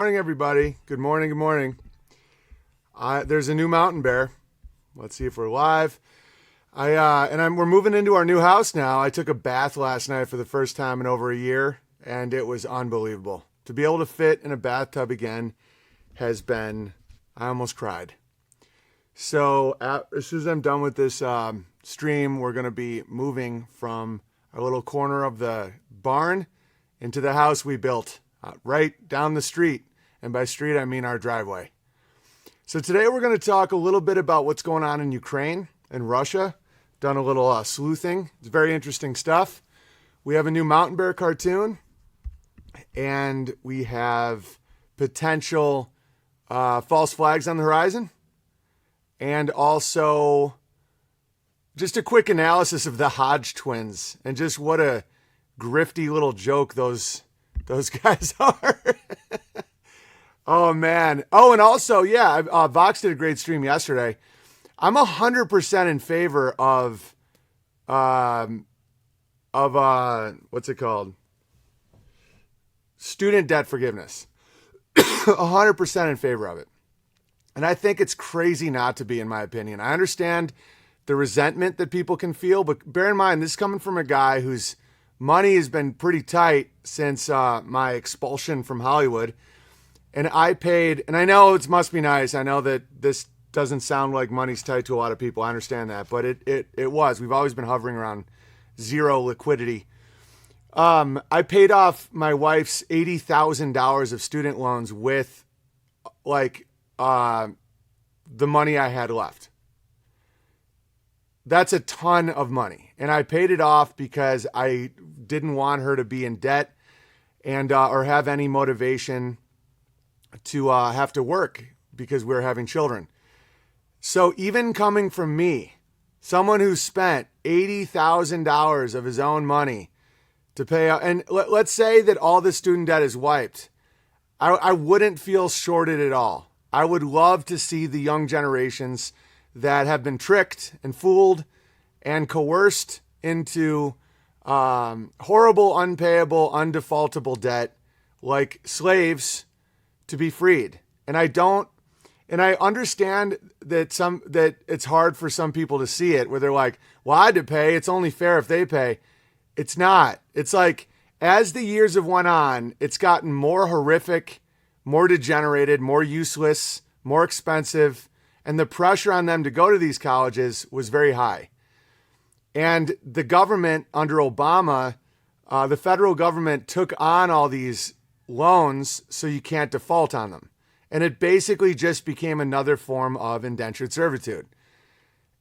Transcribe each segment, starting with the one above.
Morning, everybody. Good morning. Good morning. There's a new mountain bear. Let's see if we're live. We're moving into our new house now. I took a bath last night for the first time in over a year, and it was unbelievable. To be able to fit in a bathtub again has been. I almost cried. So as soon as I'm done with this stream, we're going to be moving from our little corner of the barn into the house we built right down the street. And by street, I mean our driveway. So today we're going to talk a little bit about what's going on in Ukraine and Russia. Done a little sleuthing. It's very interesting stuff. We have a new mountain bear cartoon, and we have potential false flags on the horizon, and also just a quick analysis of the Hodge twins and just what a grifty little joke those guys are. Oh, man. Oh, and also, yeah, Vox did a great stream yesterday. I'm 100% in favor of what's it called? Student debt forgiveness. 100% in favor of it. And I think it's crazy not to be, in my opinion. I understand the resentment that people can feel, but bear in mind, this is coming from a guy whose money has been pretty tight since my expulsion from Hollywood. And I paid, and I know it must be nice. I know that this doesn't sound like money's tight to a lot of people. I understand that, but it was. We've always been hovering around zero liquidity. I paid off my wife's $80,000 of student loans with the money I had left. That's a ton of money. And I paid it off because I didn't want her to be in debt and or have any motivation to have to work because we're having children. So even coming from me, someone who spent $80,000 of his own money to pay out, and let's say that all the student debt is wiped, I wouldn't feel shorted at all. I would love to see the young generations that have been tricked and fooled and coerced into horrible, unpayable, undefaultable debt like slaves to be freed. And I understand that it's hard for some people to see it where they're like, well, I had to pay. It's only fair if they pay. It's not. It's like, as the years have went on, it's gotten more horrific, more degenerated, more useless, more expensive. And the pressure on them to go to these colleges was very high. And the government under Obama, the federal government took on all these loans so you can't default on them. And it basically just became another form of indentured servitude.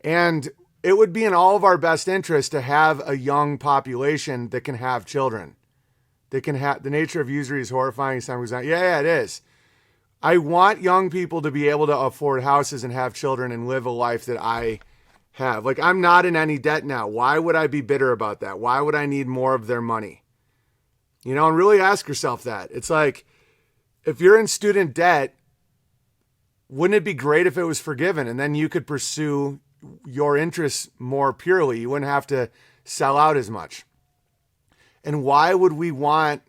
And it would be in all of our best interest to have a young population that can have children. They can have, the nature of usury is horrifying. Yeah, it is. I want young people to be able to afford houses and have children and live a life that I have. Like, I'm not in any debt now. Why would I be bitter about that? Why would I need more of their money? You know, and really ask yourself that. It's like, if you're in student debt, wouldn't it be great if it was forgiven and then you could pursue your interests more purely? You wouldn't have to sell out as much. And why would we want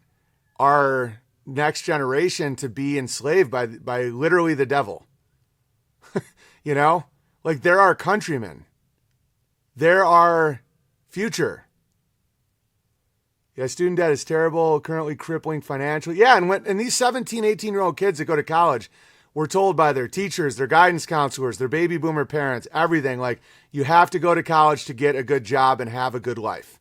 our next generation to be enslaved by literally the devil? You know, like, they're our countrymen. They're our future. Yeah, student debt is terrible, currently crippling financially. Yeah, and these 17, 18-year-old kids that go to college were told by their teachers, their guidance counselors, their baby boomer parents, everything, like, you have to go to college to get a good job and have a good life.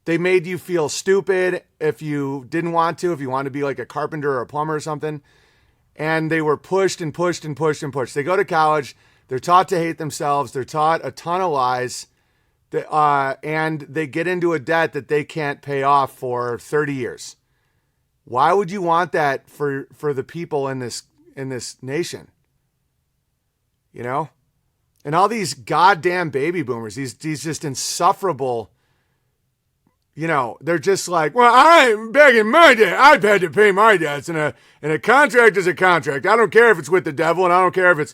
They made you feel stupid if you didn't want to, if you wanted to be like a carpenter or a plumber or something. And they were pushed and pushed and pushed and pushed. They go to college, they're taught to hate themselves, they're taught a ton of lies, and they get into a debt that they can't pay off for 30 years. Why would you want that for the people in this nation? You know? And all these goddamn baby boomers, these just insufferable, you know, they're just like, well, I'm begging my debt. I've had to pay my debts, and a contract is a contract. I don't care if it's with the devil, and I don't care if it's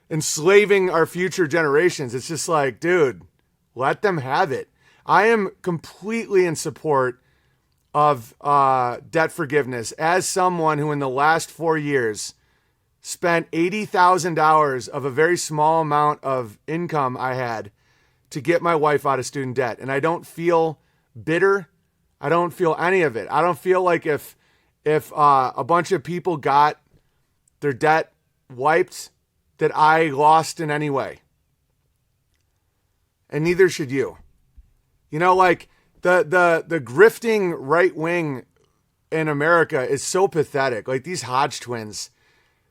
enslaving our future generations. It's just like, dude, let them have it. I am completely in support of debt forgiveness as someone who in the last 4 years spent $80,000 of a very small amount of income I had to get my wife out of student debt. And I don't feel bitter. I don't feel any of it. I don't feel like if a bunch of people got their debt wiped, that I lost in any way. And neither should you. You know, like the grifting right wing in America is so pathetic. Like these Hodge twins.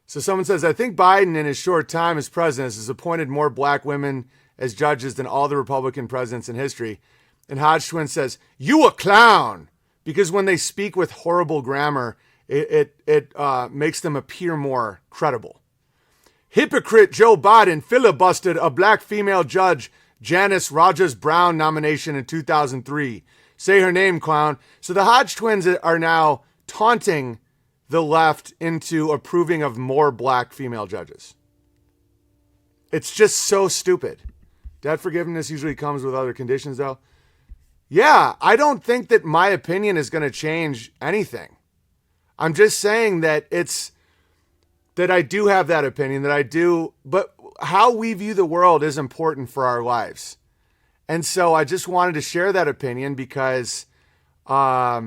So someone says, I think Biden in his short time as president has appointed more black women as judges than all the Republican presidents in history. And Hodge twin says, you a clown. Because when they speak with horrible grammar, it makes them appear more credible. Hypocrite Joe Biden filibustered a black female judge Janice Rogers Brown nomination in 2003. Say her name, clown. So the Hodge twins are now taunting the left into approving of more black female judges. It's just so stupid. Debt forgiveness usually comes with other conditions, though. Yeah, I don't think that my opinion is going to change anything. I'm just saying that I do have that opinion, that I do, but how we view the world is important for our lives. And so I just wanted to share that opinion because, I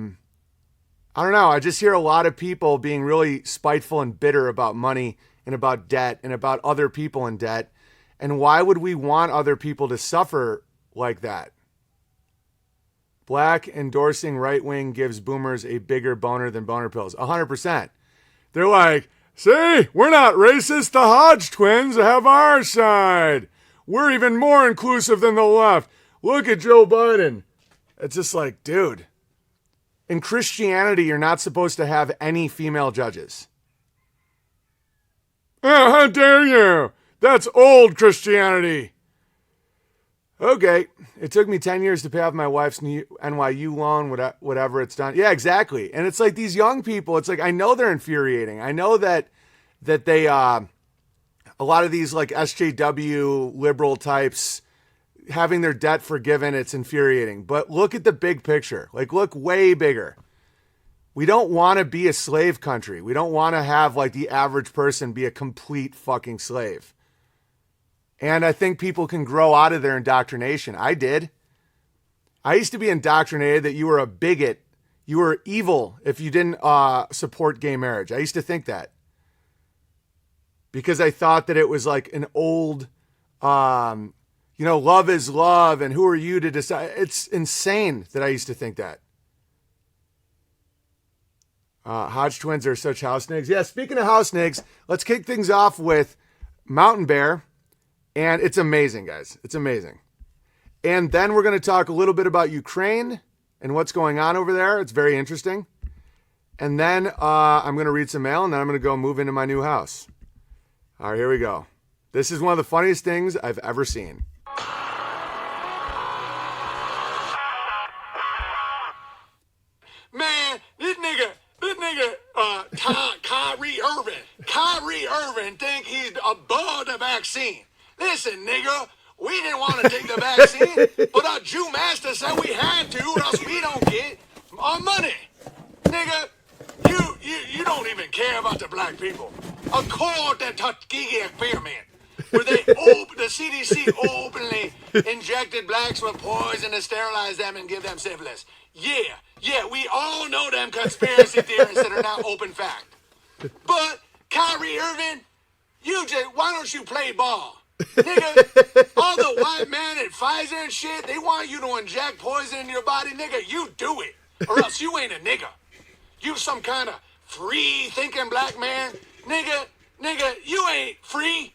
don't know, I just hear a lot of people being really spiteful and bitter about money and about debt and about other people in debt. And why would we want other people to suffer like that? Black endorsing right wing gives boomers a bigger boner than boner pills. 100%. They're like, see, we're not racist. The Hodge twins have our side. We're even more inclusive than the left. Look at Joe Biden. It's just like, dude, in Christianity, you're not supposed to have any female judges. Oh, how dare you? That's old Christianity. Okay, it took me 10 years to pay off my wife's NYU loan, whatever it's done. Yeah, exactly. And it's like these young people, it's like, I know they're infuriating. I know that they, a lot of these like SJW liberal types having their debt forgiven, it's infuriating. But look at the big picture. Like, look way bigger. We don't want to be a slave country. We don't want to have like the average person be a complete fucking slave. And I think people can grow out of their indoctrination. I did. I used to be indoctrinated that you were a bigot. You were evil if you didn't support gay marriage. I used to think that. Because I thought that it was like an old, love is love and who are you to decide? It's insane that I used to think that. Hodge twins are such house niggas. Yeah, speaking of house niggas, let's kick things off with Mountain Bear. And it's amazing, guys. It's amazing. And then we're going to talk a little bit about Ukraine and what's going on over there. It's very interesting. And then I'm going to read some mail, and then I'm going to go move into my new house. All right, here we go. This is one of the funniest things I've ever seen. Man, this nigga, Kyrie Irving think he's above the vaccine. Listen, nigga, we didn't want to take the vaccine, but our Jew master said we had to, or else we don't get our money. Nigga, you don't even care about the black people. Accord the Tuskegee experiment, where the CDC openly injected blacks with poison to sterilize them and give them syphilis. Yeah, we all know them conspiracy theories that are now open fact. But, Kyrie Irving, why don't you play ball? Nigga, all the white man at Pfizer and shit, they want you to inject poison in your body. Nigga, you do it, or else you ain't a nigga. You some kind of free-thinking black man. Nigga, you ain't free.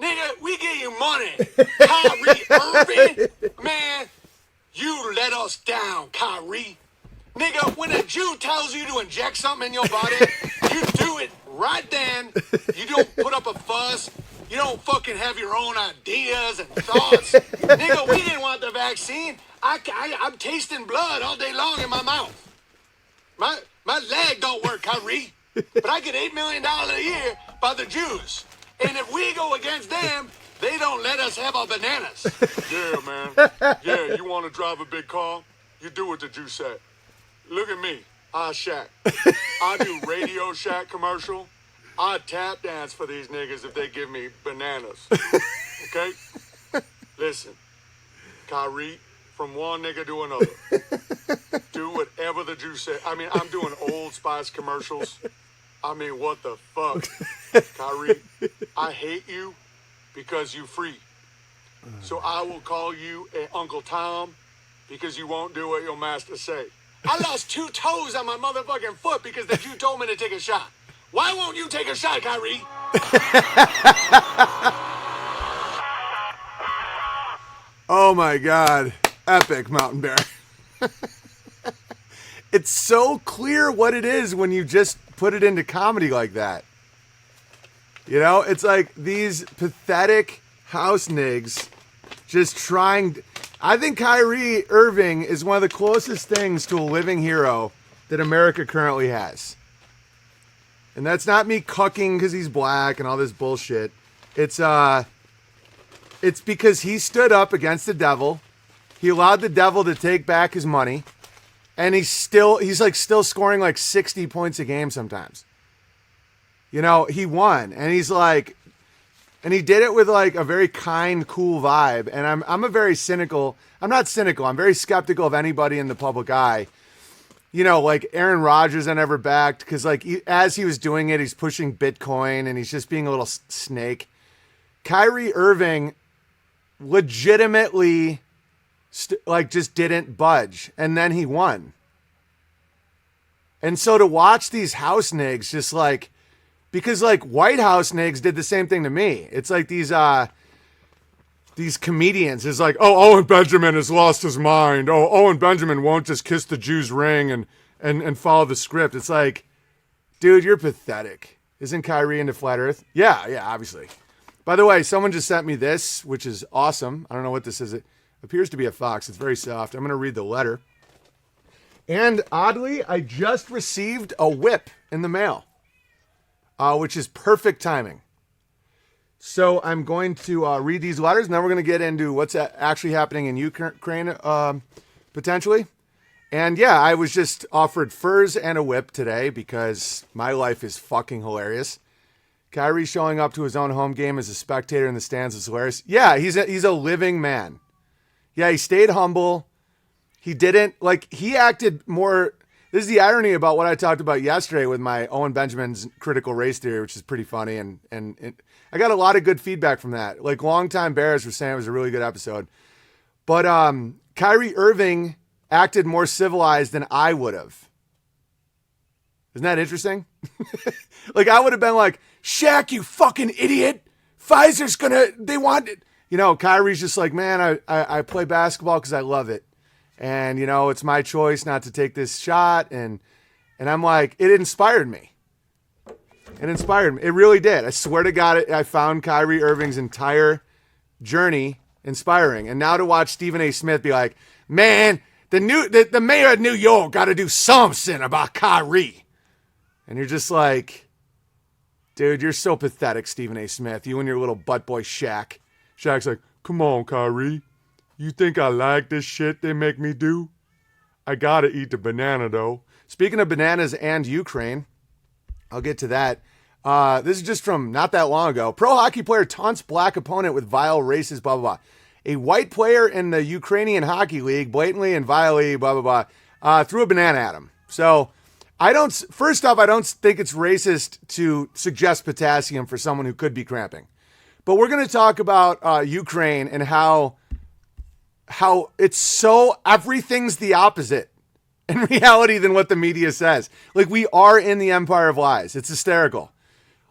Nigga, we give you money. Kyrie Irving, man, you let us down, Kyrie. Nigga, when a Jew tells you to inject something in your body, you do it right then. You don't put up a fuss. You don't fucking have your own ideas and thoughts. Nigga, we didn't want the vaccine. I'm tasting blood all day long in my mouth. My leg don't work, Kyrie. But I get $8 million a year by the Jews. And if we go against them, they don't let us have our bananas. Yeah, man. Yeah, you want to drive a big car? You do what the Jews say. Look at me. I Shack. I do Radio Shack commercial. I tap dance for these niggas if they give me bananas. Okay? Listen, Kyrie, from one nigga to another. Do whatever the Jew said. I mean, I'm doing Old Spice commercials. I mean, what the fuck? Kyrie, I hate you because you free. So I will call you Uncle Tom because you won't do what your master say. I lost 2 toes on my motherfucking foot because the Jew told me to take a shot. Why won't you take a shot, Kyrie? Oh my God. Epic, Mountain Bear. It's so clear what it is when you just put it into comedy like that. You know, it's like these pathetic house nigs just trying. I think Kyrie Irving is one of the closest things to a living hero that America currently has. And that's not me cucking because he's black and all this bullshit. It's because he stood up against the devil. He allowed the devil to take back his money. And he's still scoring like 60 points a game sometimes. You know, he won. And he's like, and he did it with like a very kind, cool vibe. And I'm very skeptical of anybody in the public eye. You know, like Aaron Rodgers I never backed because like as he was doing it, he's pushing Bitcoin and he's just being a little snake. Kyrie Irving legitimately just didn't budge. And then he won. And so to watch these house nigs just like, because like White House nigs did the same thing to me. It's like these comedians is like, oh, Owen Benjamin has lost his mind. Oh, Owen Benjamin won't just kiss the Jew's ring and follow the script. It's like, dude, you're pathetic. Isn't Kyrie into flat earth? Yeah, obviously. By the way, someone just sent me this, which is awesome. I don't know what this is. It appears to be a fox. It's very soft. I'm going to read the letter. And oddly, I just received a whip in the mail, which is perfect timing. So I'm going to read these letters, and then we're going to get into what's actually happening in Ukraine, potentially. And yeah, I was just offered furs and a whip today because my life is fucking hilarious. Kyrie showing up to his own home game as a spectator in the stands is hilarious. Yeah, he's a living man. Yeah, he stayed humble. He didn't, he acted more. This is the irony about what I talked about yesterday with my Owen Benjamin's critical race theory, which is pretty funny. And I got a lot of good feedback from that. Like, longtime Bears were saying it was a really good episode. But Kyrie Irving acted more civilized than I would have. Isn't that interesting? Like, I would have been like, Shaq, you fucking idiot. Pfizer's they want it. You know, Kyrie's just like, man, I play basketball because I love it. And, you know, it's my choice not to take this shot. And I'm like, it inspired me. It inspired me. It really did. I swear to God, I found Kyrie Irving's entire journey inspiring. And now to watch Stephen A. Smith be like, man, the mayor of New York got to do something about Kyrie. And you're just like, dude, you're so pathetic, Stephen A. Smith. You and your little butt boy Shaq. Shaq's like, come on, Kyrie. You think I like this shit they make me do? I gotta eat the banana, though. Speaking of bananas and Ukraine, I'll get to that. This is just from not that long ago. Pro hockey player taunts black opponent with vile racist, blah, blah, blah. A white player in the Ukrainian hockey league blatantly and vilely, blah, blah, blah, threw a banana at him. So first off, I don't think it's racist to suggest potassium for someone who could be cramping. But we're going to talk about Ukraine and how it's so everything's the opposite in reality than what the media says. Like, we are in the empire of lies. It's hysterical.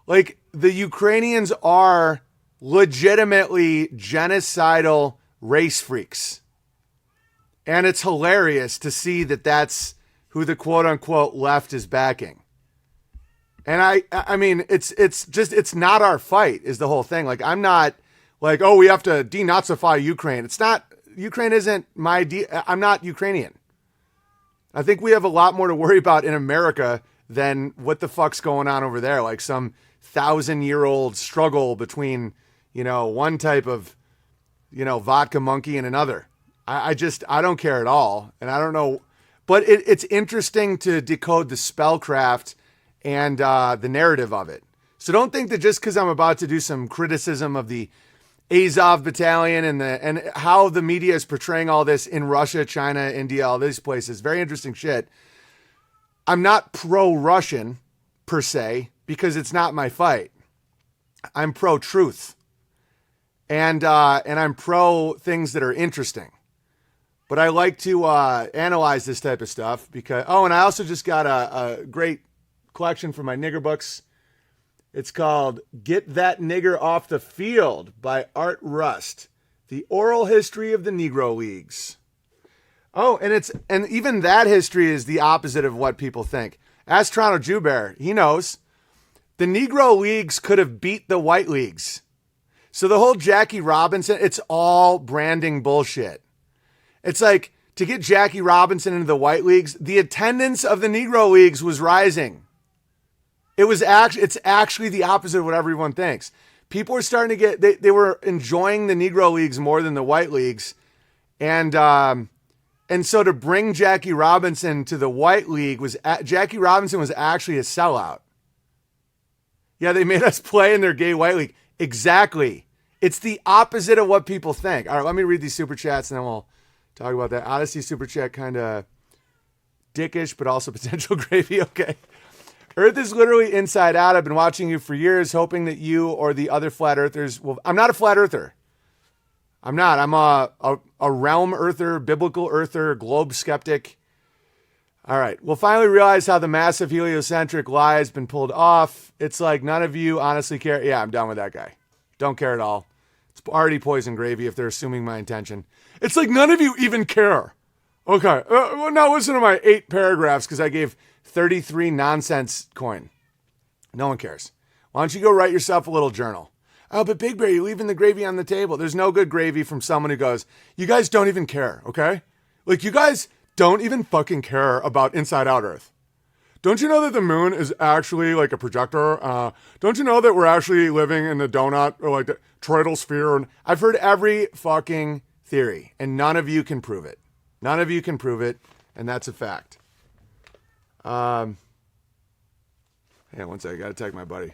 Like, the Ukrainians are legitimately genocidal race freaks. And it's hilarious to see that that's who the quote unquote left is backing. And I mean, it's not our fight is the whole thing. Like, I'm not like, oh, we have to denazify Ukraine. It's not, Ukraine isn't I'm not Ukrainian. I think we have a lot more to worry about in America than what the fuck's going on over there. Like some 1,000-year-old struggle between, you know, one type of, you know, vodka monkey and another. I don't care at all. And I don't know. But it's interesting to decode the spellcraft and the narrative of it. So don't think that just because I'm about to do some criticism of the Azov Battalion and how the media is portraying all this in Russia, China, India, all these places, very interesting shit. I'm not pro-Russian per se because it's not my fight. I'm pro-truth, and I'm pro things that are interesting. But I like to analyze this type of stuff because. Oh, and I also just got a great collection from my nigger books. It's called Get That Nigger Off the Field by Art Rust, the oral history of the Negro Leagues. Oh, and even that history is the opposite of what people think. Ask Toronto Jennibear, he knows. The Negro Leagues could have beat the White Leagues. So the whole Jackie Robinson, it's all branding bullshit. It's like to get Jackie Robinson into the White Leagues, the attendance of the Negro Leagues was rising. It's actually the opposite of what everyone thinks. People are starting to get, they were enjoying the Negro Leagues more than the White Leagues. And so to bring Jackie Robinson to the White League Jackie Robinson was actually a sellout. Yeah, they made us play in their gay White League. Exactly. It's the opposite of what people think. All right, let me read these super chats and then we'll talk about that. Odyssey super chat, kind of dickish, but also potential gravy. Okay. Earth is literally inside out. I've been watching you for years, hoping that you or the other flat earthers will. I'm not a flat earther. I'm not. I'm a realm earther, biblical earther, globe skeptic. All right. We'll finally realize how the massive heliocentric lie has been pulled off. It's like none of you honestly care. Yeah, I'm done with that guy. Don't care at all. It's already poison gravy if they're assuming my intention. It's like none of you even care. Okay. Well, now listen to my 8 paragraphs because I gave 33 nonsense coin. No one cares. Why don't you go write yourself a little journal? Oh, but Big Bear, you're leaving the gravy on the table. There's no good gravy from someone who goes, you guys don't even care, okay? Like, you guys don't even fucking care about inside out Earth. Don't you know that the moon is actually like a projector? Don't you know that we're actually living in the donut or like the toroidal sphere? I've heard every fucking theory, and none of you can prove it. None of you can prove it, and that's a fact. Yeah, one second. I gotta tag my buddy.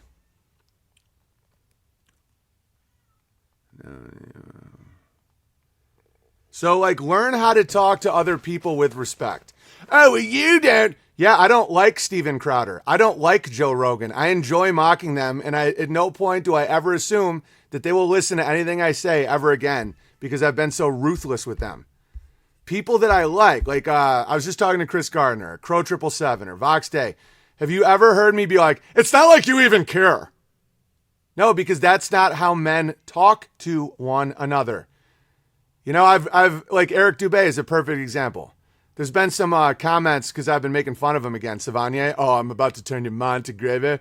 So, like, learn how to talk to other people with respect. Oh, well, you don't. Yeah, I don't like Steven Crowder. I don't like Joe Rogan. I enjoy mocking them, and at no point do I ever assume that they will listen to anything I say ever again because I've been so ruthless with them. People that I like I was just talking to Chris Gardner, Crow 777, or Vox Day. Have you ever heard me be like, it's not like you even care? No, because that's not how men talk to one another. You know, I've like Eric Dubé is a perfect example. There's been some comments because I've been making fun of him again. Savanier, oh, I'm about to turn your mind to gravy.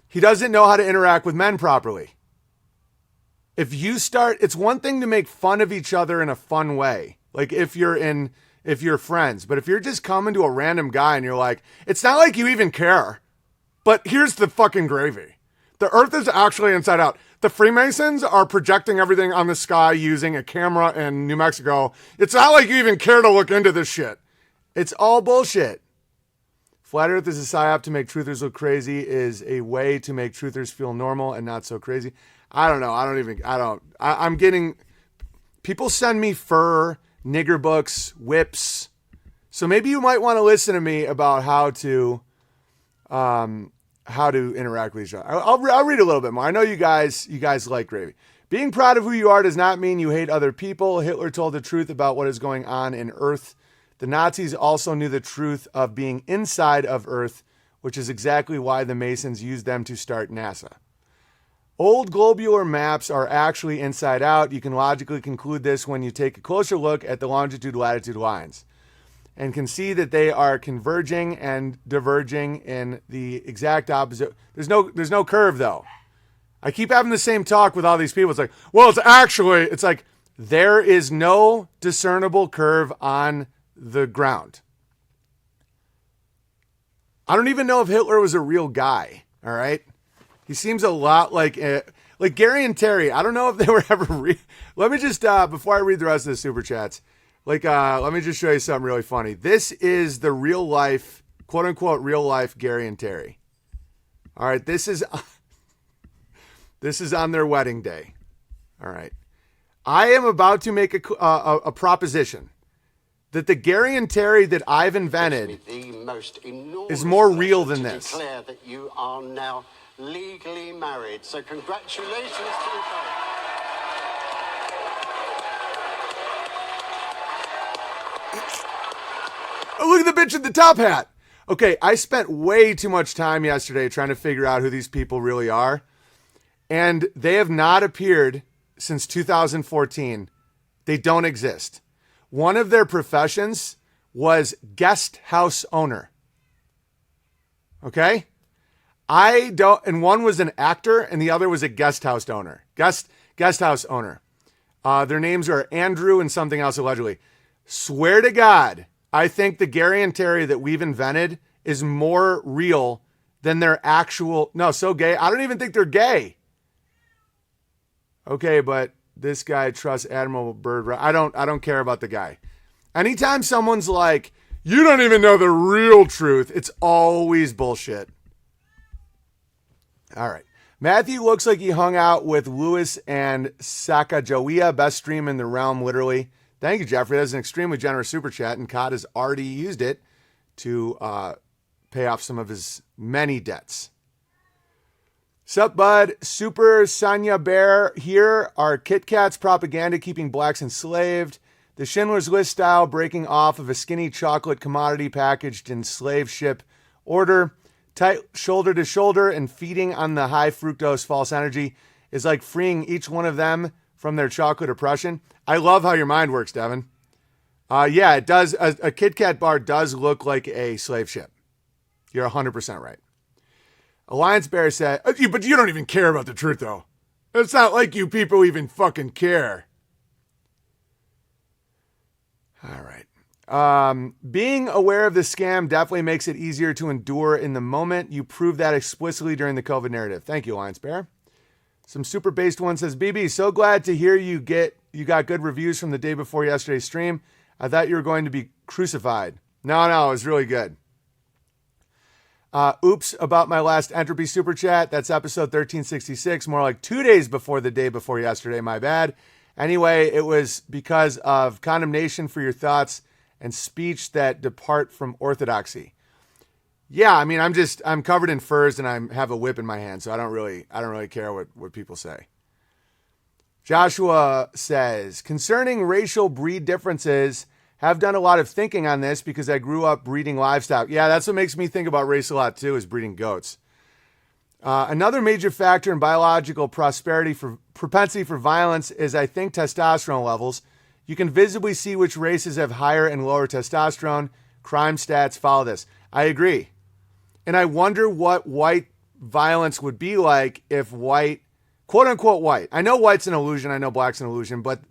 He doesn't know how to interact with men properly. If you start, it's one thing to make fun of each other in a fun way. Like if you're friends, but if you're just coming to a random guy and you're like, it's not like you even care, but here's the fucking gravy. The Earth is actually inside out. The Freemasons are projecting everything on the sky using a camera in New Mexico. It's not like you even care to look into this shit. It's all bullshit. Flat Earth is a psyop to make truthers look crazy is a way to make truthers feel normal and not so crazy. I don't know. I'm getting, people send me fur, nigger books, whips. So maybe you might want to listen to me about how to interact with each other. I'll read a little bit more. I know you guys like gravy. Being proud of who you are does not mean you hate other people. Hitler told the truth about what is going on in Earth. The Nazis also knew the truth of being inside of Earth, which is exactly why the Masons used them to start NASA. Old globular maps are actually inside out. You can logically conclude this when you take a closer look at the longitude-latitude lines and can see that they are converging and diverging in the exact opposite. There's no curve, though. I keep having the same talk with all these people. It's like, well, it's like there is no discernible curve on the ground. I don't even know if Hitler was a real guy, all right? He seems a lot like Gary and Terry. I don't know if they were ever Let me just, before I read the rest of the super chats, Like, let me just show you something really funny. This is the real life, quote unquote, real life Gary and Terry. All right, this is on their wedding day. All right, I am about to make a proposition that the Gary and Terry that I've invented is more real than this. Declare that you are now legally married. So congratulations to you both. Oh, look at the bitch in the top hat. Okay, I spent way too much time yesterday trying to figure out who these people really are. And they have not appeared since 2014. They don't exist. One of their professions was guest house owner. Okay? And one was an actor and the other was a guest house owner. Guest house owner. Their names are Andrew and something else allegedly. Swear to God, I think the Gary and Terry that we've invented is more real than their actual. No, so gay. I don't even think they're gay. Okay, but this guy trusts Admiral Byrd. I don't care about the guy. Anytime someone's like, you don't even know the real truth, it's always bullshit. All right. Matthew looks like he hung out with Lewis and Sacagawea. Best stream in the realm, literally. Thank you, Jeffrey. That's an extremely generous super chat, and Cod has already used it to pay off some of his many debts. Sup, bud? Super Sonia Bear here. Are Kit Kats propaganda keeping blacks enslaved? The Schindler's List style breaking off of a skinny chocolate commodity packaged in slave ship order, tight shoulder to shoulder, and feeding on the high fructose false energy is like freeing each one of them from their chocolate oppression. I love how your mind works, Devin. Yeah, it does. A Kit Kat bar does look like a slave ship. You're 100% right. Alliance Bear said, but you don't even care about the truth, though. It's not like you people even fucking care. All right. Being aware of the scam definitely makes it easier to endure in the moment. You proved that explicitly during the COVID narrative. Thank you, Alliance Bear. Some super based one says, BB, so glad to hear you got good reviews from the day before yesterday's stream. I thought you were going to be crucified. No, it was really good. Oops about my last Entropy super chat. That's episode 1366, more like 2 days before the day before yesterday. My bad. Anyway, it was because of condemnation for your thoughts and speech that depart from orthodoxy. Yeah, I mean, I'm covered in furs and I have a whip in my hand, so I don't really care what people say. Joshua says, concerning racial breed differences, have done a lot of thinking on this because I grew up breeding livestock. Yeah, that's what makes me think about race a lot too, is breeding goats. Another major factor in biological propensity for violence is, I think, testosterone levels. You can visibly see which races have higher and lower testosterone. Crime stats follow this. I agree. And I wonder what white violence would be like if white, quote unquote white. I know white's an illusion. I know black's an illusion, but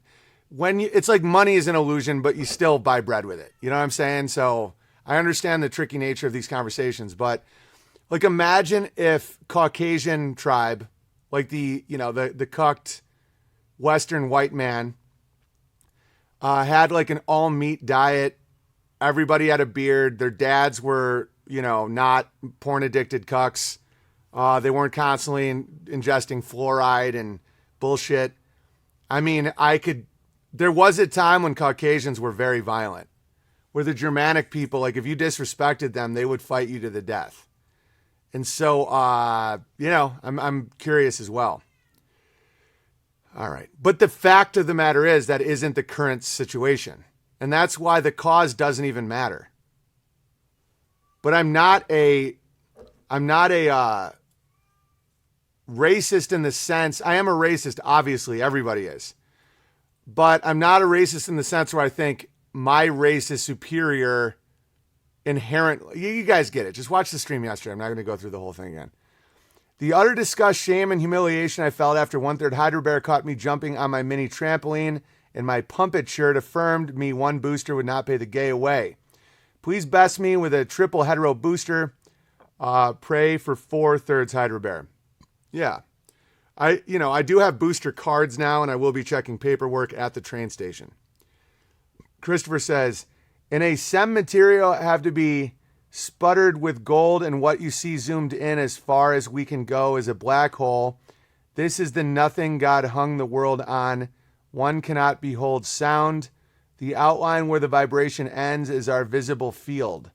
it's like money is an illusion, but you still buy bread with it. You know what I'm saying? So I understand the tricky nature of these conversations, but like imagine if Caucasian tribe, like the cucked Western white man, had like an all meat diet. Everybody had a beard. Their dads were, not porn addicted cucks. They weren't constantly ingesting fluoride and bullshit. I mean, there was a time when Caucasians were very violent, where the Germanic people, like if you disrespected them, they would fight you to the death. And so, I'm curious as well. All right. But the fact of the matter is that isn't the current situation. And that's why the cause doesn't even matter. But I'm not a racist in the sense, I am a racist, obviously, everybody is. But I'm not a racist in the sense where I think my race is superior inherently. You guys get it. Just watch the stream yesterday. I'm not going to go through the whole thing again. The utter disgust, shame, and humiliation I felt after 1/3 Hydro Bear caught me jumping on my mini trampoline and my Pump It shirt affirmed me one booster would not pay the gay away. Please best me with a triple hetero booster. Pray for 4/3 Hydro Bear. Yeah. I do have booster cards now, and I will be checking paperwork at the train station. Christopher says, in a SEM material have to be sputtered with gold, and what you see zoomed in as far as we can go is a black hole. This is the nothing God hung the world on. One cannot behold sound. The outline where the vibration ends is our visible field.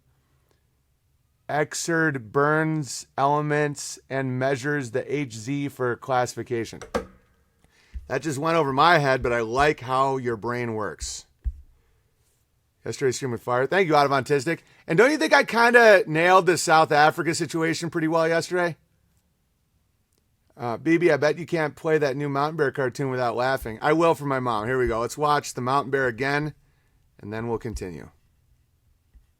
Exerd burns elements and measures the HZ for classification. That just went over my head, but I like how your brain works. Yesterday's stream with fire. Thank you, Out of Autistic. And don't you think I kind of nailed the South Africa situation pretty well yesterday? BB, I bet you can't play that new Mountain Bear cartoon without laughing. I will for my mom. Here we go. Let's watch the Mountain Bear again, and then we'll continue.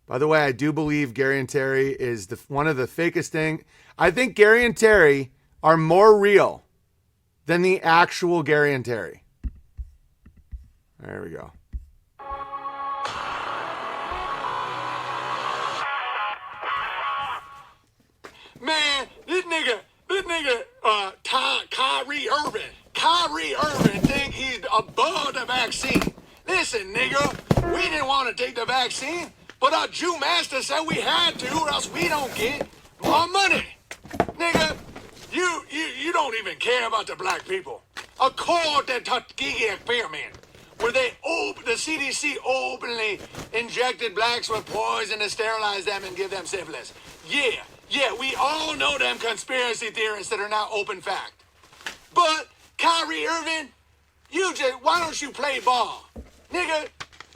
By the way, I do believe Gary and Terry is one of the fakest thing. I think Gary and Terry are more real than the actual Gary and Terry. There we go. Man, this nigga, Kyrie Irving think he's above the vaccine. Listen, nigga, we didn't want to take the vaccine, but our Jew master said we had to, or else we don't get more money. Nigga, you don't even care about the black people. According to Tuskegee experiment, where the CDC openly injected blacks with poison to sterilize them and give them syphilis. Yeah, we all know them conspiracy theorists that are now open fact. But, Kyrie Irving, why don't you play ball? Nigga,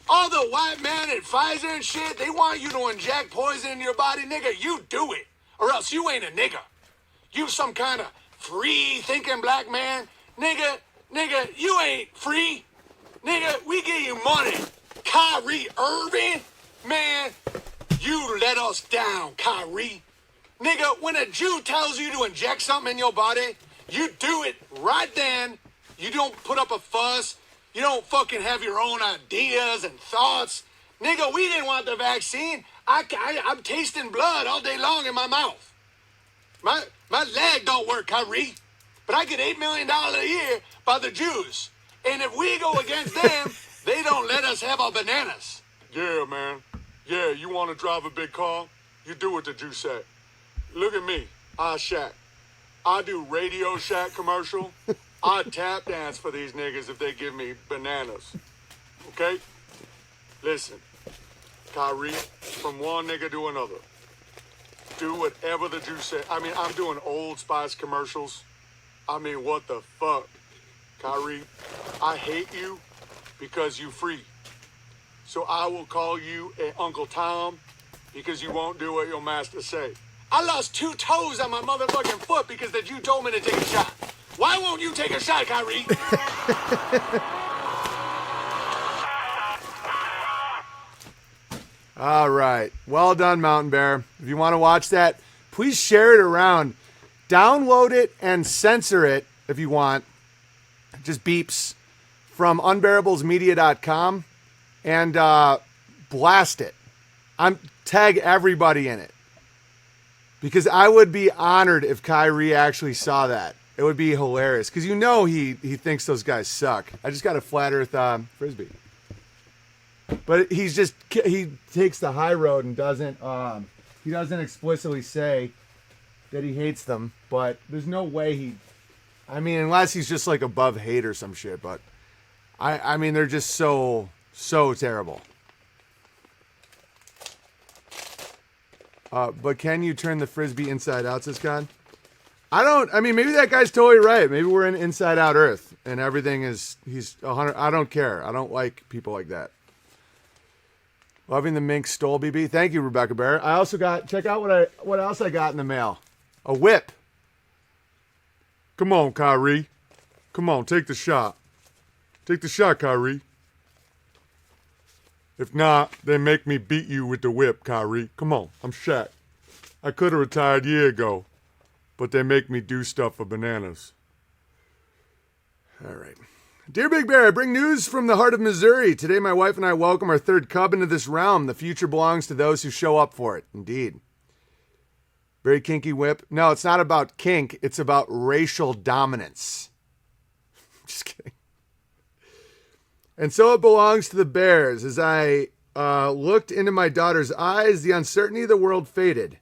all the white man at Pfizer and shit, they want you to inject poison in your body. Nigga, you do it, or else you ain't a nigga. You some kind of free-thinking black man. Nigga, you ain't free. Nigga, we give you money. Kyrie Irving, man, you let us down, Kyrie. Nigga, when a Jew tells you to inject something in your body, you do it right then. You don't put up a fuss. You don't fucking have your own ideas and thoughts. Nigga, we didn't want the vaccine. I'm tasting blood all day long in my mouth. My leg don't work, Kyrie. But I get $8 million a year by the Jews. And if we go against them, they don't let us have our bananas. Yeah, man. Yeah, you want to drive a big car? You do what the Jews say. Look at me. I Shack. I do Radio Shack commercial. I tap dance for these niggas if they give me bananas. Okay? Listen, Kyrie, from one nigga to another. Do whatever the Jews say. I mean, I'm doing Old Spice commercials. I mean, what the fuck? Kyrie, I hate you because you free. So I will call you Uncle Tom because you won't do what your master say. I lost 2 toes on my motherfucking foot because the Jew told me to take a shot. Why won't you take a shot, Kyrie? All right. Well done, Mountain Bear. If you want to watch that, please share it around. Download it and censor it if you want. Just beeps from unbearablesmedia.com and blast it. Tag everybody in it. Because I would be honored if Kyrie actually saw that. It would be hilarious. Because you know he thinks those guys suck. I just got a flat earth Frisbee. But he takes the high road and doesn't explicitly say that he hates them. But there's no way unless he's just like above hate or some shit. But I mean, they're just so terrible. But can you turn the Frisbee inside out, says God? Maybe that guy's totally right. Maybe we're in inside out Earth and everything he's 100. I don't care. I don't like people like that. Loving the mink stole, BB. Thank you, Rebecca Bear. I also check out what else I got in the mail. A whip. Come on, Kyrie. Come on, take the shot. Take the shot, Kyrie. If not, they make me beat you with the whip, Kyrie. Come on, I'm Shaq. I could have retired a year ago, but they make me do stuff for bananas. All right. Dear Big Bear, I bring news from the heart of Missouri. Today, my wife and I welcome our 3rd cub into this realm. The future belongs to those who show up for it. Indeed. Very kinky whip. No, it's not about kink. It's about racial dominance. Just kidding. And so it belongs to the Bears. As I looked into my daughter's eyes, the uncertainty of the world faded.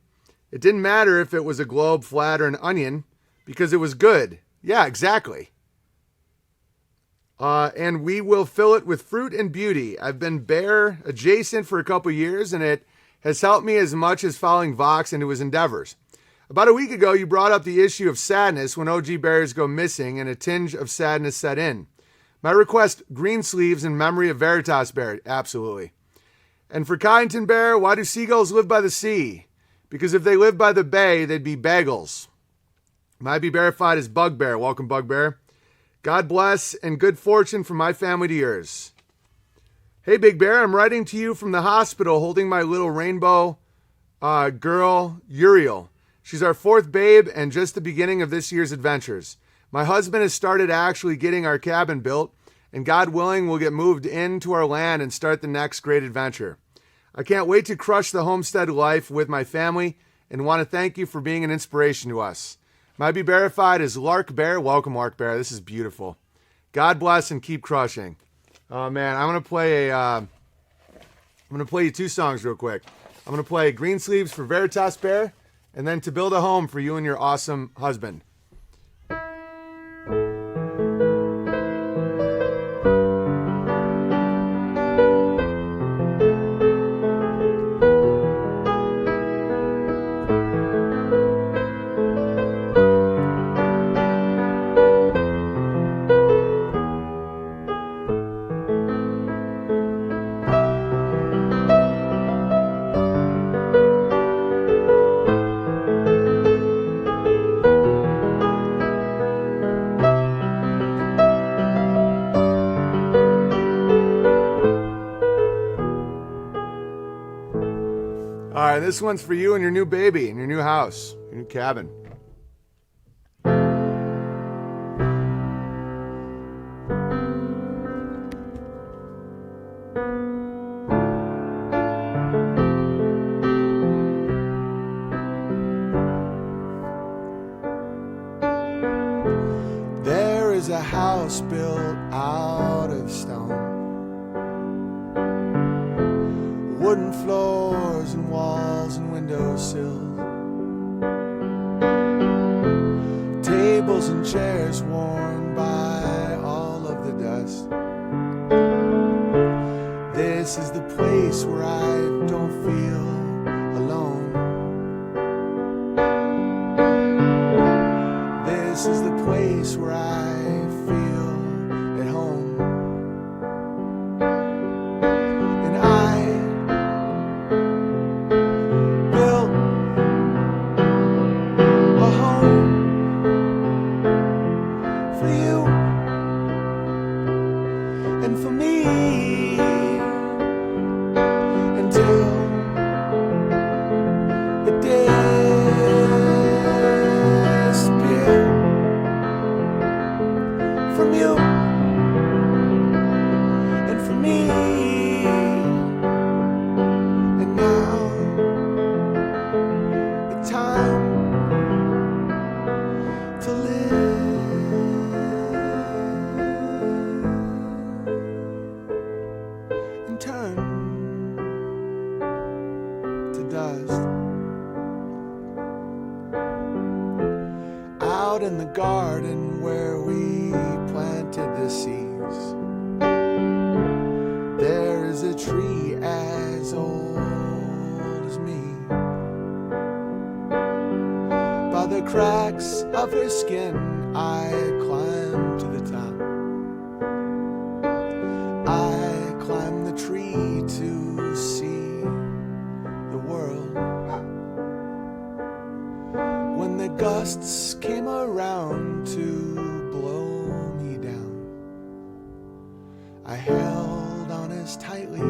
It didn't matter if it was a globe, flat, or an onion, because it was good. Yeah, exactly. And we will fill it with fruit and beauty. I've been bear adjacent for a couple years, and it has helped me as much as following Vox into his endeavors. About a week ago, you brought up the issue of sadness when OG Bears go missing and a tinge of sadness set in. My request, green sleeves in memory of Veritas Bear. Absolutely. And for Kyneton Bear, why do seagulls live by the sea? Because if they lived by the bay, they'd be bagels. Might be verified as Bugbear. Welcome, Bugbear. God bless and good fortune from my family to yours. Hey, Big Bear, I'm writing to you from the hospital holding my little rainbow girl, Uriel. She's our fourth babe and just the beginning of this year's adventures. My husband has started actually getting our cabin built, and God willing, we'll get moved into our land and start the next great adventure. I can't wait to crush the homestead life with my family and want to thank you for being an inspiration to us. Might be verified as Lark Bear. Welcome, Lark Bear. This is beautiful. God bless and keep crushing. Oh man, I'm gonna play you two songs real quick. I'm gonna play Green Sleeves for Veritas Bear, and then To Build a Home for you and your awesome husband. All right, this one's for you and your new baby and your new house, your new cabin. There is a house built out of stone, wooden floors and walls and windowsills, tables and chairs worn by all of the dust. This is the place where I don't feel alone. This is the place where I feel at home. And I built a home for you and for me until it disappears from you and for me. And now the time to live and turn to dust. Out in the garden where we planted the seeds, there is a tree as old as me. By the cracks of her skin, I climbed to the top. I climbed the tree to see the world. When the gusts came around to blow me down, I held on as tightly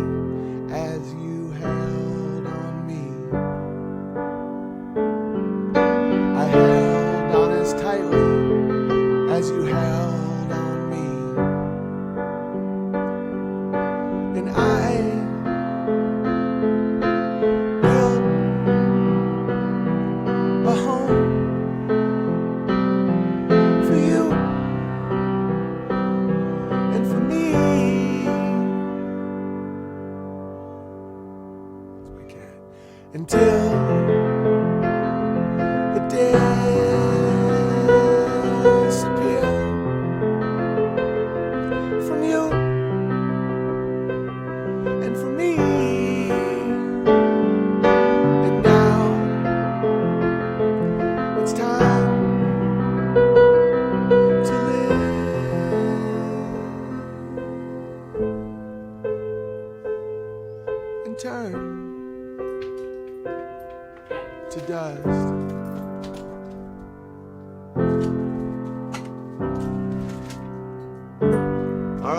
as you held on me. I held on as tightly as you held on me. And I built a home for you and for me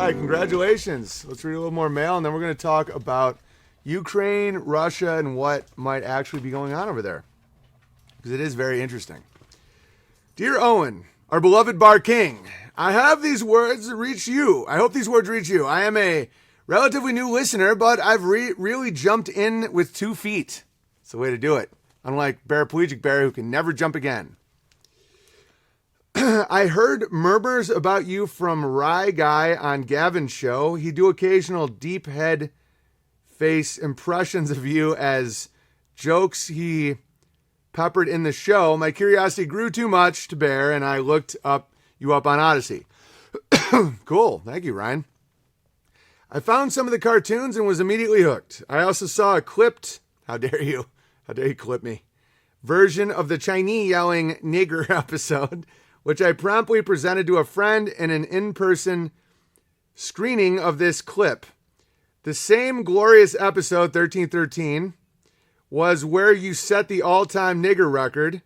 right, congratulations. Let's read a little more mail, and then we're going to talk about Ukraine, Russia, and what might actually be going on over there, because it is very interesting. Dear Owen, our beloved Bar King, I have these words reach you. I hope these words reach you. I am a relatively new listener, but I've really jumped in with 2 feet. It's the way to do it. Unlike Paraplegic Bear, who can never jump again. I heard murmurs about you from Rye Guy on Gavin's show. He do occasional deep head face impressions of you as jokes he peppered in the show. My curiosity grew too much to bear, and I looked you up on Odyssey. Cool. Thank you, Ryan. I found some of the cartoons and was immediately hooked. I also saw a clipped, how dare you clip me, version of the Chinese yelling nigger episode, which I promptly presented to a friend in an in-person screening of this clip. The same glorious episode, 1313, was where you set the all-time nigger record.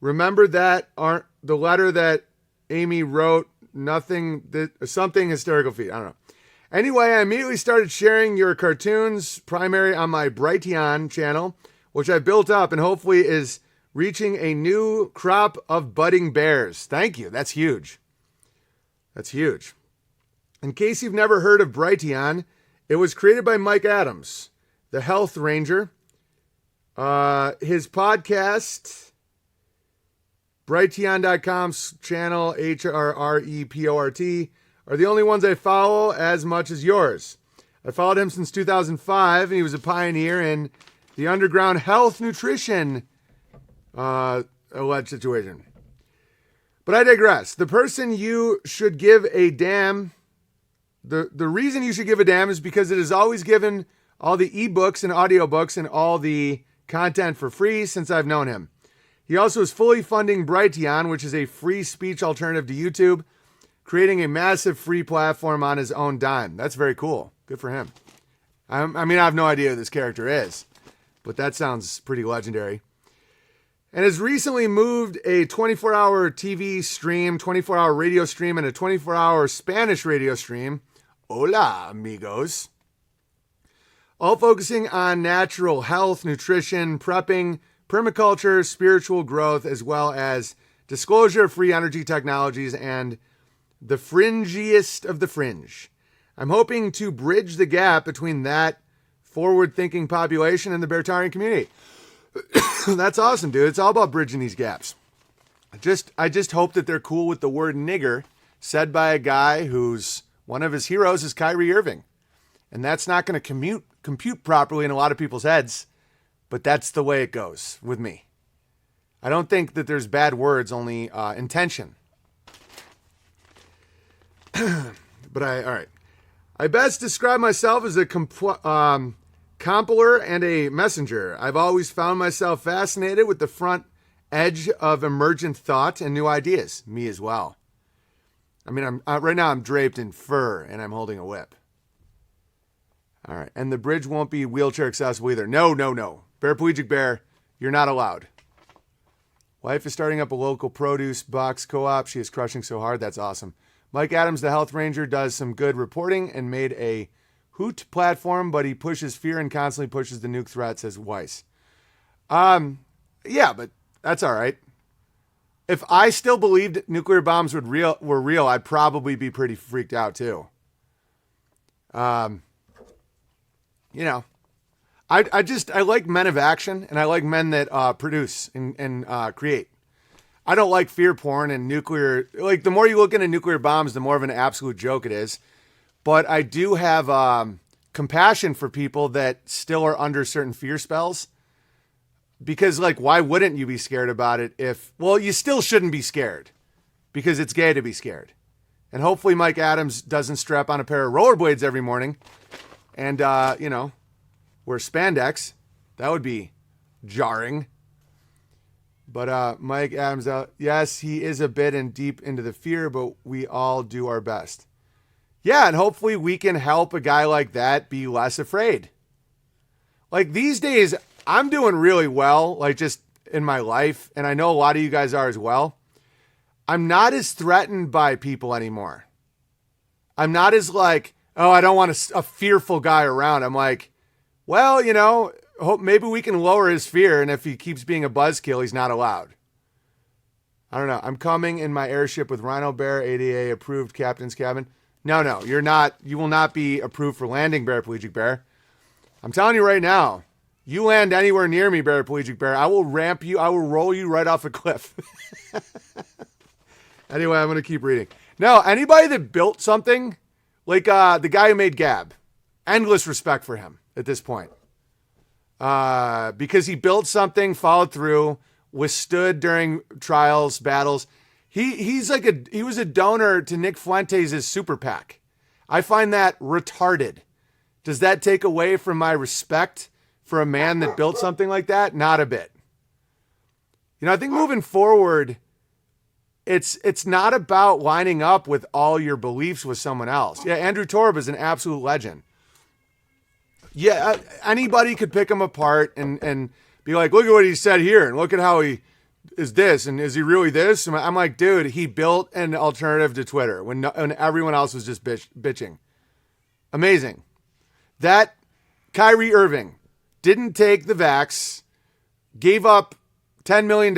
Remember that the letter that Amy wrote, something hysterical feat. I don't know. Anyway, I immediately started sharing your cartoons, primary on my Brighteon channel, which I built up and hopefully is reaching a new crop of budding bears. Thank you. That's huge. That's huge. In case you've never heard of Brighteon, it was created by Mike Adams, the Health Ranger. His podcast, Brighteon.com's channel, HRREPORT, are the only ones I follow as much as yours. I followed him since 2005, and he was a pioneer in the underground health nutrition alleged situation. But I digress. The person you should give a damn, the reason you should give a damn is because it has always given all the ebooks and audiobooks and all the content for free since I've known him. He also is fully funding Brighteon, which is a free speech alternative to YouTube, creating a massive free platform on his own dime. That's very cool. Good for him. I have no idea who this character is, but that sounds pretty legendary. And has recently moved a 24-hour TV stream, 24-hour radio stream, and a 24-hour Spanish radio stream. Hola, amigos. All focusing on natural health, nutrition, prepping, permaculture, spiritual growth, as well as disclosure of free energy technologies and the fringiest of the fringe. I'm hoping to bridge the gap between that forward-thinking population and the Beartarian community. That's awesome, dude. It's all about bridging these gaps. I just hope that they're cool with the word nigger said by a guy who's one of his heroes is Kyrie Irving. And that's not going to compute properly in a lot of people's heads, but that's the way it goes with me. I don't think that there's bad words, only intention. All right. I best describe myself as a compiler and a messenger. I've always found myself fascinated with the front edge of emergent thought and new ideas. Me as well. Right now I'm draped in fur and I'm holding a whip. All right. And the bridge won't be wheelchair accessible either. No. Paraplegic Bear, you're not allowed. Wife is starting up a local produce box co-op. She is crushing so hard. That's awesome. Mike Adams, the Health Ranger, does some good reporting and made a hoot platform, but he pushes fear and constantly pushes the nuke threat, says Weiss. Yeah, but that's all right. If I still believed nuclear bombs were real, I'd probably be pretty freaked out too. I like men of action, and I like men that produce and create. I don't like fear porn and nuclear. Like, the more you look into nuclear bombs, the more of an absolute joke it is. But I do have compassion for people that still are under certain fear spells. Because, like, why wouldn't you be scared about it you still shouldn't be scared. Because it's gay to be scared. And hopefully Mike Adams doesn't strap on a pair of rollerblades every morning and, wear spandex. That would be jarring. But Mike Adams, yes, he is a bit and deep into the fear, but we all do our best. Yeah, and hopefully we can help a guy like that be less afraid. Like, these days, I'm doing really well, like, just in my life, and I know a lot of you guys are as well. I'm not as threatened by people anymore. I'm not as like, oh, I don't want a fearful guy around. I'm like, well, hope maybe we can lower his fear. And if he keeps being a buzzkill, he's not allowed. I don't know. I'm coming in my airship with Rhino Bear, ADA approved captain's cabin. No, you're not. You will not be approved for landing, Paraplegic Bear. I'm telling you right now, you land anywhere near me, Paraplegic Bear, I will ramp you. I will roll you right off a cliff. Anyway, I'm going to keep reading. No, anybody that built something, like the guy who made Gab, endless respect for him at this point. Because he built something, followed through, withstood during trials, battles. He was a donor to Nick Fuentes' super PAC. I find that retarded. Does that take away from my respect for a man that built something like that? Not a bit. I think moving forward, it's not about lining up with all your beliefs with someone else. Yeah, Andrew Torb is an absolute legend. Yeah, anybody could pick him apart and be like, look at what he said here, and look at how he is this, and is he really this? And I'm like, dude, he built an alternative to Twitter when everyone else was just bitching. Amazing. That Kyrie Irving didn't take the vax, gave up $10 million,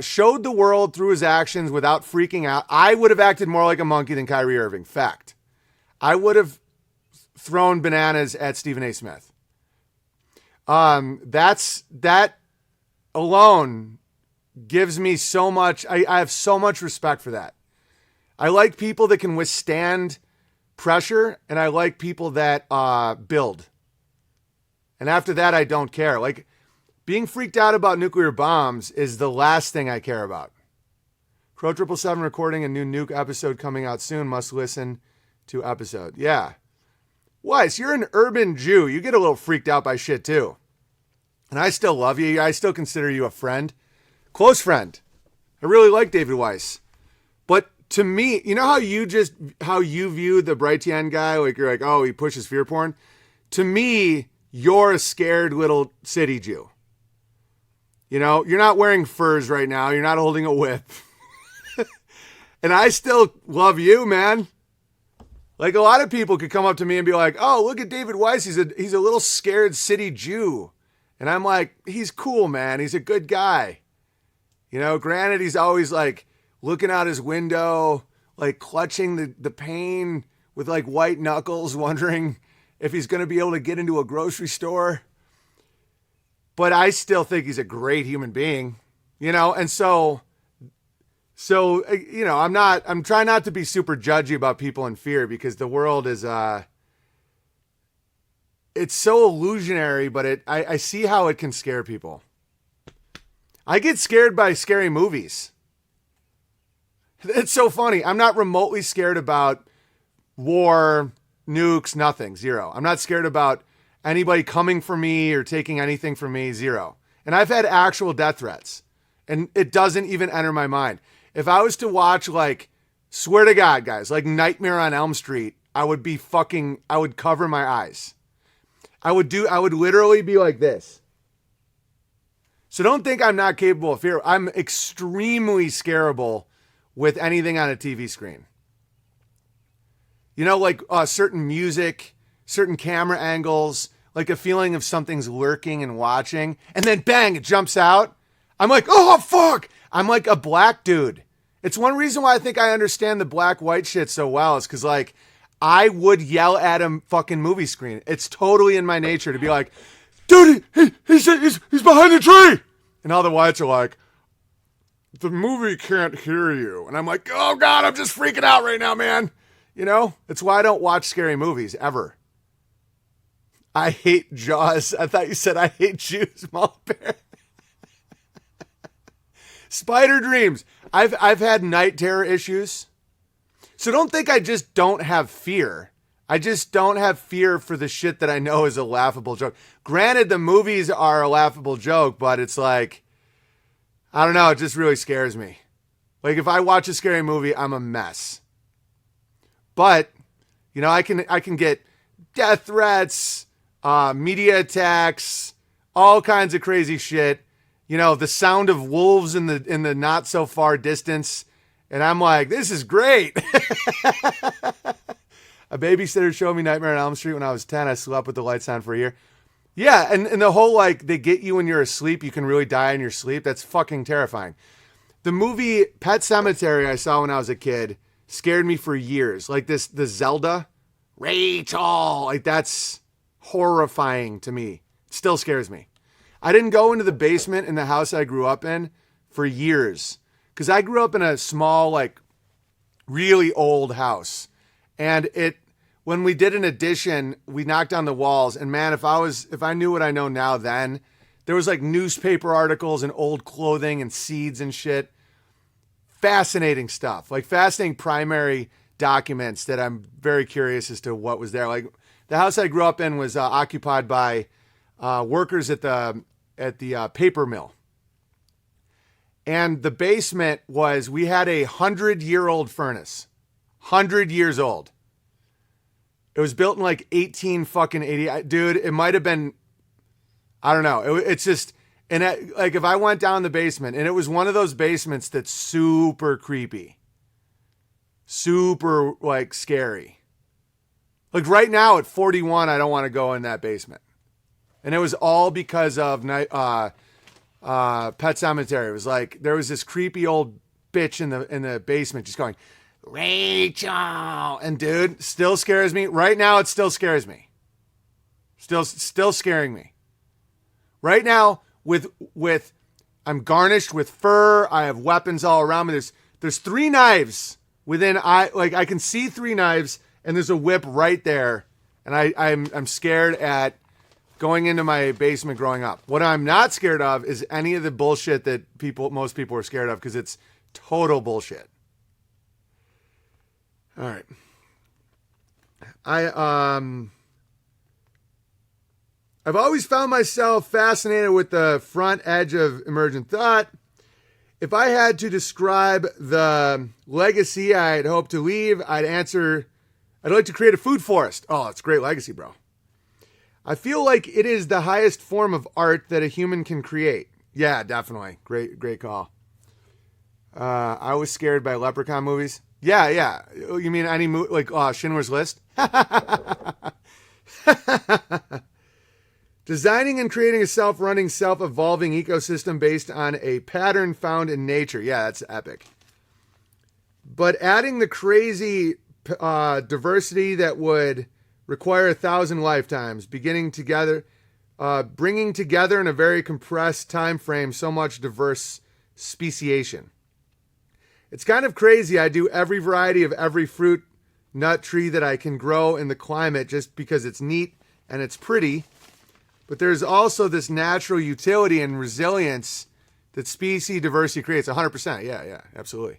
showed the world through his actions without freaking out. I would have acted more like a monkey than Kyrie Irving. Fact. I would have thrown bananas at Stephen A. Smith. That alone gives me so much. I have so much respect for that. I like people that can withstand pressure, and I like people that build. And after that, I don't care. Like, being freaked out about nuclear bombs is the last thing I care about. Crow 777 recording a new nuke episode coming out soon. Must listen to episode. Yeah. Weiss, you're an urban Jew. You get a little freaked out by shit too. And I still love you. I still consider you a friend. Close friend. I really like David Weiss. But to me, you know how you view the Brightian guy? Like, you're like, oh, he pushes fear porn. To me, you're a scared little city Jew. You're not wearing furs right now. You're not holding a whip. And I still love you, man. Like, a lot of people could come up to me and be like, oh, look at David Weiss. He's a little scared city Jew. And I'm like, he's cool, man. He's a good guy. Granted, he's always like looking out his window, like clutching the pain with like white knuckles, wondering if he's going to be able to get into a grocery store. But I still think he's a great human being, and so, I'm trying not to be super judgy about people in fear, because the world is, it's so illusionary, but I see how it can scare people. I get scared by scary movies. It's so funny. I'm not remotely scared about war, nukes, nothing, zero. I'm not scared about anybody coming for me or taking anything from me, zero. And I've had actual death threats, and it doesn't even enter my mind. If I was to watch, like, swear to God, guys, like Nightmare on Elm Street, I would cover my eyes. I would literally be like this. So don't think I'm not capable of fear. I'm extremely scarable with anything on a TV screen. Like certain music, certain camera angles, like a feeling of something's lurking and watching, and then bang, it jumps out. I'm like, oh, fuck. I'm like a black dude. It's one reason why I think I understand the black-white shit so well, is because, like, I would yell at a fucking movie screen. It's totally in my nature to be like, dude, he's behind the tree. And all the whites are like, the movie can't hear you. And I'm like, oh, God, I'm just freaking out right now, man. It's why I don't watch scary movies, ever. I hate Jaws. I thought you said I hate Jews, Mama Bear. Spider dreams. I've had night terror issues. So don't think I just don't have fear. I just don't have fear for the shit that I know is a laughable joke. Granted, the movies are a laughable joke, but it's like, I don't know, it just really scares me. Like, if I watch a scary movie, I'm a mess. But, I can get death threats, media attacks, all kinds of crazy shit. The sound of wolves in the not so far distance, And I'm like, this is great. A babysitter showed me Nightmare on Elm Street when I was 10. I slept with the lights on for a year. Yeah, and the whole, like, they get you when you're asleep. You can really die in your sleep. That's fucking terrifying. The movie Pet Sematary I saw when I was a kid scared me for years. Like the Zelda, Rachel, like that's horrifying to me. It still scares me. I didn't go into the basement in the house I grew up in for years because I grew up in a small, like, really old house. And when we did an addition, we knocked on the walls. And man, if I knew what I know now then, there was like newspaper articles and old clothing and seeds and shit. Fascinating stuff, like fascinating primary documents that I'm very curious as to what was there. Like the house I grew up in was occupied by workers at the paper mill. And the basement we had a 100-year-old furnace, 100 years old. It was built in like 1880. Dude, it might have been, I don't know. It's just, like if I went down the basement, and it was one of those basements that's super creepy, super like scary. Like right now at 41, I don't want to go in that basement. And it was all because of Pet Sematary. It was like, there was this creepy old bitch in the basement just going, Rachel. And dude, still scares me. Right now, it still scares me. Still scaring me. Right now, I'm garnished with fur. I have weapons all around me. There's 3 knives within. I can see 3 knives, and there's a whip right there. And I'm scared at going into my basement growing up. What I'm not scared of is any of the bullshit that most people are scared of, because it's total bullshit. All right. I've always found myself fascinated with the front edge of emergent thought. If I had to describe the legacy I'd hope to leave, I'd like to create a food forest. Oh, it's a great legacy, bro. I feel like it is the highest form of art that a human can create. Yeah, definitely. Great call. I was scared by Leprechaun movies. Yeah. You mean any movie, like Schindler's List? Designing and creating a self-running, self-evolving ecosystem based on a pattern found in nature. Yeah, that's epic. But adding the crazy diversity that would require 1,000 lifetimes, bringing together in a very compressed time frame so much diverse speciation. It's kind of crazy. I do every variety of every fruit, nut, tree that I can grow in the climate just because it's neat and it's pretty. But there's also this natural utility and resilience that species diversity creates. 100%. Yeah, absolutely.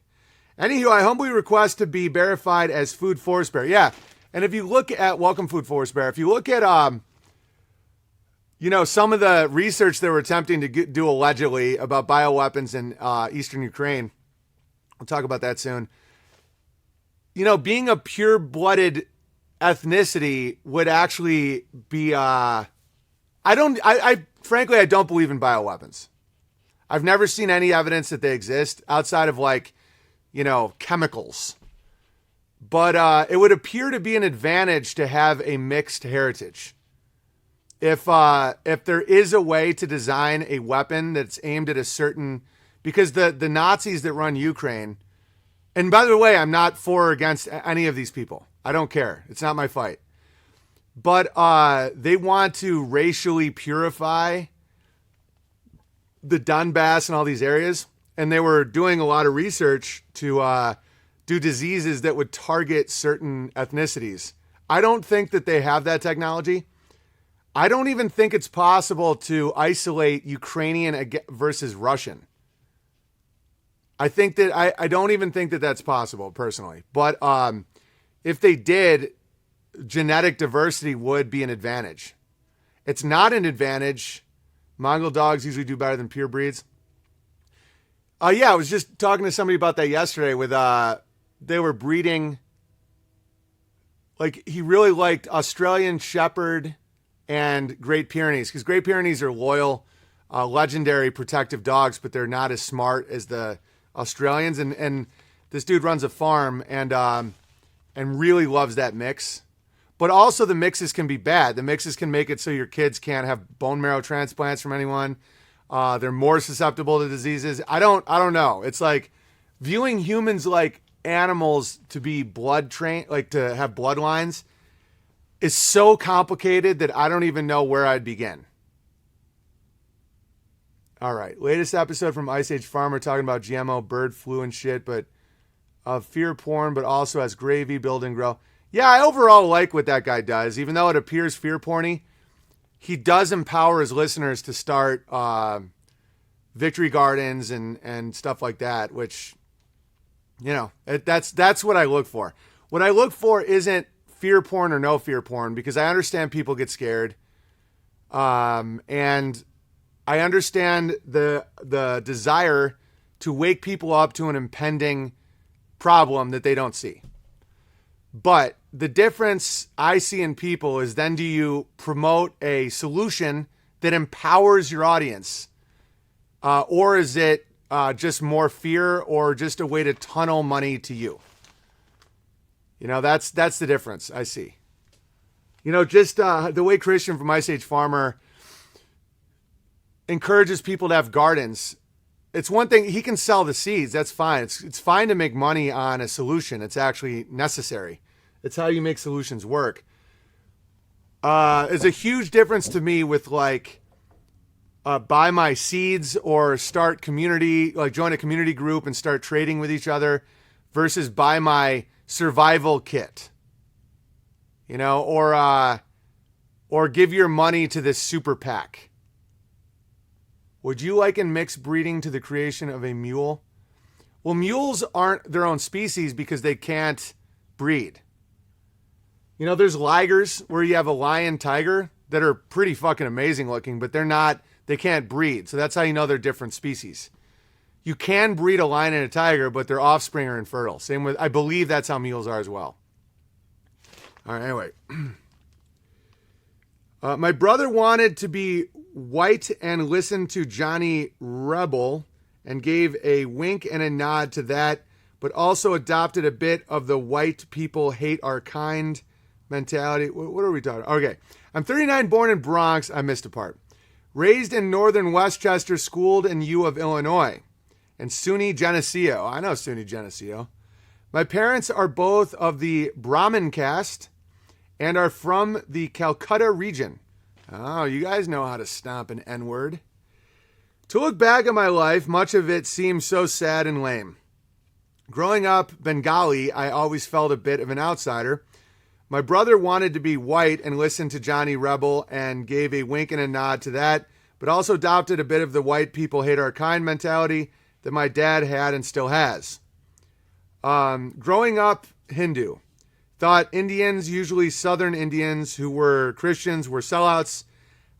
Anywho, I humbly request to be verified as Food Forest Bear. Yeah. And if you look at, welcome Food Forest Bear, if you look at, some of the research they were attempting to do allegedly about bioweapons in eastern Ukraine, I'll talk about that soon. Being a pure-blooded ethnicity would actually be, frankly, I don't believe in bioweapons. I've never seen any evidence that they exist outside of chemicals. But it would appear to be an advantage to have a mixed heritage. If there is a way to design a weapon that's aimed at a certain, because the Nazis that run Ukraine, and by the way, I'm not for or against any of these people. I don't care. It's not my fight. But they want to racially purify the Donbass and all these areas. And they were doing a lot of research to do diseases that would target certain ethnicities. I don't think that they have that technology. I don't even think it's possible to isolate Ukrainian versus Russian. I don't even think that that's possible personally. But if they did, genetic diversity would be an advantage. It's not an advantage. Mongol dogs usually do better than pure breeds. I was just talking to somebody about that yesterday with, they were breeding, he really liked Australian Shepherd and Great Pyrenees, because Great Pyrenees are loyal, legendary protective dogs, but they're not as smart as the Australians. And This dude runs a farm and really loves that mix. But also the mixes can be bad. The mixes can make it so your kids can't have bone marrow transplants from anyone. They're more susceptible to diseases. I don't know. It's like viewing humans like animals to be blood trained, like to have bloodlines, is so complicated that I don't even know where I'd begin. All right. Latest episode from Ice Age Farmer talking about GMO bird flu and shit, but fear porn, but also as gravy, build and grow. Yeah, I overall like what that guy does. Even though it appears fear porny, he does empower his listeners to start victory gardens and stuff like that, which, you know, that's what I look for. What I look for isn't fear porn or no fear porn, because I understand people get scared. And I understand the desire to wake people up to an impending problem that they don't see. But the difference I see in people is, then do you promote a solution that empowers your audience? Or is it just more fear, or just a way to tunnel money to you? You know, that's the difference I see. You know, just the way Christian from Ice Age Farmer encourages people to have gardens. It's one thing, he can sell the seeds. That's fine. It's fine to make money on a solution. It's actually necessary. It's how you make solutions work. It's a huge difference to me with like buy my seeds or start community, like join a community group and start trading with each other, versus buy my survival kit, you know, or give your money to this super PAC. Would you liken mixed breeding to the creation of a mule? Well, mules aren't their own species because they can't breed. You know, there's ligers where you have a lion tiger that are pretty fucking amazing looking, but they can't breed. So that's how you know they're different species. You can breed a lion and a tiger, but their offspring are infertile. Same with, I believe that's how mules are as well. All right, anyway. My brother wanted to be white and listened to Johnny Rebel and gave a wink and a nod to that, but also adopted a bit of the white people hate our kind mentality. What are we talking about? Okay. I'm 39, born in Bronx. I missed a part. Raised in northern Westchester, schooled in U of Illinois. And SUNY Geneseo. I know SUNY Geneseo. My parents are both of the Brahmin caste and are from the Calcutta region. Oh, you guys know how to stomp an N-word. To look back at my life, much of it seems so sad and lame. Growing up Bengali, I always felt a bit of an outsider. My brother wanted to be white and listened to Johnny Rebel and gave a wink and a nod to that, but also adopted a bit of the white people hate our kind mentality that my dad had and still has. Growing up Hindu, thought Indians, usually Southern Indians who were Christians, were sellouts.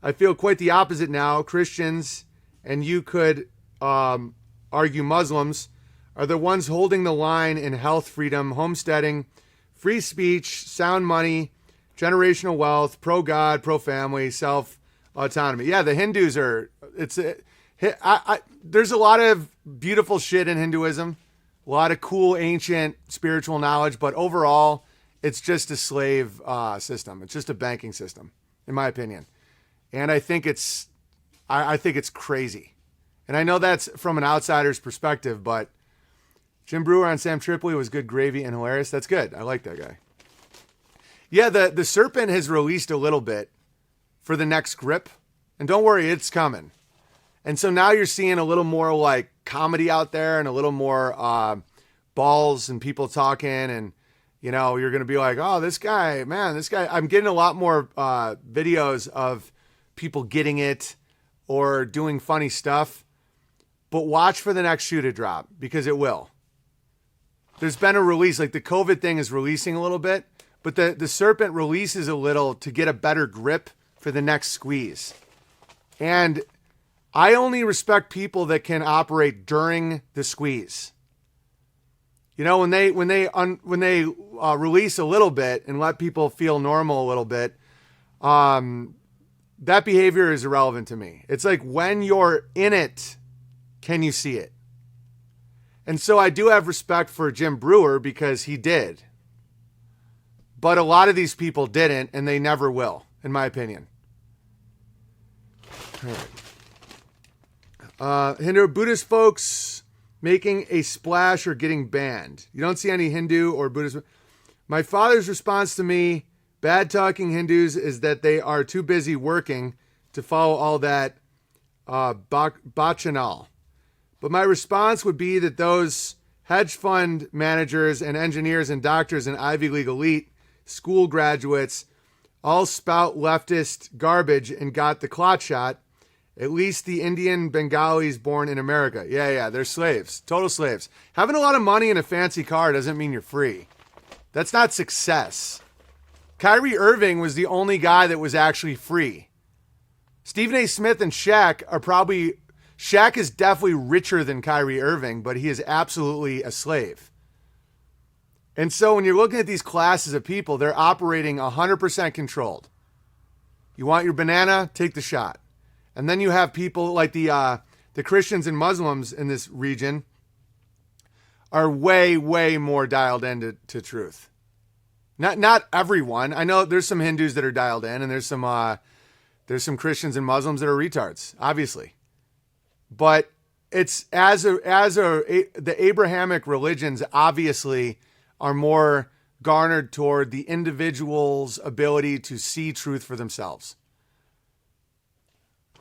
I feel quite the opposite now. Christians, and you could argue Muslims, are the ones holding the line in health freedom, homesteading, free speech, sound money, generational wealth, pro-God, pro-family, self-autonomy. Yeah, the Hindus are, there's a lot of beautiful shit in Hinduism, a lot of cool, ancient, spiritual knowledge, but overall, it's just a slave system. It's just a banking system, in my opinion. And I think it's crazy. And I know that's from an outsider's perspective, but Jim Brewer on Sam Tripoli was good gravy and hilarious. That's good. I like that guy. Yeah, the serpent has released a little bit for the next grip. And don't worry, it's coming. And so now you're seeing a little more like comedy out there and a little more balls and people talking. And, you know, you're going to be like, oh, this guy. I'm getting a lot more videos of people getting it or doing funny stuff. But watch for the next shoe to drop, because it will. There's been a release, like the COVID thing is releasing a little bit, but the serpent releases a little to get a better grip for the next squeeze. And I only respect people that can operate during the squeeze. You know, when they release a little bit and let people feel normal a little bit, that behavior is irrelevant to me. It's like when you're in it, can you see it? And so I do have respect for Jim Brewer because he did. But a lot of these people didn't, and they never will, in my opinion. All right. Hindu Buddhist folks making a splash or getting banned. You don't see any Hindu or Buddhist. My father's response to me, bad talking Hindus, is that they are too busy working to follow all that bacchanal. But my response would be that those hedge fund managers and engineers and doctors and Ivy League elite school graduates all spout leftist garbage and got the clot shot. At least the Indian Bengalis born in America. Yeah, they're slaves. Total slaves. Having a lot of money and a fancy car doesn't mean you're free. That's not success. Kyrie Irving was the only guy that was actually free. Stephen A. Smith and Shaq are probably... Shaq is definitely richer than Kyrie Irving, but he is absolutely a slave. And so when you're looking at these classes of people, they're operating 100% controlled. You want your banana? Take the shot. And then you have people like the Christians and Muslims in this region are way, way more dialed into truth. Not everyone. I know there's some Hindus that are dialed in, and there's some Christians and Muslims that are retards, obviously. But it's the Abrahamic religions obviously are more garnered toward the individual's ability to see truth for themselves.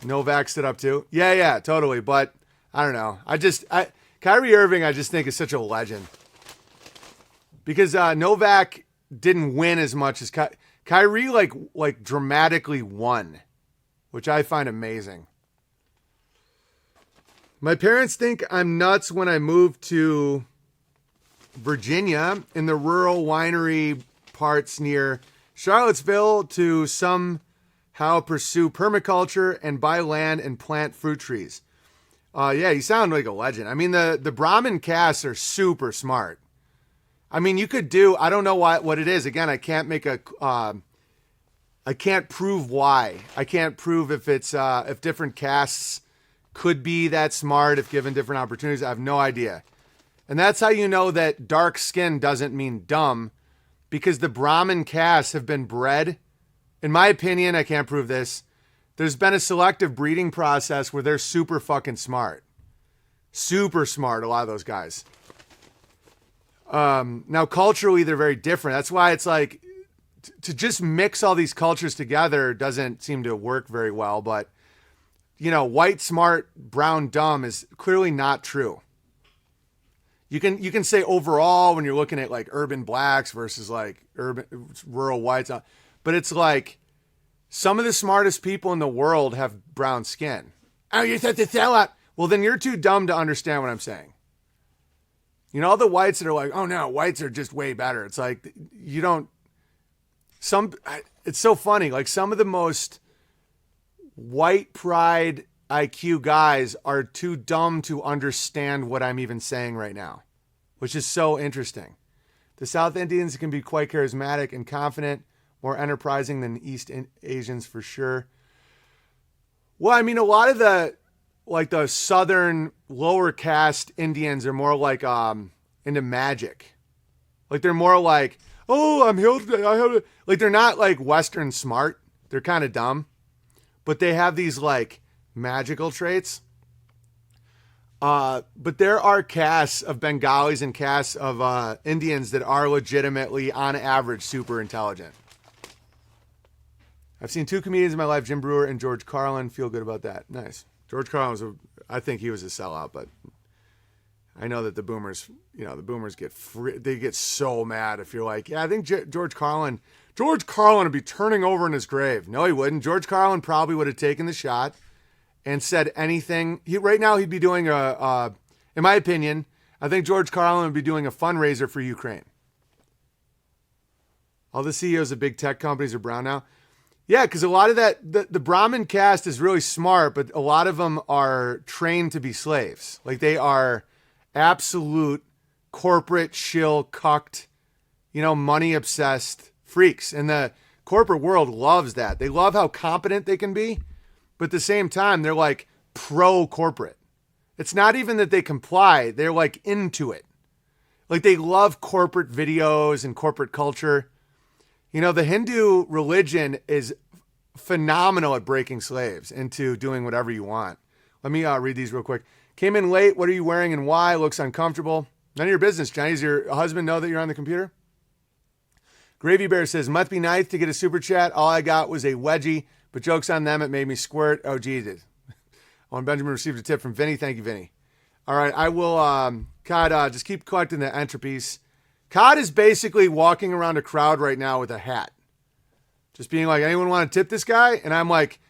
Novak stood up too. Yeah, totally. But I don't know. Kyrie Irving, I just think is such a legend because Novak didn't win as much as Kyrie, like dramatically won, which I find amazing. My parents think I'm nuts when I moved to Virginia in the rural winery parts near Charlottesville to somehow pursue permaculture and buy land and plant fruit trees. Yeah, you sound like a legend. I mean, the Brahmin castes are super smart. I mean, you could do, I don't know what it is. Again, I can't I can't prove why. I can't prove if it's, if different castes could be that smart if given different opportunities. I have no idea. And that's how you know that dark skin doesn't mean dumb, because the Brahmin castes have been bred. In my opinion, I can't prove this. There's been a selective breeding process where they're super fucking smart. Super smart, a lot of those guys. Now, culturally, they're very different. That's why it's like, to just mix all these cultures together doesn't seem to work very well. But, you know, white smart, brown dumb is clearly not true. You can say overall when you're looking at like urban blacks versus like urban rural whites, but it's like some of the smartest people in the world have brown skin. Oh, you're such a sellout. Well, then you're too dumb to understand what I'm saying. You know, all the whites that are like, oh no, whites are just way better. It's like, you don't, it's so funny. Like some of the most white pride IQ guys are too dumb to understand what I'm even saying right now, which is so interesting. The South Indians can be quite charismatic and confident, more enterprising than East Asians for sure. Well, I mean, a lot of the southern lower caste Indians are more like into magic. Like they're more like, oh, I'm healed today. Like they're not like Western smart. They're kind of dumb, but they have these like magical traits. But there are castes of Bengalis and castes of Indians that are legitimately, on average, super intelligent. I've seen two comedians in my life, Jim Brewer and George Carlin. Feel good about that. Nice. George Carlin I think he was a sellout, but I know that the boomers they get so mad if you're like, yeah, I think George Carlin would be turning over in his grave. No, he wouldn't. George Carlin probably would have taken the shot and said anything. Right now he'd be doing in my opinion, I think George Carlin would be doing a fundraiser for Ukraine. All the CEOs of big tech companies are brown now. Yeah, because a lot of the Brahmin caste is really smart, but a lot of them are trained to be slaves. Like they are absolute corporate shill cucked, money obsessed freaks. And the corporate world loves that. They love how competent they can be, but at the same time, they're like pro corporate. It's not even that they comply. They're like into it. Like they love corporate videos and corporate culture. You know, the Hindu religion is phenomenal at breaking slaves into doing whatever you want. Let me read these real quick. Came in late. What are you wearing and why? Looks uncomfortable. None of your business, Johnny. Does your husband know that you're on the computer? Gravy Bear says, must be nice to get a super chat. All I got was a wedgie, but joke's on them. It made me squirt. Oh, Jesus. Owen Benjamin received a tip from Vinny. Thank you, Vinny. All right, I will, Cod, just keep collecting the entropies. Cod is basically walking around a crowd right now with a hat. Just being like, anyone want to tip this guy? And I'm like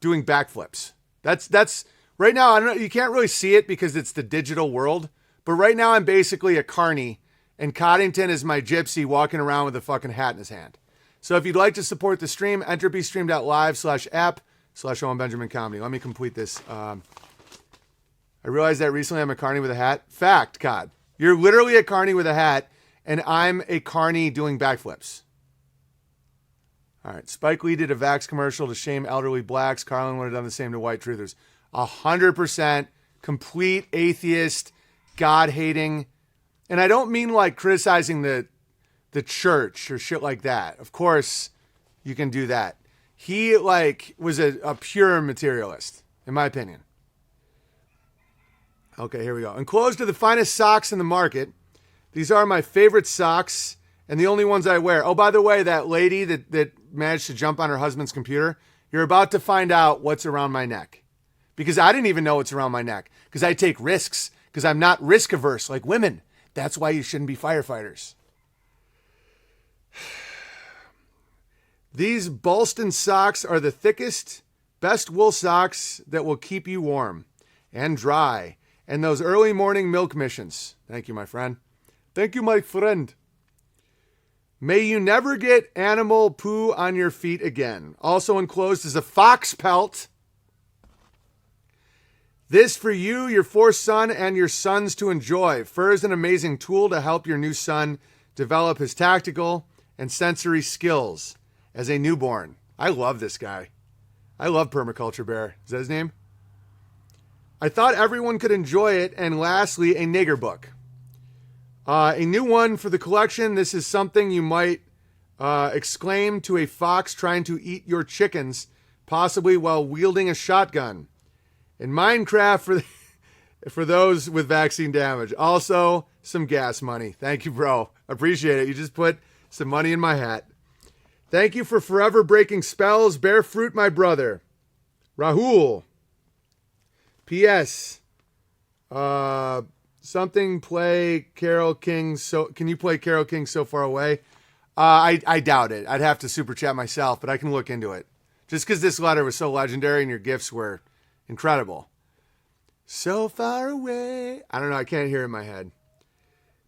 doing backflips. That's right now, I don't know, you can't really see it because it's the digital world. But right now I'm basically a carny. And Coddington is my gypsy walking around with a fucking hat in his hand. So if you'd like to support the stream, entropystream.live/app/Owen Benjamin Comedy. Let me complete this. I realized that recently I'm a carny with a hat. Fact, Cod. You're literally a carny with a hat, and I'm a carny doing backflips. All right. Spike Lee did a Vax commercial to shame elderly blacks. Carlin would have done the same to white truthers. 100% complete atheist, God-hating. And I don't mean like criticizing the church or shit like that. Of course, you can do that. He like was a pure materialist, in my opinion. Okay, here we go. Enclosed are the finest socks in the market. These are my favorite socks and the only ones I wear. Oh, by the way, that lady that managed to jump on her husband's computer, you're about to find out what's around my neck. Because I didn't even know what's around my neck. Because I take risks. Because I'm not risk averse like women. That's why you shouldn't be firefighters. These Ballston socks are the thickest, best wool socks that will keep you warm and dry. And those early morning milk missions. Thank you, my friend. Thank you, my friend. May you never get animal poo on your feet again. Also enclosed is a fox pelt. This for you, your fourth son, and your sons to enjoy. Fur is an amazing tool to help your new son develop his tactical and sensory skills as a newborn. I love this guy. I love Permaculture Bear. Is that his name? I thought everyone could enjoy it. And lastly, a nigger book. A new one for the collection. This is something you might exclaim to a fox trying to eat your chickens, possibly while wielding a shotgun. In Minecraft for those with vaccine damage. Also, some gas money. Thank you, bro. Appreciate it. You just put some money in my hat. Thank you for forever breaking spells. Bear fruit, my brother. Rahul. P.S. Something play Carole King. So can you play Carole King So Far Away? I doubt it. I'd have to super chat myself, but I can look into it. Just because this letter was so legendary and your gifts were incredible. So far away. I don't know. I can't hear it in my head.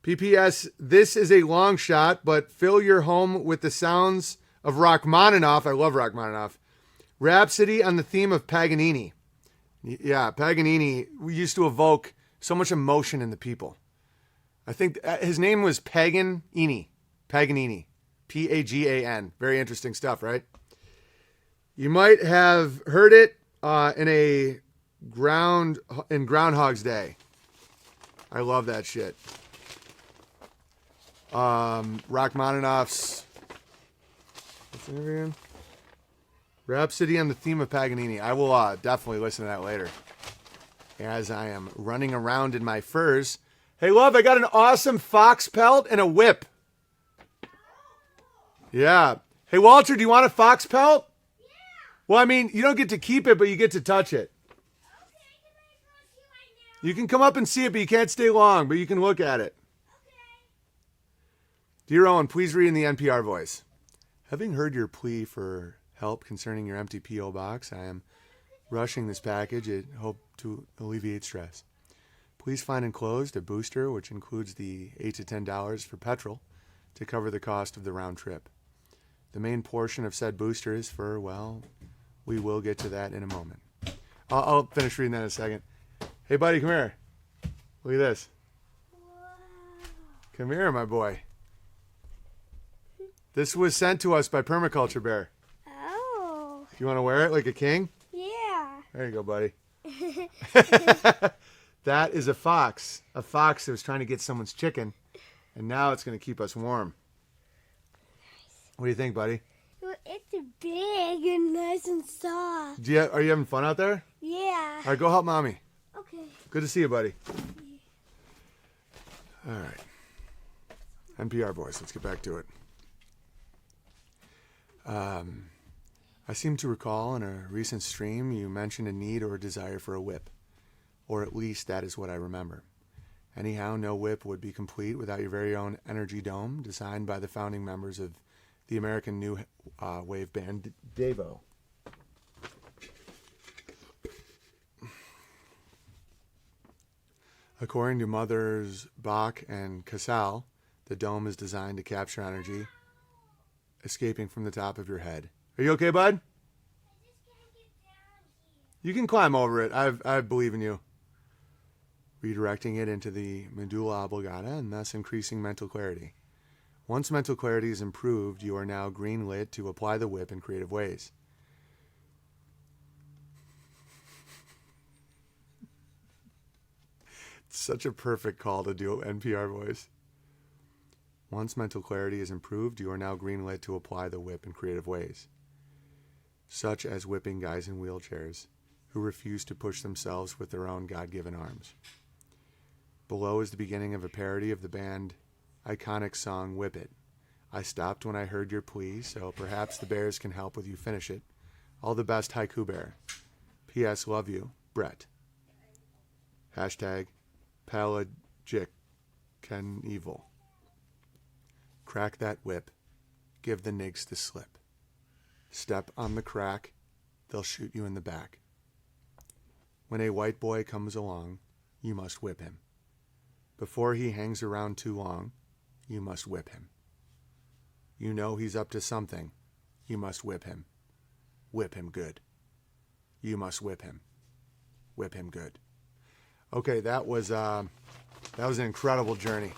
PPS, this is a long shot, but fill your home with the sounds of Rachmaninoff. I love Rachmaninoff. Rhapsody on the theme of Paganini. Yeah, Paganini used to evoke so much emotion in the people. I think his name was Paganini. Paganini. Pagan. Very interesting stuff, right? You might have heard it in Groundhog's Day. I love that shit. Rachmaninoff's what's the name again? Rhapsody on the theme of Paganini. I will definitely listen to that later. As I am running around in my furs. Hey, love, I got an awesome fox pelt and a whip. Yeah. Hey, Walter, do you want a fox pelt? Yeah. Well, I mean, you don't get to keep it, but you get to touch it. Okay, can I go see right now? You can come up and see it, but you can't stay long, but you can look at it. Okay. Dear Owen, please read in the NPR voice. Having heard your plea for help concerning your empty P.O. box, I am rushing this package in hope to alleviate stress. Please find enclosed a booster, which includes the $8 to $10 for petrol to cover the cost of the round trip. The main portion of said booster is for, well, we will get to that in a moment. I'll finish reading that in a second. Hey, buddy, come here. Look at this. Wow. Come here, my boy. This was sent to us by Permaculture Bear. Oh. You want to wear it like a king? Yeah. There you go, buddy. That is a fox. A fox that was trying to get someone's chicken, and now it's going to keep us warm. What do you think, buddy? It's big and nice and soft. Are you having fun out there? Yeah. All right, go help Mommy. Okay. Good to see you, buddy. All right. NPR voice. Let's get back to it. I seem to recall in a recent stream you mentioned a need or a desire for a whip. Or at least that is what I remember. Anyhow, no whip would be complete without your very own energy dome designed by the founding members of the American New Wave band, Devo. According to Mothers Bach and Casal, the dome is designed to capture energy escaping from the top of your head. Are you okay, bud? You can climb over it. I believe in you. Redirecting it into the medulla oblongata and thus increasing mental clarity. Once mental clarity is improved, you are now green-lit to apply the whip in creative ways. It's such a perfect call to do NPR voice. Once mental clarity is improved, you are now green-lit to apply the whip in creative ways, such as whipping guys in wheelchairs who refuse to push themselves with their own God-given arms. Below is the beginning of a parody of the band iconic song Whip It. I stopped when I heard your plea, so perhaps the Bears can help with you finish it. All the best, Haiku Bear. P.S. Love you, Brett. Hashtag Pelagic Ken Evil. Crack that whip. Give the nigs the slip. Step on the crack. They'll shoot you in the back. When a white boy comes along, you must whip him. Before he hangs around too long, you must whip him. You know he's up to something. You must whip him. Whip him good. You must whip him. Whip him good. Okay, that was an incredible journey.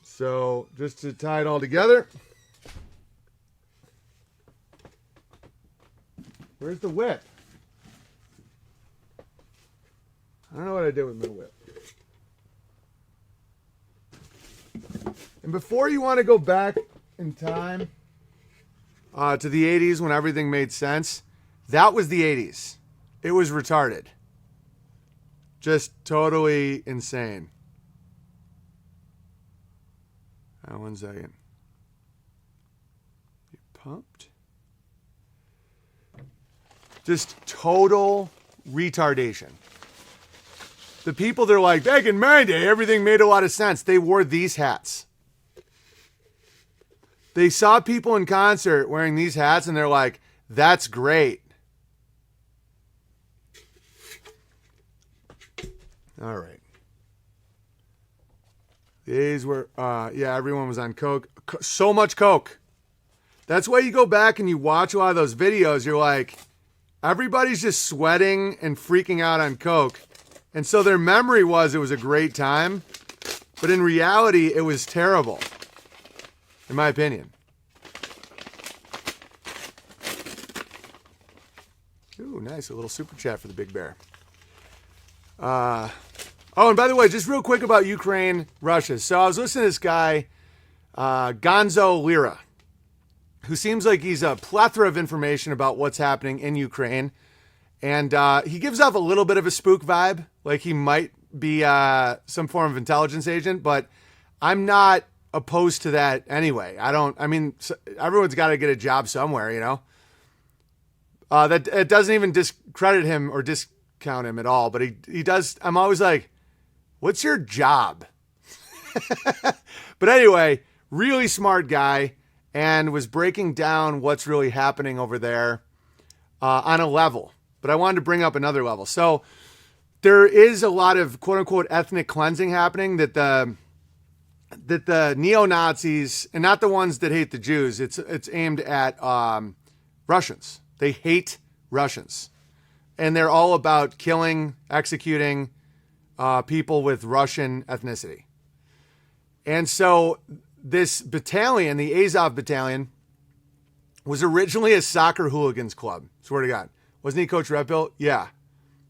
So, just to tie it all together, where's the whip? I don't know what I did with my whip. And before you want to go back in time to the 80s when everything made sense, that was the 80s. It was retarded. Just totally insane. 1 second. You pumped? Just total retardation. The people that are like, back in my day, everything made a lot of sense. They wore these hats. They saw people in concert wearing these hats and they're like, that's great. All right. These were, everyone was on coke. So much coke. That's why you go back and you watch a lot of those videos. You're like, everybody's just sweating and freaking out on coke. And so their memory was it was a great time. But in reality, it was terrible. In my opinion. Ooh, nice. A little super chat for the Big Bear. And by the way, just real quick about Ukraine, Russia. So I was listening to this guy, Gonzo Lira, who seems like he's a plethora of information about what's happening in Ukraine. And he gives off a little bit of a spook vibe, like he might be some form of intelligence agent, but I'm not opposed to that anyway. Everyone's got to get a job somewhere, you know? That it doesn't even discredit him or discount him at all, but he does. I'm always like, what's your job? But anyway, really smart guy and was breaking down what's really happening over there on a level. But I wanted to bring up another level. So there is a lot of quote unquote ethnic cleansing happening that the neo-Nazis, and not the ones that hate the Jews, it's aimed at Russians. They hate Russians. And they're all about killing, executing people with Russian ethnicity. And so this battalion, the Azov battalion, was originally a soccer hooligans club. Swear to God. Wasn't he Coach Red Pill? Yeah.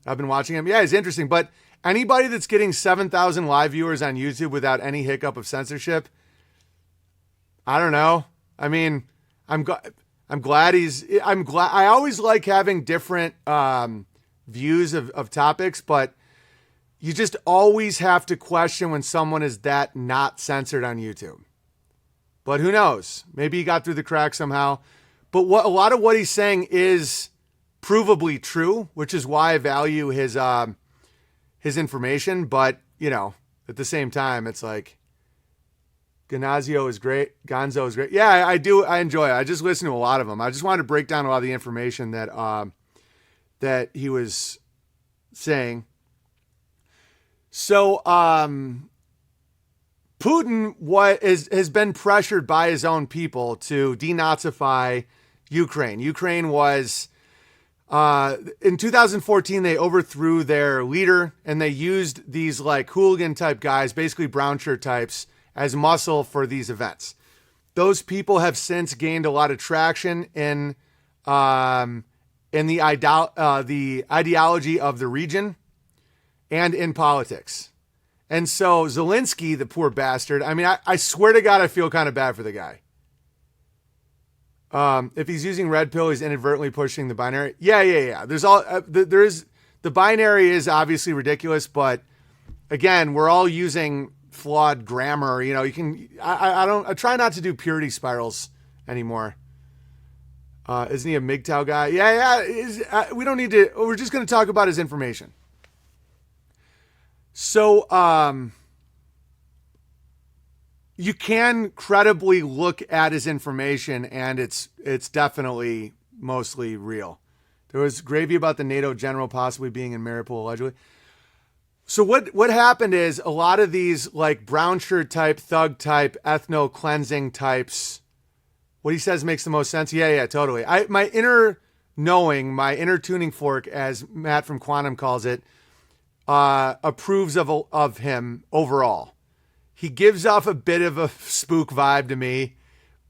I've been watching him. Yeah, he's interesting. But anybody that's getting 7,000 live viewers on YouTube without any hiccup of censorship, I don't know. I mean, I'm glad I always like having different views of topics, but you just always have to question when someone is that not censored on YouTube. But who knows? Maybe he got through the cracks somehow. But a lot of what he's saying is provably true, which is why I value his information. But, you know, at the same time, it's like, Gonzo is great. Yeah, I do. I enjoy it. I just listen to a lot of them. I just wanted to break down a lot of the information that he was saying. So, Putin has been pressured by his own people to denazify Ukraine. Ukraine was, in 2014, they overthrew their leader, and they used these like hooligan type guys, basically brown shirt types, as muscle for these events. Those people have since gained a lot of traction in the ideology of the region and in politics. And so Zelensky, the poor bastard, I mean, I swear to God, I feel kind of bad for the guy. If he's using red pill, he's inadvertently pushing the binary. Yeah. The binary is obviously ridiculous, but again, we're all using flawed grammar. You know, I try not to do purity spirals anymore. Isn't he a MGTOW guy? Yeah. We don't need to, we're just going to talk about his information. So, you can credibly look at his information, and it's definitely mostly real. There was gravy about the NATO general possibly being in Mariupol, allegedly. So what happened is a lot of these like brown shirt type, thug type, ethno cleansing types, what he says makes the most sense. Yeah, totally. My inner knowing, my inner tuning fork, as Matt from Quantum calls it, approves of him overall. He gives off a bit of a spook vibe to me,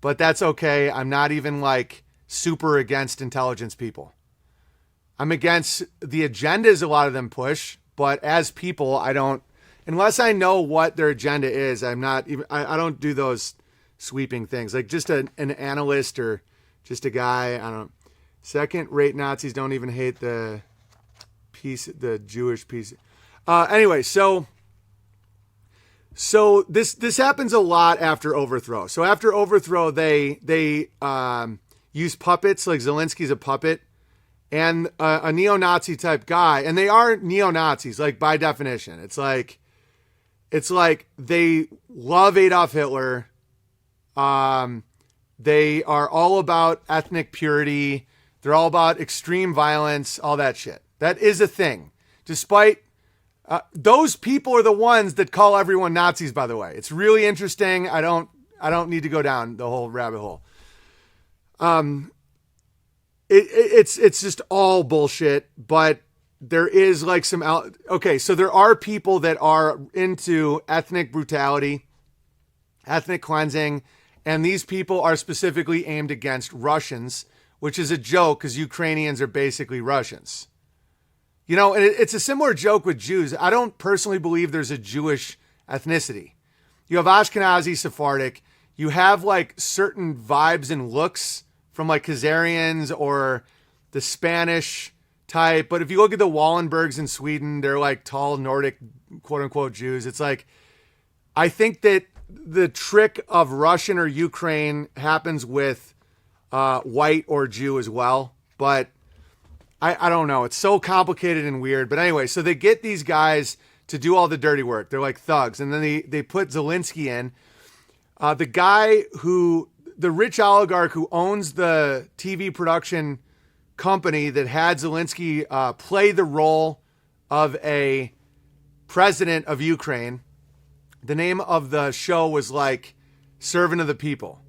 but that's okay. I'm not even like super against intelligence people. I'm against the agendas a lot of them push, but as people, I don't, unless I know what their agenda is, I'm not even, I don't do those sweeping things. Like just an analyst or just a guy, I don't, second-rate Nazis don't even hate the Jewish piece. Anyway, so this happens a lot after overthrow. So after overthrow, they use puppets, like Zelensky's a puppet, and a neo-Nazi type guy, and they are neo-Nazis, like by definition. It's like they love Adolf Hitler. They are all about ethnic purity. They're all about extreme violence, all that shit. That is a thing. Despite those people are the ones that call everyone Nazis, by the way. It's really interesting. I don't need to go down the whole rabbit hole. It's just all bullshit, but there is like some okay, so there are people that are into ethnic brutality, ethnic cleansing, and these people are specifically aimed against Russians, which is a joke because Ukrainians are basically Russians. You know, and it's a similar joke with Jews. I don't personally believe there's a Jewish ethnicity. You have Ashkenazi, Sephardic. You have like certain vibes and looks from like Khazarians or the Spanish type. But if you look at the Wallenbergs in Sweden, they're like tall Nordic, quote unquote, Jews. It's like, I think that the trick of Russian or Ukraine happens with white or Jew as well. But I don't know. It's so complicated and weird. But anyway, so they get these guys to do all the dirty work. They're like thugs. And then they put Zelensky in. The guy the rich oligarch who owns the TV production company that had Zelensky play the role of a president of Ukraine. The name of the show was like Servant of the People.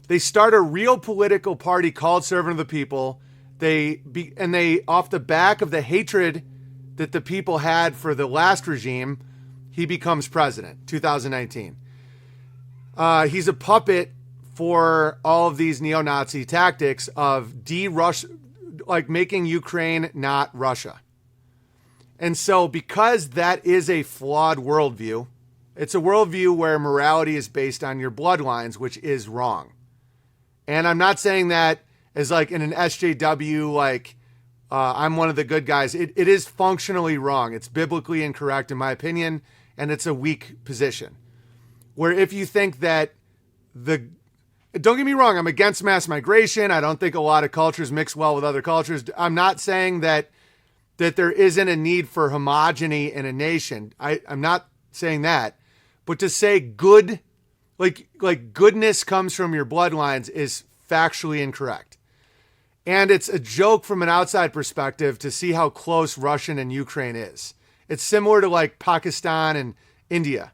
They start a real political party called Servant of the People. They off the back of the hatred that the people had for the last regime, he becomes president, 2019. He's a puppet for all of these neo-Nazi tactics of like making Ukraine not Russia. And so because that is a flawed worldview, it's a worldview where morality is based on your bloodlines, which is wrong. And I'm not saying that as like in an SJW, like I'm one of the good guys. It is functionally wrong. It's biblically incorrect in my opinion, and it's a weak position. Where if you think that don't get me wrong, I'm against mass migration. I don't think a lot of cultures mix well with other cultures. I'm not saying that there isn't a need for homogeny in a nation. I'm not saying that. But to say good, like goodness comes from your bloodlines is factually incorrect. And it's a joke from an outside perspective to see how close Russian and Ukraine is. It's similar to like Pakistan and India,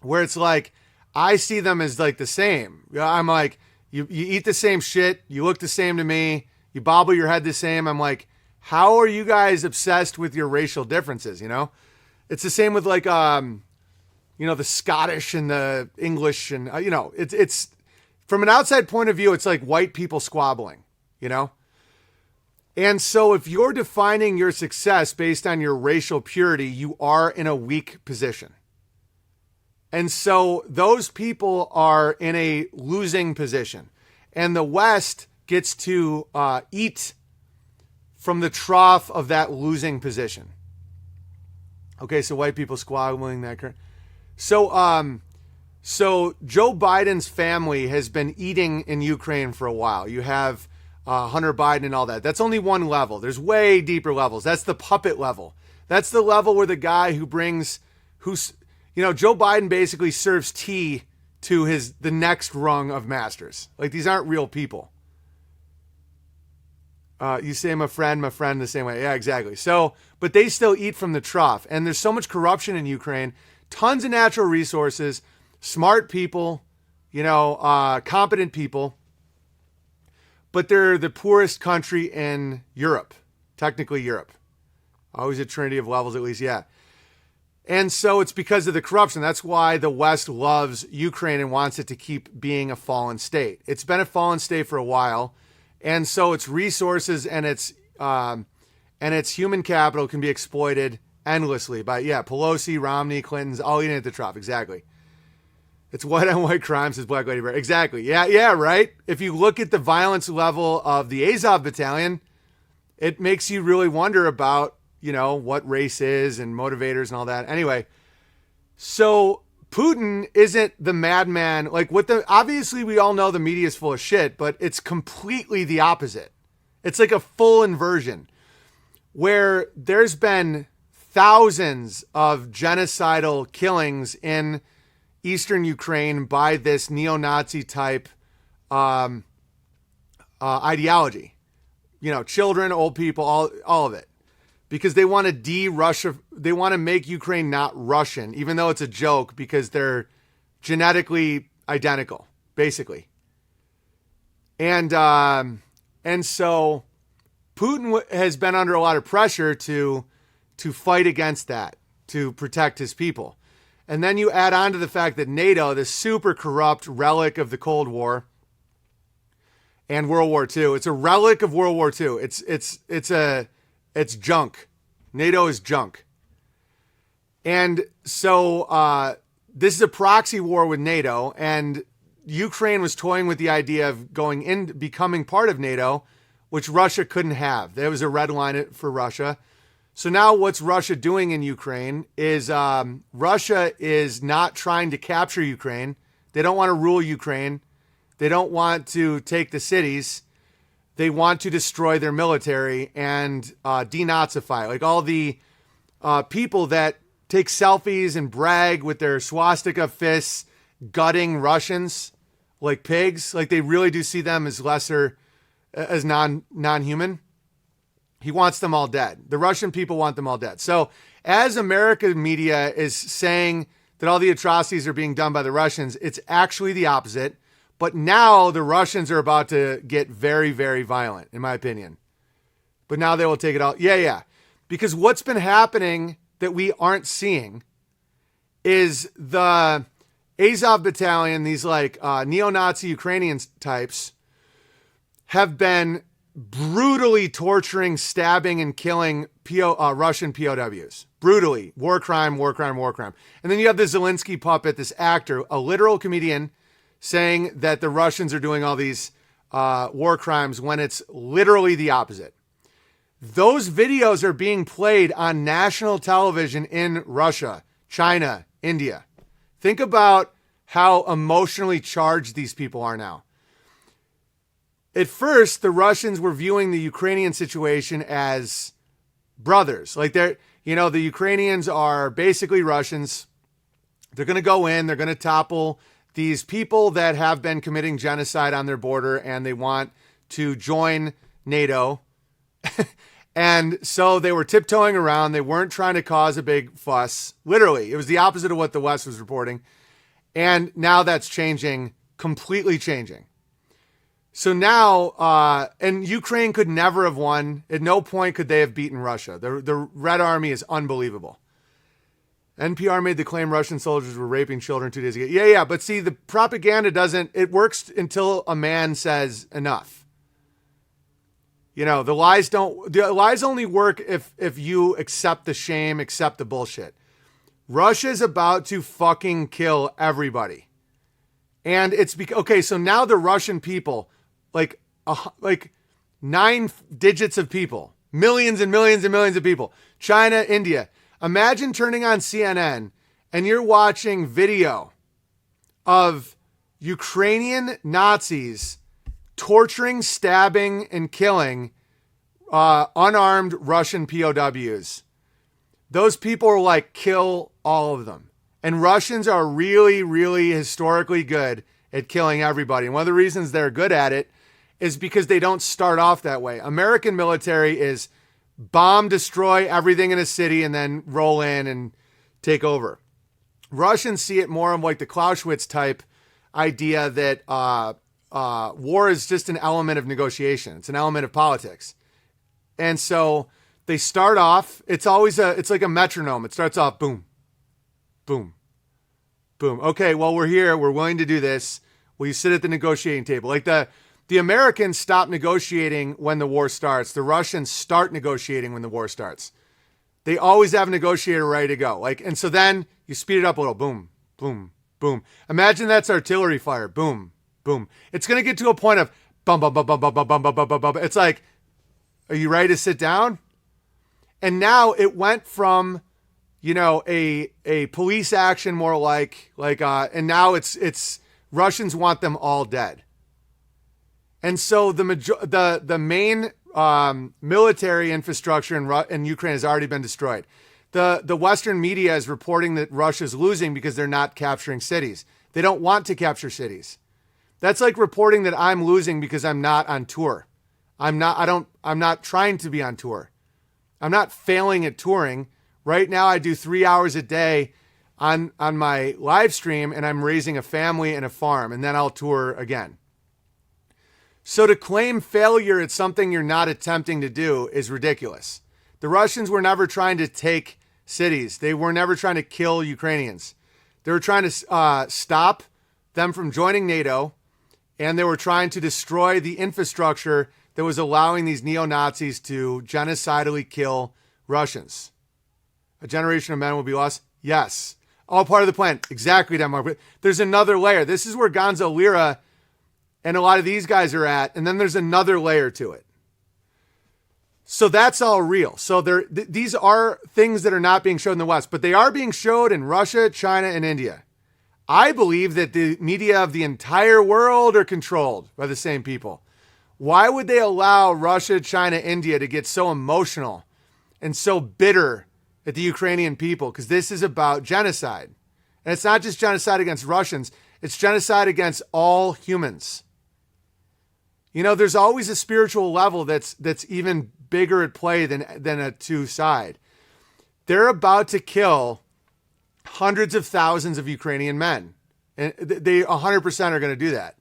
where it's like, I see them as like the same. I'm like, you eat the same shit. You look the same to me. You bobble your head the same. I'm like, how are you guys obsessed with your racial differences? You know, it's the same with like, the Scottish and the English and, it's from an outside point of view, it's like white people squabbling, you know? And so if you're defining your success based on your racial purity, you are in a weak position. And so those people are in a losing position. And the West gets to eat from the trough of that losing position. Okay, so white people squabbling that. So Joe Biden's family has been eating in Ukraine for a while. You have Hunter Biden and all that. That's only one level. There's way deeper levels. That's the puppet level. That's the level where the guy Joe Biden basically serves tea to the next rung of masters. Like, these aren't real people. You say my friend the same way. Yeah, exactly. So, but they still eat from the trough. And there's so much corruption in Ukraine, tons of natural resources, smart people, competent people. But they're the poorest country in Europe, technically Europe. Always a trinity of levels, at least, yeah. And so it's because of the corruption. That's why the West loves Ukraine and wants it to keep being a fallen state. It's been a fallen state for a while. And so its resources and its human capital can be exploited endlessly by, Pelosi, Romney, Clinton's, all eating at the trough. Exactly. It's white on white crime, says Black Lady Bear. Exactly. Yeah, right. If you look at the violence level of the Azov battalion, it makes you really wonder about, what race is and motivators and all that. Anyway, so Putin isn't the madman. Like obviously we all know the media is full of shit, but it's completely the opposite. It's like a full inversion where there's been thousands of genocidal killings in Eastern Ukraine by this neo-Nazi type ideology. Children, old people, all of it. Because they want to de-Russia, they want to make Ukraine not Russian, even though it's a joke because they're genetically identical, basically. And so Putin has been under a lot of pressure to fight against that, to protect his people. And then you add on to the fact that NATO, this super corrupt relic of the Cold War and World War II, it's a relic of World War II. It's junk. NATO is junk. And so this is a proxy war with NATO, and Ukraine was toying with the idea of becoming part of NATO, which Russia couldn't have. There was a red line for Russia. So now what's Russia doing in Ukraine is Russia is not trying to capture Ukraine. They don't want to rule Ukraine. They don't want to take the cities. They want to destroy their military and denazify. Like all the people that take selfies and brag with their swastika fists, gutting Russians like pigs. Like they really do see them as lesser, as non-human. He wants them all dead. The Russian people want them all dead. So as American media is saying that all the atrocities are being done by the Russians, it's actually the opposite. But now the Russians are about to get very, very violent, in my opinion. But now they will take it all. Yeah. Because what's been happening that we aren't seeing is the Azov battalion, these like neo-Nazi Ukrainian types, have been brutally torturing, stabbing, and killing Russian POWs. Brutally. War crime, war crime, war crime. And then you have the Zelensky puppet, this actor, a literal comedian, saying that the Russians are doing all these war crimes when it's literally the opposite. Those videos are being played on national television in Russia, China, India. Think about how emotionally charged these people are now. At first, the Russians were viewing the Ukrainian situation as brothers. Like the Ukrainians are basically Russians. They're going to go in, they're going to topple these people that have been committing genocide on their border, and they want to join NATO. And so they were tiptoeing around. They weren't trying to cause a big fuss. Literally, it was the opposite of what the West was reporting. And now that's changing, completely changing. So now, and Ukraine could never have won. At no point could they have beaten Russia. The Red Army is unbelievable. NPR made the claim Russian soldiers were raping children 2 days ago. Yeah. But see, the propaganda it works until a man says enough. The lies only work if you accept the shame, accept the bullshit. Russia's about to fucking kill everybody. And it's okay, so now the Russian people, like 9 digits of people, millions and millions and millions of people, China, India. Imagine turning on CNN and you're watching video of Ukrainian Nazis torturing, stabbing, and killing unarmed Russian POWs. Those people are like, kill all of them. And Russians are really, really historically good at killing everybody. And one of the reasons they're good at it is because they don't start off that way. American military is bomb, destroy everything in a city, and then roll in and take over. Russians see it more of like the Clausewitz type idea that war is just an element of negotiation. It's an element of politics. And so they start off, it's like a metronome. It starts off, boom, boom, boom. Okay, well, we're here. We're willing to do this. Will you sit at the negotiating table? Like the Americans stop negotiating when the war starts. The Russians start negotiating when the war starts. They always have a negotiator ready to go. And so then you speed it up a little. Boom, boom, boom. Imagine that's artillery fire. Boom, boom. It's going to get to a point of bum, bum, bum, bum, bum, bum, bum, bum, bum, bum, bum. It's like, are you ready to sit down? And now it went from, a police action more and now it's Russians want them all dead. And so the main military infrastructure in Ukraine has already been destroyed. The Western media is reporting that Russia's losing because they're not capturing cities. They don't want to capture cities. That's like reporting that I'm losing because I'm not on tour. I'm not trying to be on tour. I'm not failing at touring. Right now I do 3 hours a day on my live stream, and I'm raising a family and a farm, and then I'll tour again. So to claim failure at something you're not attempting to do is ridiculous. The Russians were never trying to take cities. They were never trying to kill Ukrainians. They were trying to stop them from joining NATO, and they were trying to destroy the infrastructure that was allowing these neo-Nazis to genocidally kill Russians. A generation of men will be lost? Yes. All part of the plan. Exactly, Denmark. But there's another layer. This is where Gonzo Lira and a lot of these guys are at, and then there's another layer to it. So that's all real. So these are things that are not being shown in the West, but they are being showed in Russia, China, and India. I believe that the media of the entire world are controlled by the same people. Why would they allow Russia, China, India to get so emotional and so bitter at the Ukrainian people? Because this is about genocide. And it's not just genocide against Russians. It's genocide against all humans. There's always a spiritual level that's even bigger at play than a two-side. They're about to kill hundreds of thousands of Ukrainian men. And they 100% are going to do that.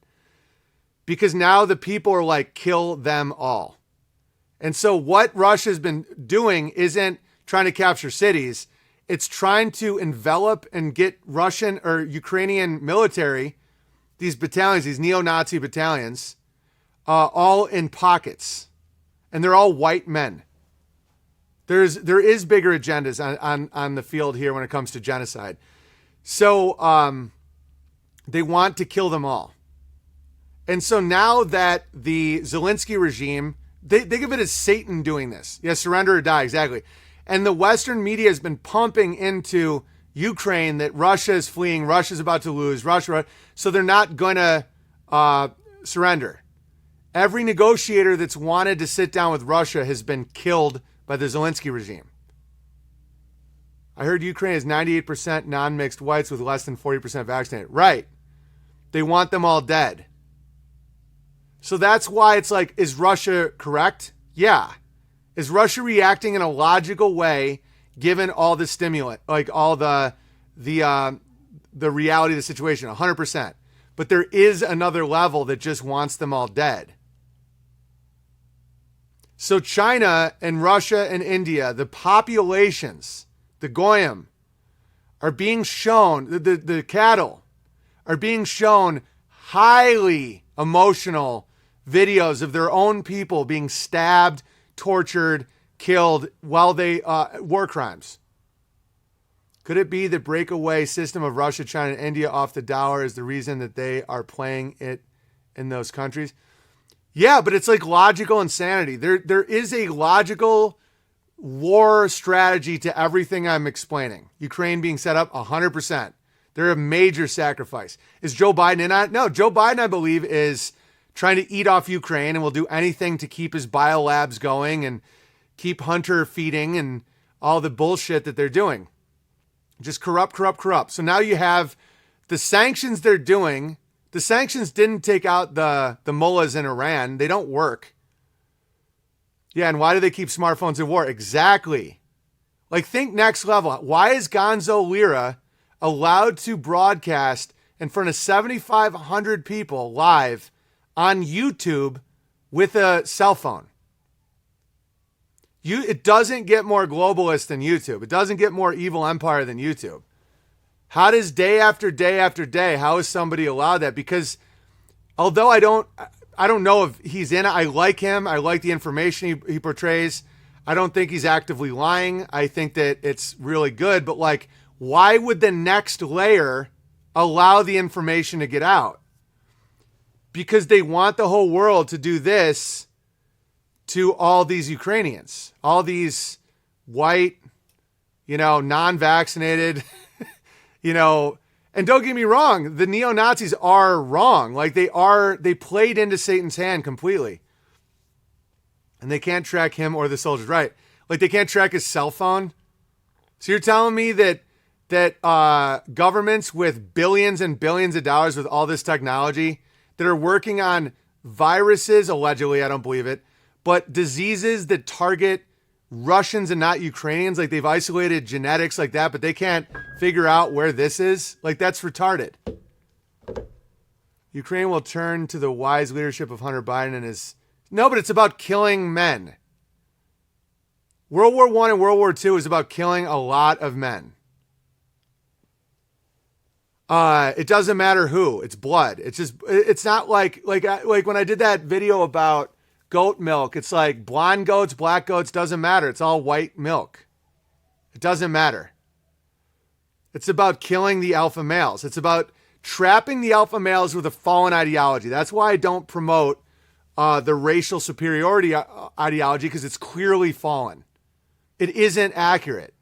Because now the people are like, kill them all. And so what Russia's been doing isn't trying to capture cities. It's trying to envelop and get Russian or Ukrainian military, these battalions, these neo-Nazi battalions, all in pockets. and they're all white men. There is bigger agendas on the field here when it comes to genocide. So they want to kill them all. And so now that the Zelensky regime, they think of it as Satan doing this. Yeah, surrender or die, exactly. And the Western media has been pumping into Ukraine that Russia is fleeing, Russia's about to lose, Russia, so they're not going to surrender. Every negotiator that's wanted to sit down with Russia has been killed by the Zelensky regime. I heard Ukraine is 98% non-mixed whites with less than 40% vaccinated. Right. They want them all dead. So that's why it's like, is Russia correct? Yeah. Is Russia reacting in a logical way given all the stimulant, like all the reality of the situation? 100%. But there is another level that just wants them all dead. So China and Russia and India, the populations, the Goyim, are being shown, the cattle are being shown highly emotional videos of their own people being stabbed, tortured, killed while they, war crimes. Could it be the breakaway system of Russia, China, and India off the dollar is the reason that they are playing it in those countries? Yeah, but it's like logical insanity. There is a logical war strategy to everything I'm explaining. Ukraine being set up 100%. They're a major sacrifice. Is Joe Biden in on it? No, Joe Biden, I believe, is trying to eat off Ukraine and will do anything to keep his biolabs going and keep Hunter feeding and all the bullshit that they're doing. Just corrupt. So now you have the sanctions they're doing. The sanctions didn't take out the mullahs in Iran. They don't work. Yeah, and why do they keep smartphones in war? Exactly. Like, think next level. Why is Gonzo Lira allowed to broadcast in front of 7,500 people live on YouTube with a cell phone? It doesn't get more globalist than YouTube. It doesn't get more evil empire than YouTube. How does day after day after day, how is somebody allowed that? Because although I don't know if he's in it, I like him. I like the information he portrays. I don't think he's actively lying. I think that it's really good. But like, why would the next layer allow the information to get out? Because they want the whole world to do this to all these Ukrainians, all these white, non-vaccinated, and don't get me wrong, the neo-Nazis are wrong. Like they played into Satan's hand completely. And they can't track him or the soldiers, right? Like they can't track his cell phone. So you're telling me that governments with billions and billions of dollars with all this technology that are working on viruses, allegedly, I don't believe it, but diseases that target Russians and not Ukrainians, like they've isolated genetics like that, but they can't figure out where this is. Like that's retarded. Ukraine will turn to the wise leadership of Hunter Biden and his... No, but it's about killing men. World War I and World War II is about killing a lot of men. It doesn't matter who. It's blood. It's not like when I did that video about goat milk, it's like blonde goats, black goats, doesn't matter. It's all white milk. It doesn't matter. It's about killing the alpha males. It's about trapping the alpha males with a fallen ideology. That's why I don't promote the racial superiority ideology, because it's clearly fallen. It isn't accurate.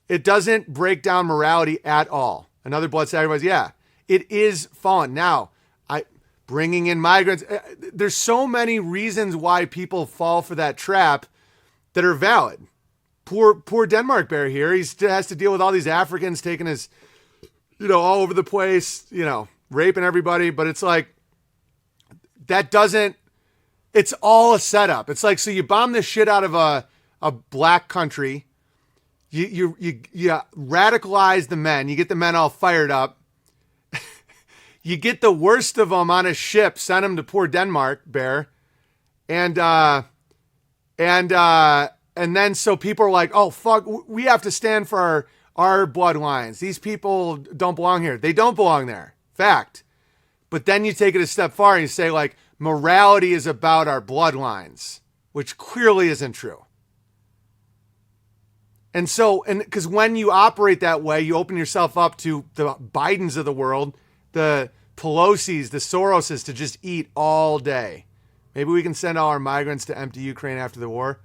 It doesn't break down morality at all. Another blood sacrifice, yeah. It is fallen. Now, bringing in migrants. There's so many reasons why people fall for that trap that are valid. Poor Denmark bear here. He has to deal with all these Africans taking his, all over the place, raping everybody. But it's like, it's all a setup. It's like, so you bomb the shit out of a black country. You radicalize the men. You get the men all fired up. You get the worst of them on a ship, send them to poor Denmark bear. And then so people are like, oh, fuck, we have to stand for our bloodlines. These people don't belong here. They don't belong there. Fact. But then you take it a step farther and you say like, morality is about our bloodlines, which clearly isn't true. And so, and because when you operate that way, you open yourself up to the Bidens of the world, the Pelosi's, the Soroses to just eat all day. Maybe we can send all our migrants to empty Ukraine after the war.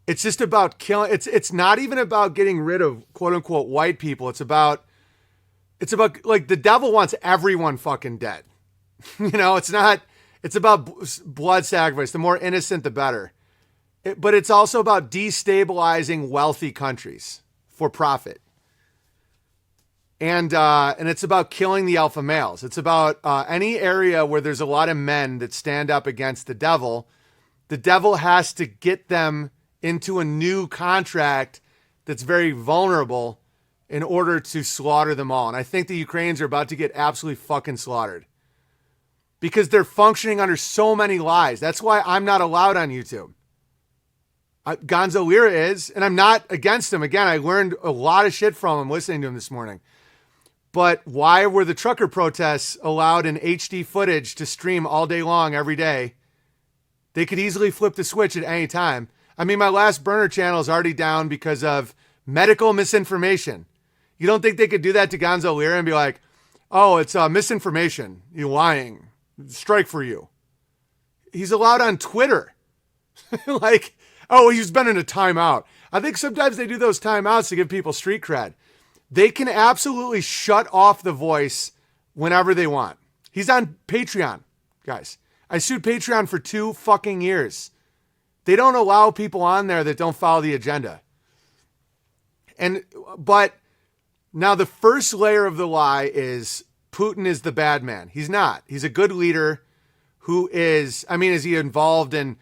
It's just about killing. It's not even about getting rid of quote unquote white people. It's about like the devil wants everyone fucking dead. It's not, it's about blood sacrifice. The more innocent, the better. But it's also about destabilizing wealthy countries for profit. And it's about killing the alpha males. It's about any area where there's a lot of men that stand up against the devil. The devil has to get them into a new contract that's very vulnerable in order to slaughter them all. And I think the Ukrainians are about to get absolutely fucking slaughtered because they're functioning under so many lies. That's why I'm not allowed on YouTube. Gonzo Lira is, and I'm not against him. Again, I learned a lot of shit from him listening to him this morning. But why were the trucker protests allowed in HD footage to stream all day long every day? They could easily flip the switch at any time. I mean, my last burner channel is already down because of medical misinformation. You don't think they could do that to Gonzo Lira and be like, oh, it's misinformation. You're lying. Strike for you. He's allowed on Twitter. Like, oh, he's been in a timeout. I think sometimes they do those timeouts to give people street cred. They can absolutely shut off the voice whenever they want. He's on Patreon, guys. I sued Patreon for 2 fucking years. They don't allow people on there that don't follow the agenda. But now the first layer of the lie is Putin is the bad man. He's not. He's a good leader who is he involved in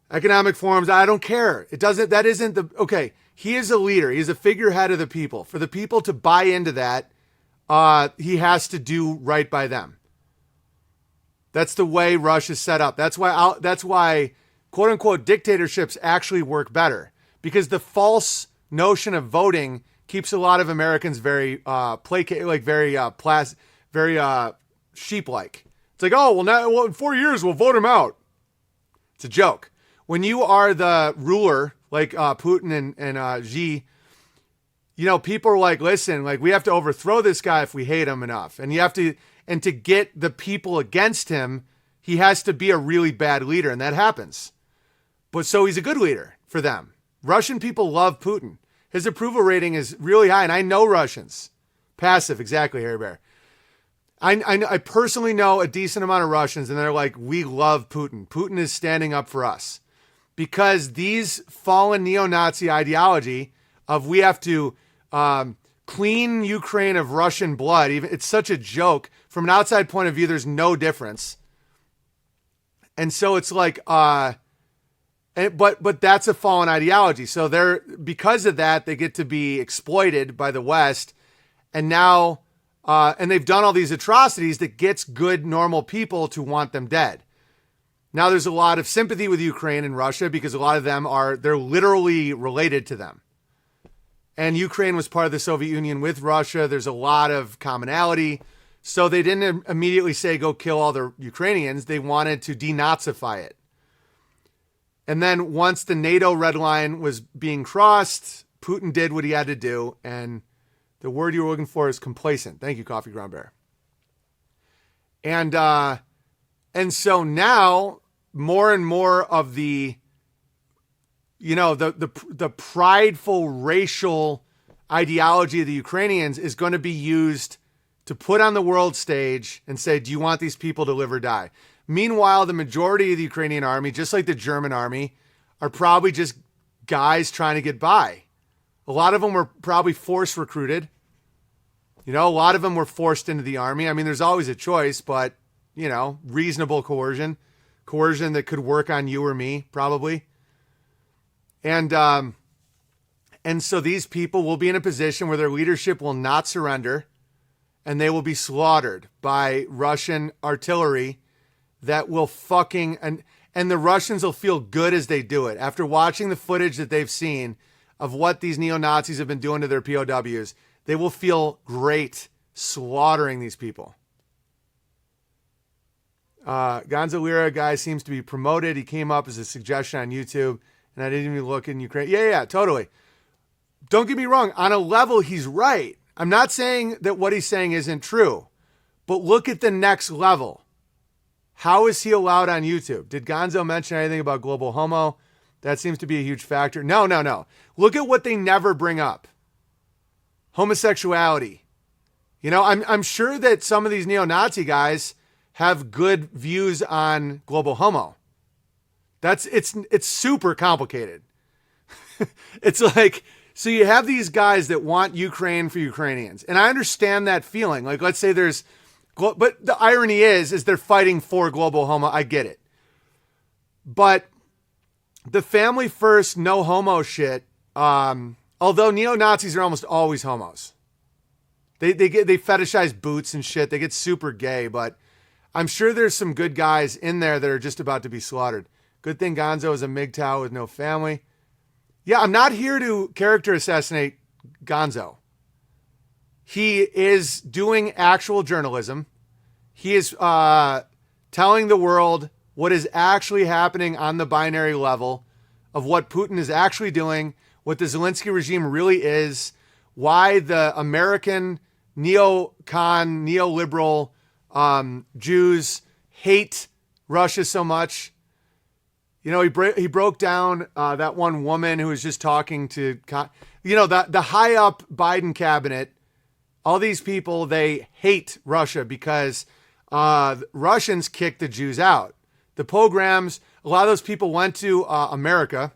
economic forums? I don't care. Okay. He is a leader. He's a figurehead of the people. For the people to buy into that, he has to do right by them. That's the way Russia's set up. That's why quote unquote dictatorships actually work better, because the false notion of voting keeps a lot of Americans very placated, like very sheep-like. It's like, oh, well, in 4 years we'll vote him out. It's a joke. When you are the ruler, like Putin and Xi, people are like, listen, like we have to overthrow this guy if we hate him enough. And to get the people against him, he has to be a really bad leader. And that happens. But so he's a good leader for them. Russian people love Putin. His approval rating is really high. And I know Russians. Passive, exactly, Harry Bear. I personally know a decent amount of Russians, and they're like, we love Putin. Putin is standing up for us. Because these fallen neo-Nazi ideology of we have to clean Ukraine of Russian blood, it's such a joke. From an outside point of view, there's no difference. And so it's like, but that's a fallen ideology. So because of that, they get to be exploited by the West. And now, and they've done all these atrocities that gets good, normal people to want them dead. Now there's a lot of sympathy with Ukraine and Russia because a lot of them they're literally related to them. And Ukraine was part of the Soviet Union with Russia. There's a lot of commonality. So they didn't immediately say, go kill all the Ukrainians. They wanted to denazify it. And then once the NATO red line was being crossed, Putin did what he had to do. And the word you were looking for is complacent. Thank you, Coffee Ground Bear. And so now more and more of the prideful racial ideology of the Ukrainians is going to be used to put on the world stage and say, do you want these people to live or die? Meanwhile, the majority of the Ukrainian army, just like the German army, are probably just guys trying to get by. A lot of them were probably force recruited. A lot of them were forced into the army. I mean, there's always a choice, but reasonable coercion that could work on you or me, probably. And so these people will be in a position where their leadership will not surrender, and they will be slaughtered by Russian artillery that will and the Russians will feel good as they do it. After watching the footage that they've seen of what these neo-Nazis have been doing to their POWs, they will feel great slaughtering these people. Gonzo Lira guy seems to be promoted. He came up as a suggestion on YouTube, and I didn't even look in Ukraine. Yeah, totally. Don't get me wrong. On a level, he's right. I'm not saying that what he's saying isn't true, but look at the next level. How is he allowed on YouTube? Did Gonzo mention anything about global homo? That seems to be a huge factor. No. Look at what they never bring up. Homosexuality. You know, I'm sure that some of these neo-Nazi guys have good views on global homo. It's super complicated. It's like, so you have these guys that want Ukraine for Ukrainians. And I understand that feeling. Like, let's say but the irony is they're fighting for global homo. I get it. But the family first, no homo shit, although neo-Nazis are almost always homos. They fetishize boots and shit. They get super gay, but I'm sure there's some good guys in there that are just about to be slaughtered. Good thing Gonzo is a MGTOW with no family. Yeah, I'm not here to character assassinate Gonzo. He is doing actual journalism. He is telling the world what is actually happening on the binary level of what Putin is actually doing, what the Zelensky regime really is, why the American neocon, neoliberal Jews hate Russia so much. You know, he broke down that one woman who was just talking to, the high up Biden cabinet. All these people, they hate Russia because Russians kicked the Jews out. The pogroms, a lot of those people went to America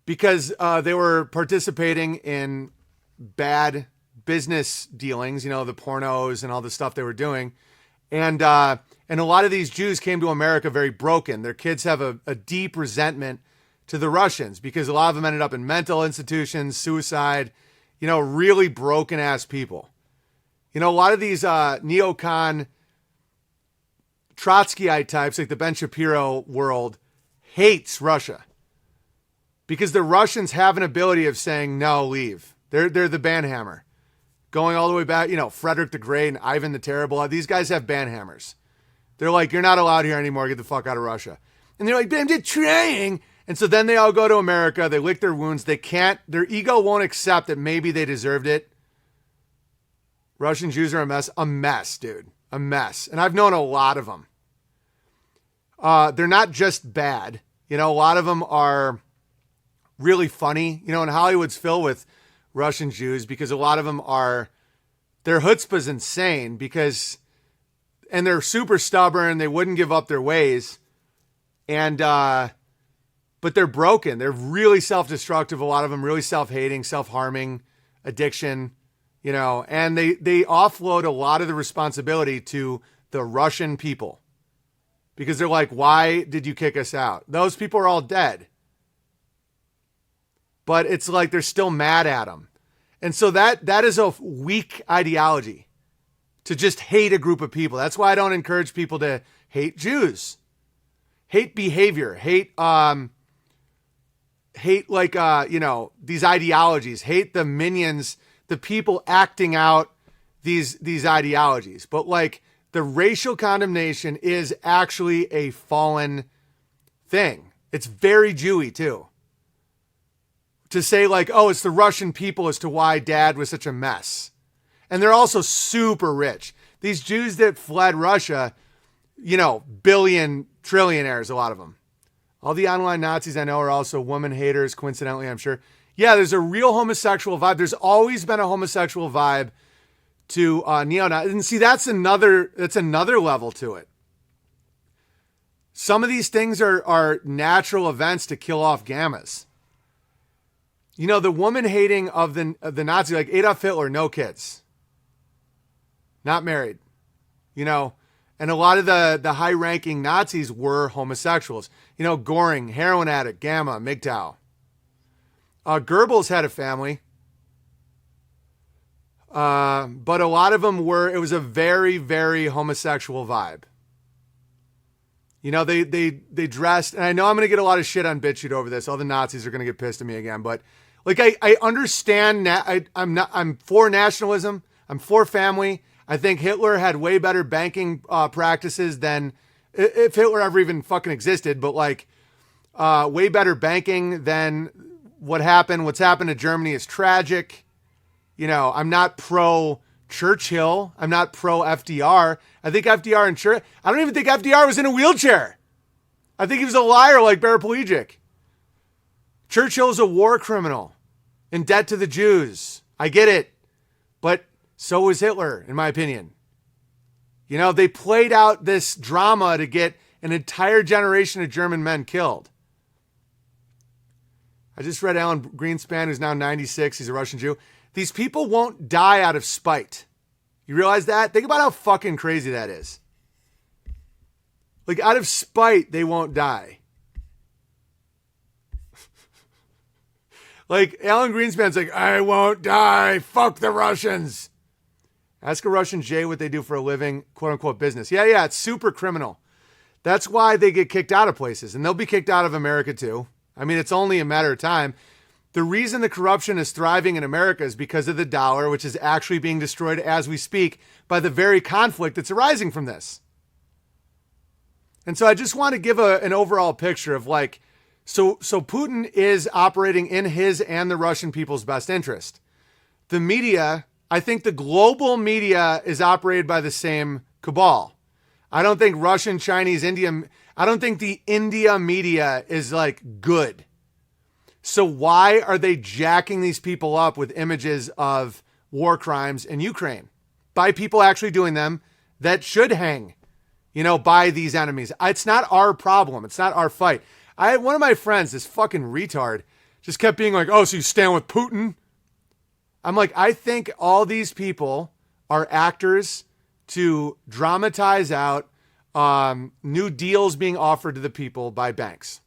because they were participating in bad business dealings, the pornos and all the stuff they were doing. And a lot of these Jews came to America very broken. Their kids have a deep resentment to the Russians because a lot of them ended up in mental institutions, suicide, really broken ass people. A lot of these neocon Trotskyite types, like the Ben Shapiro world, hates Russia because the Russians have an ability of saying, no, leave. They're the banhammer. Going all the way back, Frederick the Great and Ivan the Terrible. These guys have banhammers. They're like, you're not allowed here anymore. Get the fuck out of Russia. And they're like, I'm just trying. And so then they all go to America. They lick their wounds. They can't, their ego won't accept that maybe they deserved it. Russian Jews are a mess, dude. A mess. And I've known a lot of them. They're not just bad. A lot of them are really funny. And Hollywood's filled with Russian Jews because a lot of them their chutzpah's insane and they're super stubborn. They wouldn't give up their ways. And, but they're broken. They're really self-destructive. A lot of them really self-hating, self-harming, addiction, and they offload a lot of the responsibility to the Russian people because they're like, why did you kick us out? Those people are all dead. But it's like they're still mad at them. And so that is a weak ideology to just hate a group of people. That's why I don't encourage people to hate Jews. Hate behavior, hate these ideologies, hate the minions, the people acting out these ideologies. But like the racial condemnation is actually a fallen thing. It's very Jewy too. To say like, oh, it's the Russian people as to why dad was such a mess. And they're also super rich. These Jews that fled Russia, billion trillionaires, a lot of them. All the online Nazis I know are also woman haters, coincidentally, I'm sure. Yeah, there's a real homosexual vibe. There's always been a homosexual vibe to neo-Nazis. And see, that's another level to it. Some of these things are natural events to kill off gammas. The woman hating of the Nazi, like Adolf Hitler, no kids. Not married. And a lot of the high-ranking Nazis were homosexuals. Goring, heroin addict, Gamma, MGTOW. Goebbels had a family. But a lot of them it was a very, very homosexual vibe. They dressed, and I know I'm going to get a lot of shit on BitChute over this. All the Nazis are going to get pissed at me again, but like I understand I'm for nationalism. I'm for family. I think Hitler had way better banking practices than, if Hitler ever even fucking existed, but like way better banking than what happened. What's happened to Germany is tragic. You know, I'm not pro Churchill. I'm not pro FDR. I think FDR and Churchill, I don't even think FDR was in a wheelchair. I think he was a liar like paraplegic. Churchill is a war criminal in debt to the Jews. I get it. But so was Hitler, in my opinion. You know, they played out this drama to get an entire generation of German men killed. I just read Alan Greenspan, who's now 96. He's a Russian Jew. These people won't die out of spite. You realize that? Think about how fucking crazy that is. Like, out of spite, they won't die. Like, Alan Greenspan's like, I won't die. Fuck the Russians. Ask a Russian J what they do for a living, quote unquote, business. Yeah, it's super criminal. That's why they get kicked out of places. And they'll be kicked out of America too. I mean, it's only a matter of time. The reason the corruption is thriving in America is because of the dollar, which is actually being destroyed as we speak by the very conflict that's arising from this. And so I just want to give an overall picture of like, so Putin is operating in his and the Russian people's best interest. The media, I think the global media is operated by the same cabal. I don't think Russian, Chinese, Indian, I don't think the India media is like good. So why are they jacking these people up with images of war crimes in Ukraine by people actually doing them that should hang, you know, by these enemies? It's not our problem. It's not our fight. I had one of my friends, this fucking retard, just kept being like, oh, so you stand with Putin? I'm like, I think all these people are actors to dramatize out new deals being offered to the people by banks.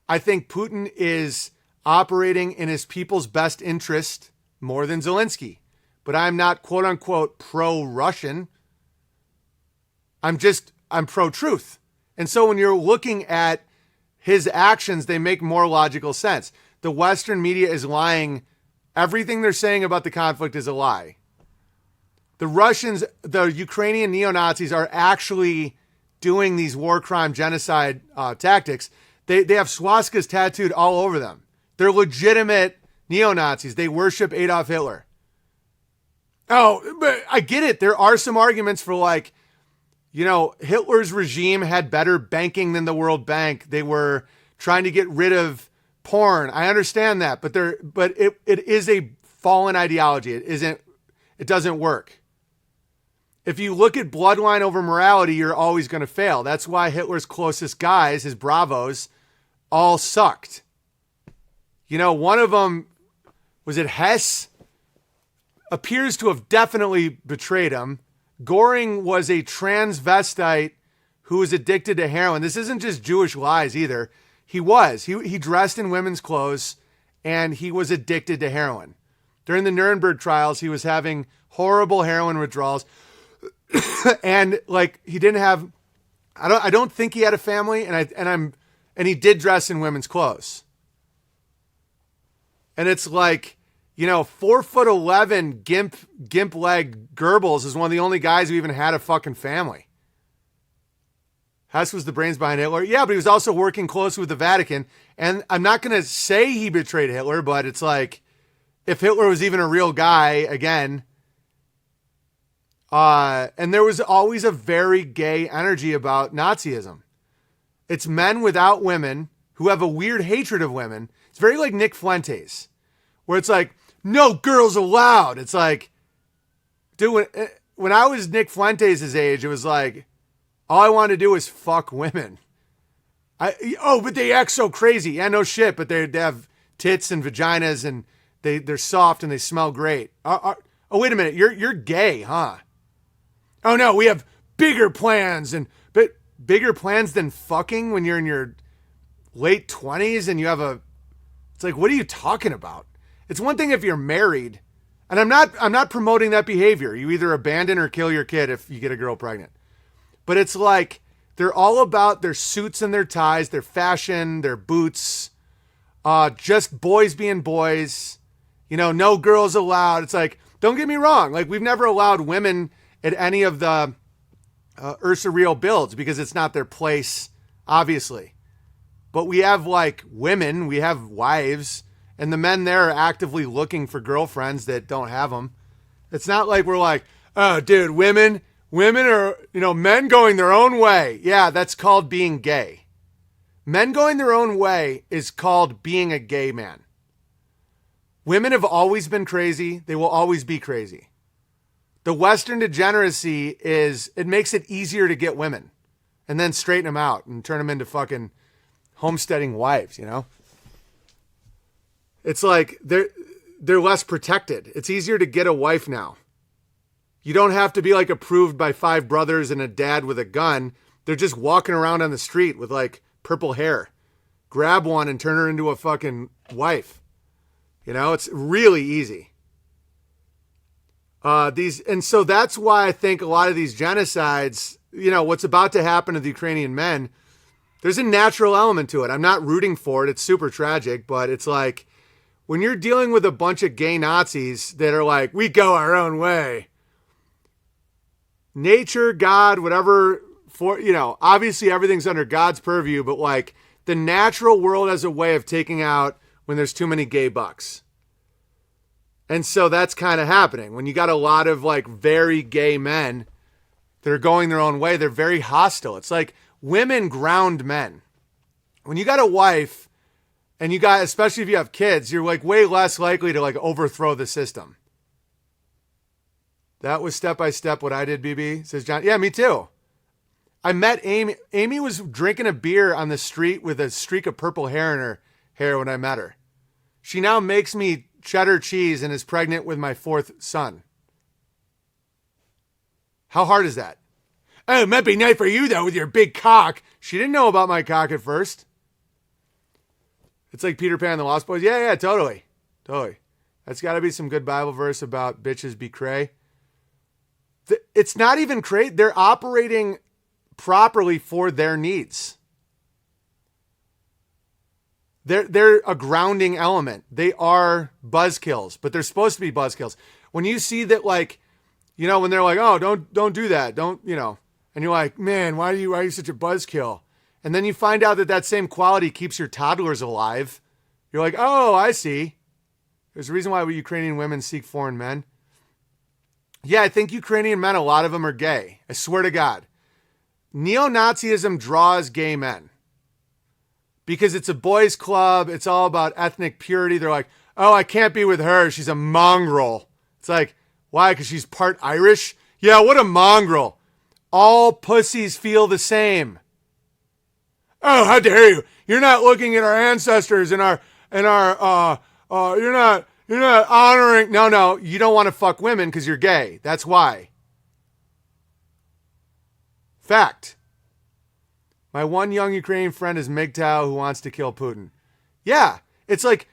I think Putin is operating in his people's best interest more than Zelensky. But I'm not, quote unquote, pro-Russian. I'm pro-truth. And so when you're looking at his actions, they make more logical sense. The Western media is lying. Everything they're saying about the conflict is a lie. The Russians, the Ukrainian neo-Nazis are actually doing these war crime genocide tactics. They have swastikas tattooed all over them. They're legitimate neo-Nazis. They worship Adolf Hitler. Oh, but I get it. There are some arguments for like, you know, Hitler's regime had better banking than the World Bank. They were trying to get rid of porn. I understand that, but it is a fallen ideology. It doesn't work. If you look at bloodline over morality, you're always going to fail. That's why Hitler's closest guys, his bravos, all sucked. You know, one of them, was it Hess? Appears to have definitely betrayed him. Goring was a transvestite who was addicted to heroin. This isn't just Jewish lies either. He was. He dressed in women's clothes and he was addicted to heroin. During the Nuremberg trials, he was having horrible heroin withdrawals. And like he didn't have, I don't think he had a family, and he did dress in women's clothes. And it's like, you know, 4'11" gimp leg Goebbels is one of the only guys who even had a fucking family. Hess was the brains behind Hitler. Yeah, but he was also working closely with the Vatican. And I'm not going to say he betrayed Hitler, but it's like, if Hitler was even a real guy, again. And there was always a very gay energy about Nazism. It's men without women who have a weird hatred of women. It's very like Nick Fuentes, where it's like, no girls allowed. It's like, dude, when I was Nick Fuentes' age, it was like, all I wanted to do was fuck women. But they act so crazy. Yeah, no shit, but they have tits and vaginas and they're soft and they smell great. Oh, wait a minute. You're gay, huh? Oh no, we have bigger plans but bigger plans than fucking when you're in your late 20s and you have it's like, what are you talking about? It's one thing if you're married, and I'm not promoting that behavior. You either abandon or kill your kid if you get a girl pregnant. But it's like, they're all about their suits and their ties, their fashion, their boots, just boys being boys, you know, no girls allowed. It's like, Don't get me wrong. Like, we've never allowed women at any of the Ursa Real builds because it's not their place, obviously. But we have, like, women, we have wives, and the men there are actively looking for girlfriends that don't have them. It's not like we're like, oh, dude, women are, men going their own way. Yeah, that's called being gay. Men going their own way is called being a gay man. Women have always been crazy. They will always be crazy. The Western degeneracy is, it makes it easier to get women and then straighten them out and turn them into fucking homesteading wives, It's like they're less protected. It's easier to get a wife now. You don't have to be like approved by 5 brothers and a dad with a gun. They're just walking around on the street with like purple hair. Grab one and turn her into a fucking wife. It's really easy. And so that's why I think a lot of these genocides, what's about to happen to the Ukrainian men, there's a natural element to it. I'm not rooting for it. It's super tragic, but it's like when you're dealing with a bunch of gay Nazis that are like, we go our own way. Nature, God, whatever, obviously everything's under God's purview, but like the natural world has a way of taking out when there's too many gay bucks. And so that's kind of happening. When you got a lot of like very gay men that are going their own way, they're very hostile. It's like women ground men. When you got a wife and especially if you have kids, you're like way less likely to like overthrow the system. That was step by step what I did, BB, says John. Yeah, me too. I met Amy. Amy was drinking a beer on the street with a streak of purple hair in her hair when I met her. She now makes me cheddar cheese and is pregnant with my 4th son. How hard is that? Oh, it might be nice for you, though, with your big cock. She didn't know about my cock at first. It's like Peter Pan and the Lost Boys. Yeah, totally. That's got to be some good Bible verse about bitches be cray. It's not even cray. They're operating properly for their needs. They're a grounding element. They are buzzkills, but they're supposed to be buzzkills. When you see that, like, when they're like, oh, don't do that. Don't, and you're like, man, why are you such a buzzkill? And then you find out that same quality keeps your toddlers alive. You're like, oh, I see. There's a reason why Ukrainian women seek foreign men. Yeah, I think Ukrainian men, a lot of them are gay. I swear to God. Neo-Nazism draws gay men. Because it's a boys' club. It's all about ethnic purity. They're like, oh, I can't be with her. She's a mongrel. It's like, why? Because she's part Irish? Yeah, what a mongrel. All pussies feel the same. Oh, how dare you? You're not looking at our ancestors and you're not honoring. No, you don't want to fuck women because you're gay. That's why. Fact. My one young Ukrainian friend is MGTOW who wants to kill Putin. Yeah, it's like,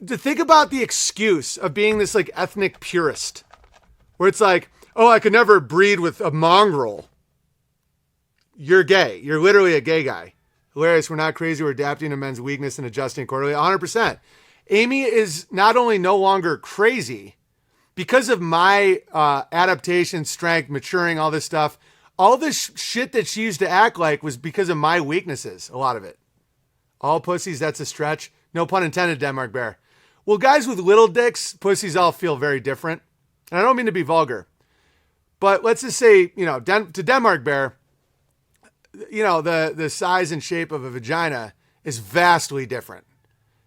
to think about the excuse of being this like ethnic purist, where it's like, oh, I could never breed with a mongrel. You're gay. You're literally a gay guy. Hilarious. We're not crazy. We're adapting to men's weakness and adjusting accordingly. 100%. Amy is not only no longer crazy because of my adaptation, strength, maturing, all this stuff. All this shit that she used to act like was because of my weaknesses, a lot of it. All pussies, that's a stretch. No pun intended, Denmark Bear. Well, guys with little dicks, pussies all feel very different. And I don't mean to be vulgar. But let's just say, to Denmark Bear, the size and shape of a vagina is vastly different.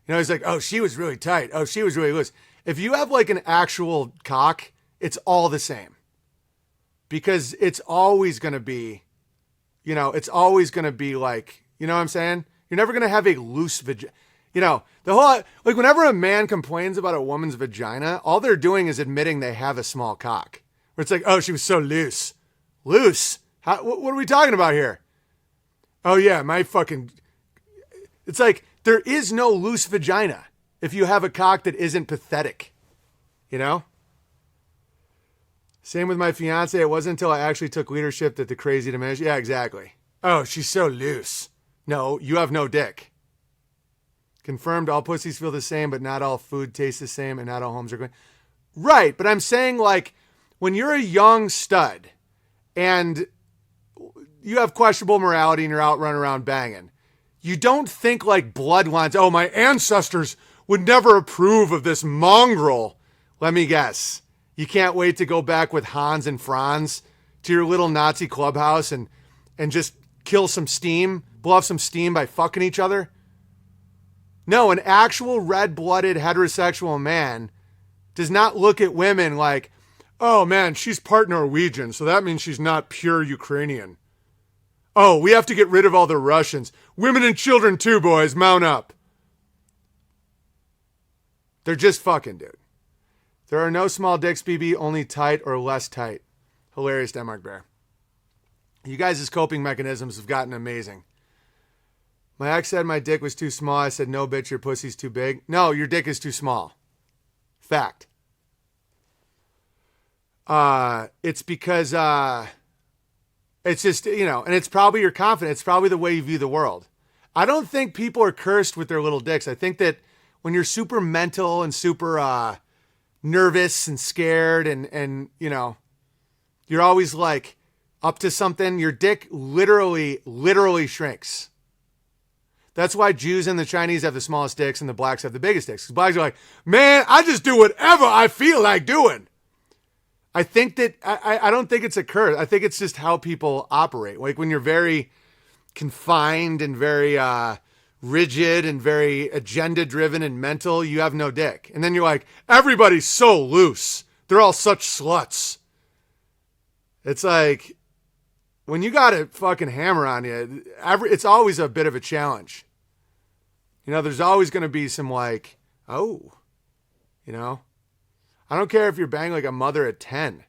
He's like, oh, she was really tight. Oh, she was really loose. If you have like an actual cock, it's all the same. Because it's always going to be, it's always going to be like, you know what I'm saying? You're never going to have a loose vagina. The whole, like whenever a man complains about a woman's vagina, all they're doing is admitting they have a small cock. Where it's like, oh, she was so loose. Loose? What are we talking about here? Oh yeah, it's like, there is no loose vagina if you have a cock that isn't pathetic, Same with my fiance. It wasn't until I actually took leadership that the crazy diminished. Yeah, exactly. Oh, she's so loose. No, you have no dick. Confirmed, all pussies feel the same, but not all food tastes the same, and not all homes are going. Right, but I'm saying like when you're a young stud and you have questionable morality and you're out running around banging, you don't think like bloodlines. Oh, my ancestors would never approve of this mongrel. Let me guess. You can't wait to go back with Hans and Franz to your little Nazi clubhouse and just kill some steam, blow off some steam by fucking each other? No, an actual red-blooded heterosexual man does not look at women like, oh man, she's part Norwegian, so that means she's not pure Ukrainian. Oh, we have to get rid of all the Russians. Women and children too, boys, mount up. They're just fucking, dude. There are no small dicks, BB, only tight or less tight. Hilarious, Denmark Bear. You guys' coping mechanisms have gotten amazing. My ex said my dick was too small. I said, no, bitch, your pussy's too big. No, your dick is too small. Fact. It's because, it's just, and it's probably your confidence. It's probably the way you view the world. I don't think people are cursed with their little dicks. I think that when you're super mental and super, nervous and scared and you're always like up to something, your dick literally shrinks. That's why Jews and the Chinese have the smallest dicks and the blacks have the biggest dicks. Because blacks are like, man, I just do whatever I feel like doing. I think that, I don't think it's a curse. I think it's just how people operate. Like when you're very confined and very rigid and very agenda driven and mental, you have no dick. And then you're like, everybody's so loose. They're all such sluts. It's like, when you got a fucking hammer on you, it's always a bit of a challenge. There's always going to be some like, I don't care if you're banging like a mother at 10.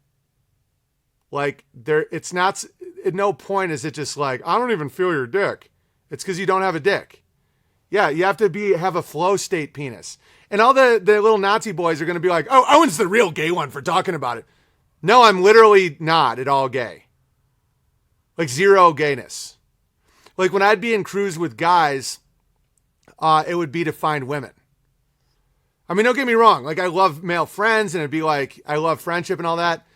Like it's not, at no point is it just like, I don't even feel your dick. It's because you don't have a dick. Yeah, you have to have a flow state penis. And all the little Nazi boys are going to be like, oh, Owen's the real gay one for talking about it. No, I'm literally not at all gay. Like zero gayness. Like when I'd be in crews with guys, it would be to find women. I mean, don't get me wrong. Like I love male friends and it'd be like, I love friendship and all that.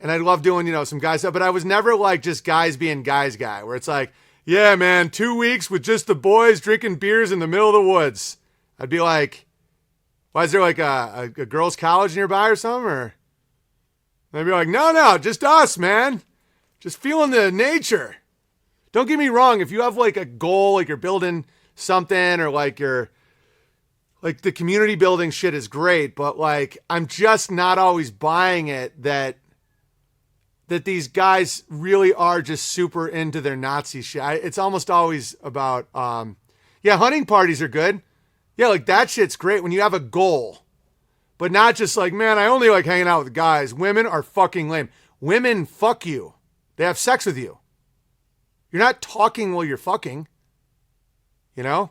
And I'd love doing, some guy stuff, but I was never like just guys being guys guy where it's like, yeah, man, 2 weeks with just the boys drinking beers in the middle of the woods. I'd be like, why is there like a girls' college nearby or something? Or they'd be like, no, just us, man. Just feeling the nature. Don't get me wrong. If you have like a goal, like you're building something or like you're like the community building shit is great, but like, I'm just not always buying it that these guys really are just super into their Nazi shit. It's almost always about, hunting parties are good. Yeah, like that shit's great when you have a goal. But not just like, man, I only like hanging out with guys. Women are fucking lame. Women fuck you. They have sex with you. You're not talking while you're fucking. You're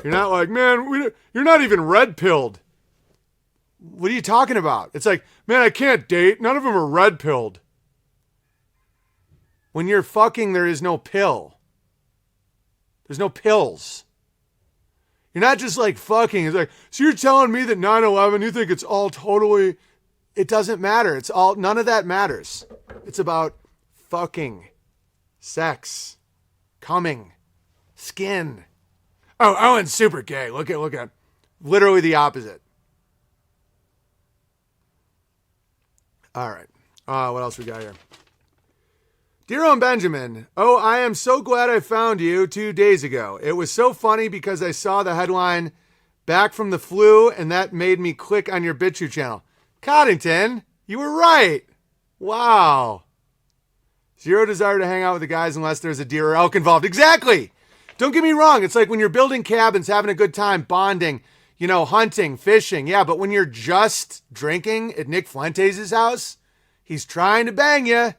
not like, man, you're not even red-pilled. What are you talking about? It's like, man, I can't date. None of them are red-pilled. When you're fucking, there is no pill. There's no pills. You're not just like fucking. It's like, so you're telling me that 9/11, you think it's all totally, it doesn't matter. None of that matters. It's about fucking, sex, coming, skin. Oh, Owen's super gay. Look at. Literally the opposite. All right. What else we got here? Dear Owen Benjamin, oh, I am so glad I found you 2 days ago. It was so funny because I saw the headline, back from the flu, and that made me click on your BitChute channel. Coddington, you were right. Wow. Zero desire to hang out with the guys unless there's a deer or elk involved. Exactly. Don't get me wrong. It's like when you're building cabins, having a good time, bonding, hunting, fishing. Yeah, but when you're just drinking at Nick Fuentes' house, he's trying to bang you.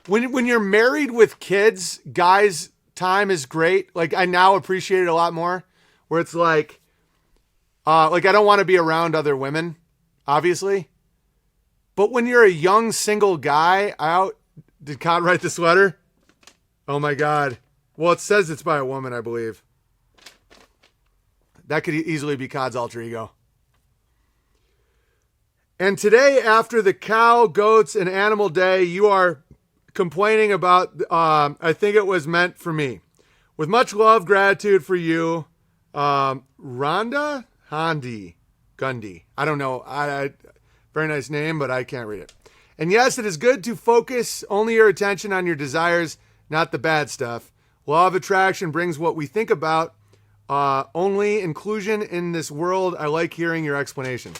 When you're married with kids, guys, time is great. Like I now appreciate it a lot more where it's like I don't want to be around other women, obviously. But when you're a young single guy did Cod write this letter? Oh my God. Well, it says it's by a woman, I believe. that could easily be COD's alter ego. And today, after the cow, goats, and animal day, you are complaining about, I think it was meant for me. With much love, gratitude for you, Rhonda Gundy. I don't know. Very nice name, but I can't read it. And yes, it is good to focus only your attention on your desires, not the bad stuff. Law of attraction brings what we think about. Only inclusion in this world. I like hearing your explanation.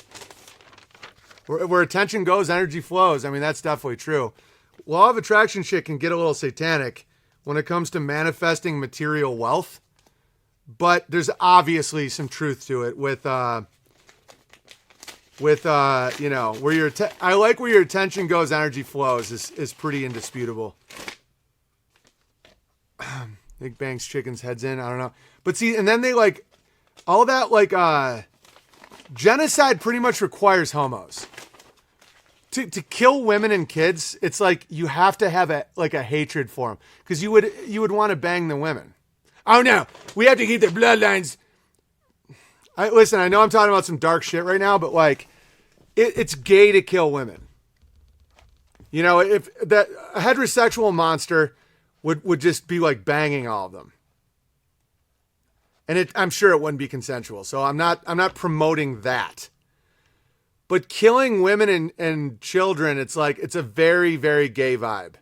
Where attention goes, energy flows. I mean, that's definitely true. Law of attraction shit can get a little satanic when it comes to manifesting material wealth. But there's obviously some truth to it with you know, where your I like where your attention goes, energy flows is pretty indisputable. Big bangs chickens heads in. I don't know. But see, and then they like all that like genocide pretty much requires homos. To kill women and kids, it's like you have to have a hatred for them because you would want to bang the women. Oh no, we have to keep their bloodlines. Listen, I know I'm talking about some dark shit right now, but like it's gay to kill women. You know, if that a heterosexual monster would just be like banging all of them. And I'm sure it wouldn't be consensual. So I'm not promoting that. But killing women and children, it's like, it's a very, very gay vibe.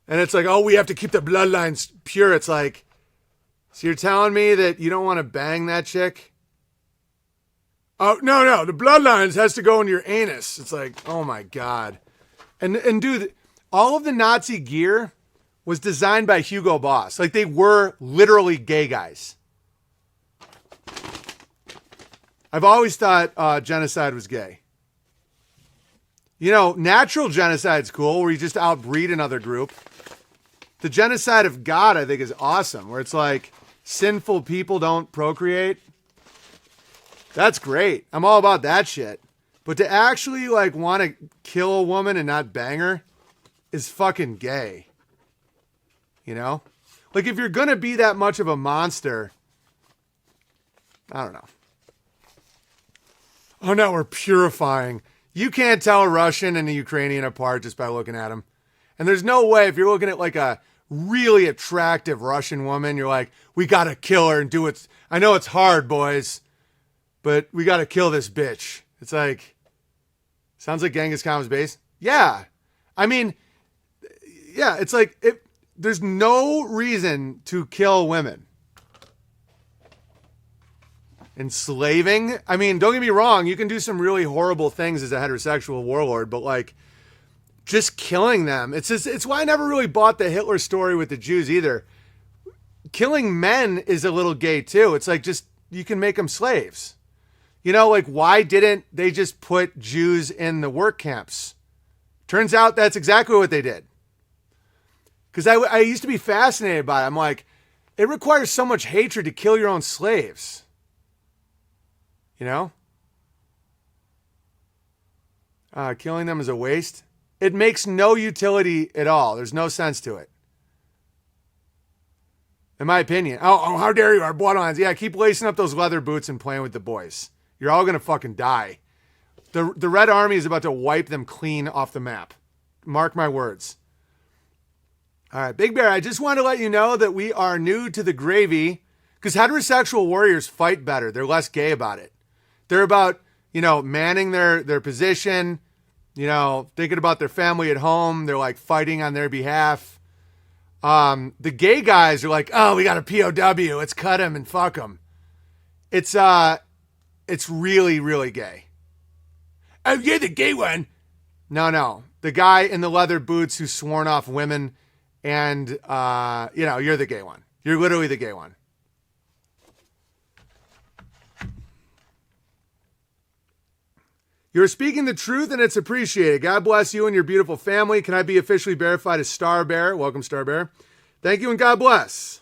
And it's like, oh, we have to keep the bloodlines pure. It's like, so you're telling me that you don't want to bang that chick? Oh, no, the bloodlines has to go in your anus. It's like, oh my God. And dude, all of the Nazi gear was designed by Hugo Boss. Like they were literally gay guys. I've always thought genocide was gay. You know, natural genocide's cool, where you just outbreed another group. The genocide of God, I think, is awesome, where it's like sinful people don't procreate. That's great. I'm all about that shit. But to actually like want to kill a woman and not bang her is fucking gay. You know? Like if you're going to be that much of a monster, I don't know. Oh no, we're purifying. You can't tell a Russian and a Ukrainian apart just by looking at them. And there's no way, if you're looking at like a really attractive Russian woman, you're like, we got to kill her and do it. I know it's hard, boys, but we got to kill this bitch. It's like, sounds like Genghis Khan's base. Yeah. I mean, yeah, it's like, there's no reason to kill women. Enslaving? I mean, don't get me wrong, you can do some really horrible things as a heterosexual warlord, but like just killing them. It's why I never really bought the Hitler story with the Jews either. Killing men is a little gay too. It's like just you can make them slaves. You know, like why didn't they just put Jews in the work camps? Turns out that's exactly what they did. Because I used to be fascinated by it. I'm like, it requires so much hatred to kill your own slaves. You know? Killing them is a waste. It makes no utility at all. There's no sense to it. In my opinion. Oh, how dare you, our bloodlines. Yeah, keep lacing up those leather boots and playing with the boys. You're all going to fucking die. The Red Army is about to wipe them clean off the map. Mark my words. All right, Big Bear, I just want to let you know that we are new to the gravy because heterosexual warriors fight better. They're less gay about it. They're about, you know, manning their position, you know, thinking about their family at home. They're like fighting on their behalf. The gay guys are like, oh, we got a POW. Let's cut him and fuck him. It's really, really gay. Oh, you're the gay one. No. The guy in the leather boots who's sworn off women and, you know, you're the gay one. You're literally the gay one. You're speaking the truth and it's appreciated. God bless you and your beautiful family. Can I be officially verified as Star Bear? Welcome, Star Bear. Thank you and God bless.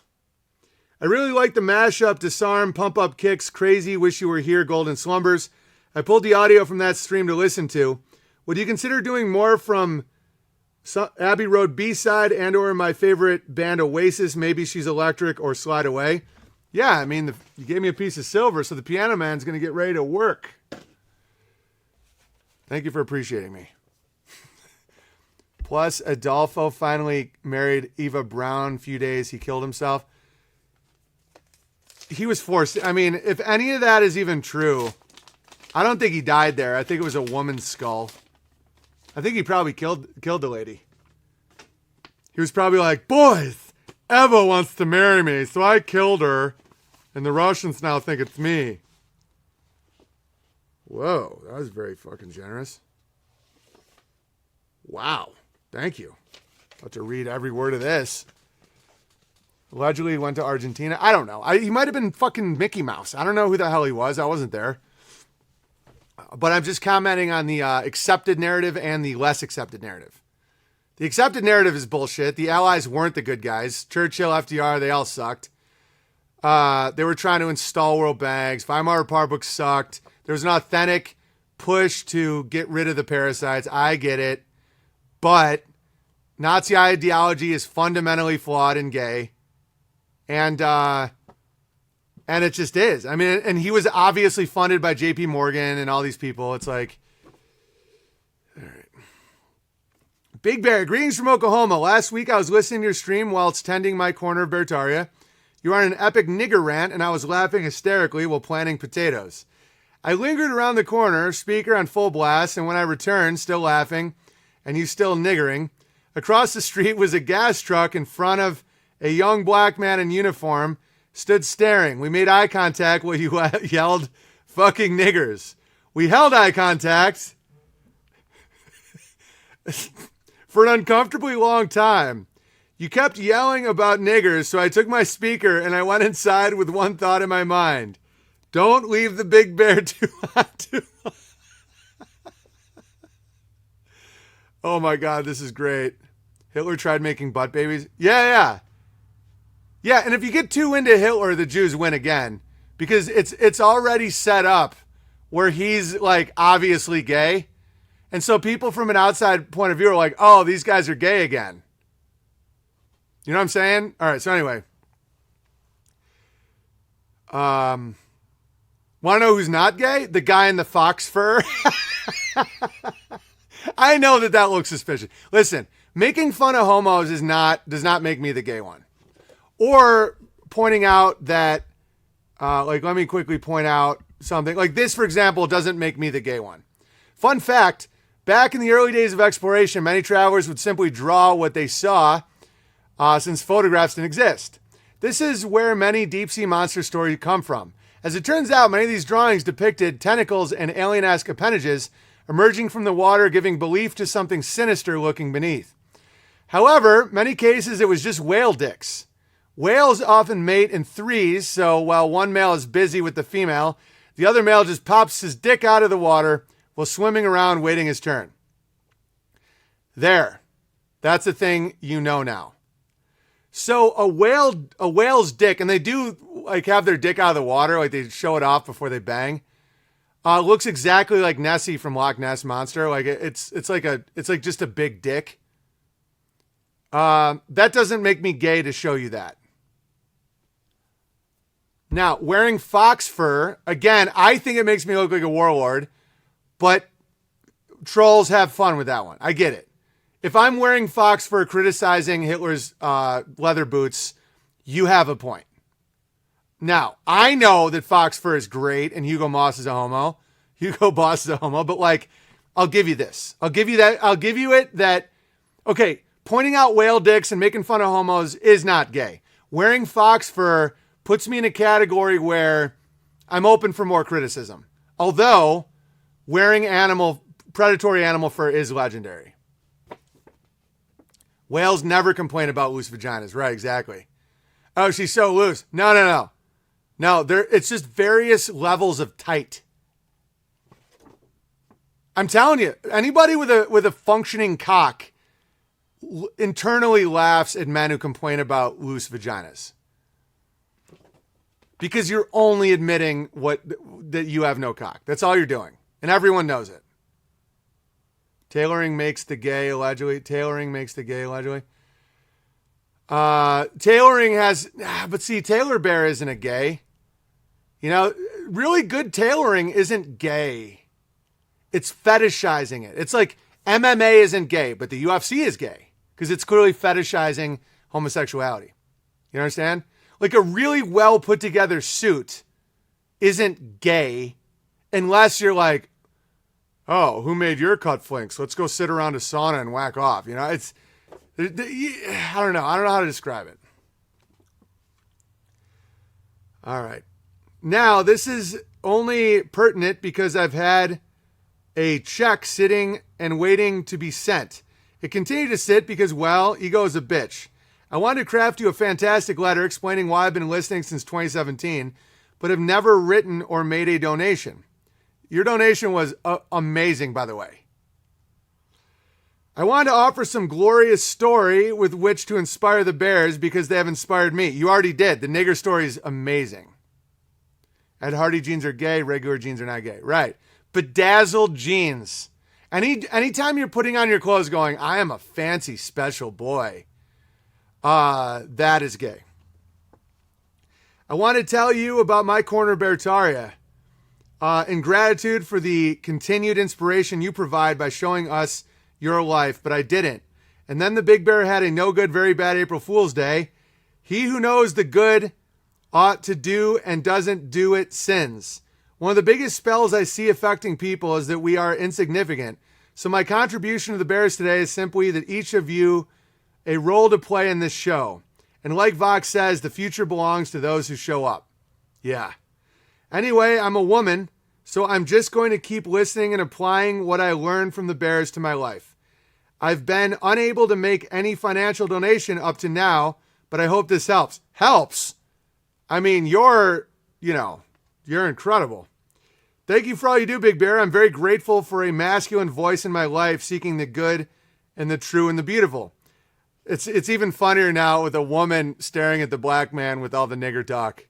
I really like the mashup, Disarm, Pump Up Kicks, Crazy, Wish You Were Here, Golden Slumbers. I pulled the audio from that stream to listen to. Would you consider doing more from Abbey Road B-side and or my favorite band Oasis, Maybe She's Electric or Slide Away? Yeah, I mean, you gave me a piece of silver, so the piano man's going to get ready to work. Thank you for appreciating me. Plus, Adolfo finally married Eva Braun a few days. He killed himself. He was forced. I mean, if any of that is even true, I don't think he died there. I think it was a woman's skull. I think he probably killed the lady. He was probably like, boys, Eva wants to marry me, so I killed her, and the Russians now think it's me. Whoa, that was very fucking generous. Wow, thank you. About to read every word of this. Allegedly went to Argentina. I don't know. He might have been fucking Mickey Mouse. I don't know who the hell he was. I wasn't there. But I'm just commenting on the accepted narrative and the less accepted narrative. The accepted narrative is bullshit. The Allies weren't the good guys. Churchill, FDR, they all sucked. They were trying to install world banks. Weimar Republic sucked. There was an authentic push to get rid of the parasites. I get it. But Nazi ideology is fundamentally flawed and gay. And it just is. I mean, and he was obviously funded by JP Morgan and all these people. It's like, all right. Big Bear, greetings from Oklahoma. Last week I was listening to your stream whilst tending my corner of Bertaria. You were on an epic nigger rant and I was laughing hysterically while planting potatoes. I lingered around the corner, speaker on full blast, and when I returned, still laughing, and you still niggering, across the street was a gas truck in front of a young black man in uniform, stood staring. We made eye contact while you yelled, fucking niggers. We held eye contact for an uncomfortably long time. You kept yelling about niggers, so I took my speaker and I went inside with one thought in my mind. Don't leave the Big Bear too hot too long. Oh my God, this is great. Hitler tried making butt babies. Yeah, and if you get too into Hitler, the Jews win again. Because it's already set up where he's like obviously gay. And so people from an outside point of view are like, oh, these guys are gay again. You know what I'm saying? All right, so anyway. Want to know who's not gay? The guy in the fox fur. I know that looks suspicious. Listen, making fun of homos does not make me the gay one. Or pointing out that, let me quickly point out something. Like this, for example, doesn't make me the gay one. Fun fact, back in the early days of exploration, many travelers would simply draw what they saw since photographs didn't exist. This is where many deep-sea monster stories come from. As it turns out, many of these drawings depicted tentacles and alien-esque appendages emerging from the water, giving belief to something sinister lurking beneath. However, many cases it was just whale dicks. Whales often mate in threes, so while one male is busy with the female, the other male just pops his dick out of the water while swimming around waiting his turn. There. That's a thing you know now. So a whale's dick, and they do like have their dick out of the water, like they show it off before they bang. Looks exactly like Nessie from Loch Ness Monster. Like it's like just a big dick. That doesn't make me gay to show you that. Now, wearing fox fur, again, I think it makes me look like a warlord, but trolls have fun with that one. I get it. If I'm wearing fox fur criticizing Hitler's leather boots, you have a point. Now, I know that fox fur is great and Hugo Boss is a homo, but like, I'll give you this. I'll give you it that, okay, pointing out whale dicks and making fun of homos is not gay. Wearing fox fur puts me in a category where I'm open for more criticism. Although, wearing predatory animal fur is legendary. Whales never complain about loose vaginas. Right, exactly. Oh, she's so loose. No. No, it's just various levels of tight. I'm telling you, anybody with a functioning cock internally laughs at men who complain about loose vaginas. Because you're only admitting that you have no cock. That's all you're doing. And everyone knows it. Tailoring makes the gay, allegedly. Tailoring has, but see, Tailor Bear isn't a gay. You know, really good tailoring isn't gay. It's fetishizing it. It's like MMA isn't gay, but the UFC is gay because it's clearly fetishizing homosexuality. You understand? Like a really well put together suit isn't gay unless you're like, oh, who made your cut flinks? Let's go sit around a sauna and whack off. You know, it's, I don't know. I don't know how to describe it. All right. Now, this is only pertinent because I've had a check sitting and waiting to be sent. It continued to sit because, well, ego is a bitch. I wanted to craft you a fantastic letter explaining why I've been listening since 2017, but have never written or made a donation. Your donation was amazing, by the way. I wanted to offer some glorious story with which to inspire the Bears because they have inspired me. You already did. The nigger story is amazing. Ed Hardy jeans are gay. Regular jeans are not gay. Right. Bedazzled jeans. Anytime you're putting on your clothes going, I am a fancy special boy, that is gay. I want to tell you about my corner Beartaria. In gratitude for the continued inspiration you provide by showing us your life, but I didn't. And then the Big Bear had a no good, very bad April Fool's Day. He who knows the good ought to do and doesn't do it sins. One of the biggest spells I see affecting people is that we are insignificant. So my contribution to the Bears today is simply that each of you a role to play in this show. And like Vox says, the future belongs to those who show up. Yeah. Anyway, I'm a woman, so I'm just going to keep listening and applying what I learned from the Bears to my life. I've been unable to make any financial donation up to now, but I hope this helps. Helps? I mean, you're incredible. Thank you for all you do, Big Bear. I'm very grateful for a masculine voice in my life seeking the good and the true and the beautiful. It's even funnier now with a woman staring at the black man with all the nigger talk.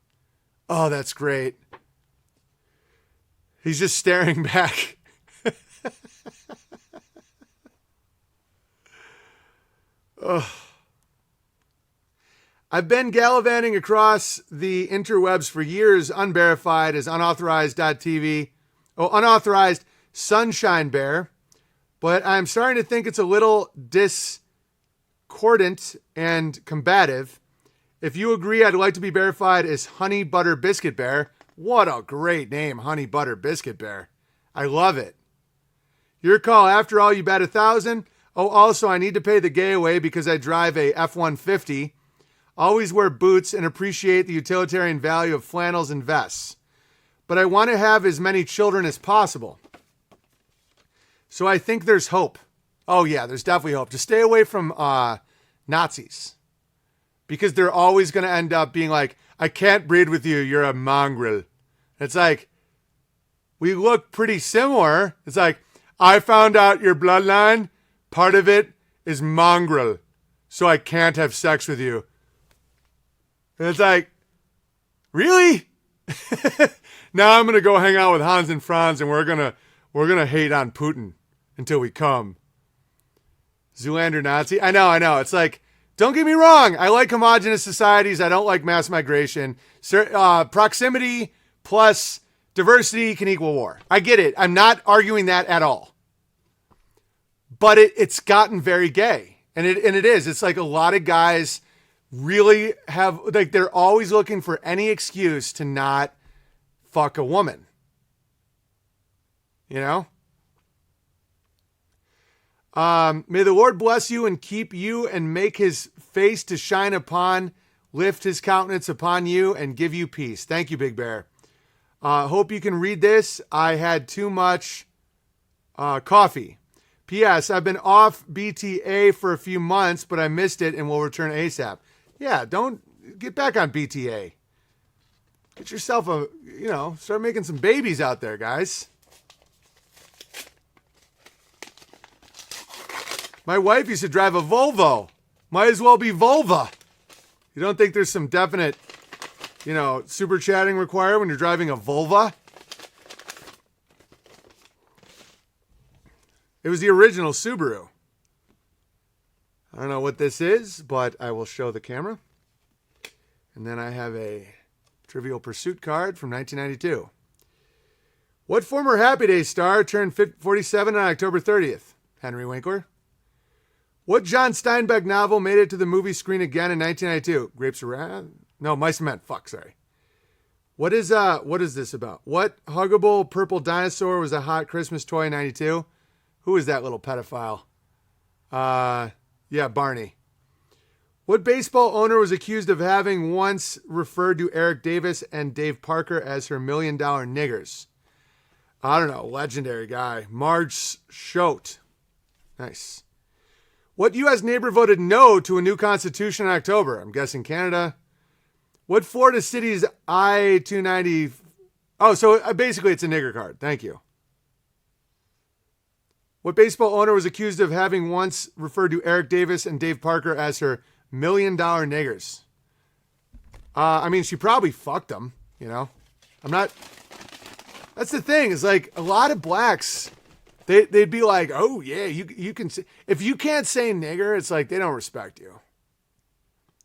Oh, that's great. He's just staring back. Oh. I've been gallivanting across the interwebs for years, unverified as unauthorized.tv. Oh, unauthorized Sunshine Bear. But I'm starting to think it's a little discordant and combative. If you agree, I'd like to be verified as Honey Butter Biscuit Bear. What a great name, Honey Butter Biscuit Bear. I love it. Your call. After all, you bet 1,000. Oh, also, I need to pay the gay away because I drive a F-150. Always wear boots and appreciate the utilitarian value of flannels and vests. But I want to have as many children as possible. So I think there's hope. Oh, yeah, there's definitely hope. Just stay away from Nazis. Because they're always going to end up being like, I can't breed with you. You're a mongrel. It's like, we look pretty similar. It's like, I found out your bloodline. Part of it is mongrel. So I can't have sex with you. And it's like, really? Now I'm going to go hang out with Hans and Franz and we're going to hate on Putin until we come. Zoolander Nazi. I know. It's like, don't get me wrong. I like homogenous societies. I don't like mass migration. Proximity plus diversity can equal war. I get it. I'm not arguing that at all. But it's gotten very gay. And it is. It's like a lot of guys really have, like, they're always looking for any excuse to not fuck a woman. You know? May the Lord bless you and keep you and make his face to shine upon, lift his countenance upon you and give you peace. Thank you, Big Bear. Hope you can read this. I had too much coffee. P.S. I've been off BTA for a few months, but I missed it and will return ASAP. Yeah, don't get back on BTA. Get yourself start making some babies out there, guys. My wife used to drive a Volvo. Might as well be Volva. You don't think there's some definite, super chatting required when you're driving a Volva? It was the original Subaru. I don't know what this is, but I will show the camera. And then I have a Trivial Pursuit card from 1992. What former Happy Days star turned 47 on October 30th? Henry Winkler. What John Steinbeck novel made it to the movie screen again in 1992? Grapes of Wrath? No, Mice and Men. Fuck, sorry. What is this about? What huggable purple dinosaur was a hot Christmas toy in 92? Who is that little pedophile? Yeah, Barney. What baseball owner was accused of having once referred to Eric Davis and Dave Parker as her $1 million niggers? I don't know. Legendary guy. Marge Schote. Nice. What U.S. neighbor voted no to a new constitution in October? I'm guessing Canada. What Florida city's I-290... Oh, so basically it's a nigger card. Thank you. What baseball owner was accused of having once referred to Eric Davis and Dave Parker as her $1 million niggers? I mean, she probably fucked them, you know? I'm not... That's the thing, is like a lot of blacks, they'd be like, oh yeah, you can say, if you can't say nigger, it's like they don't respect you.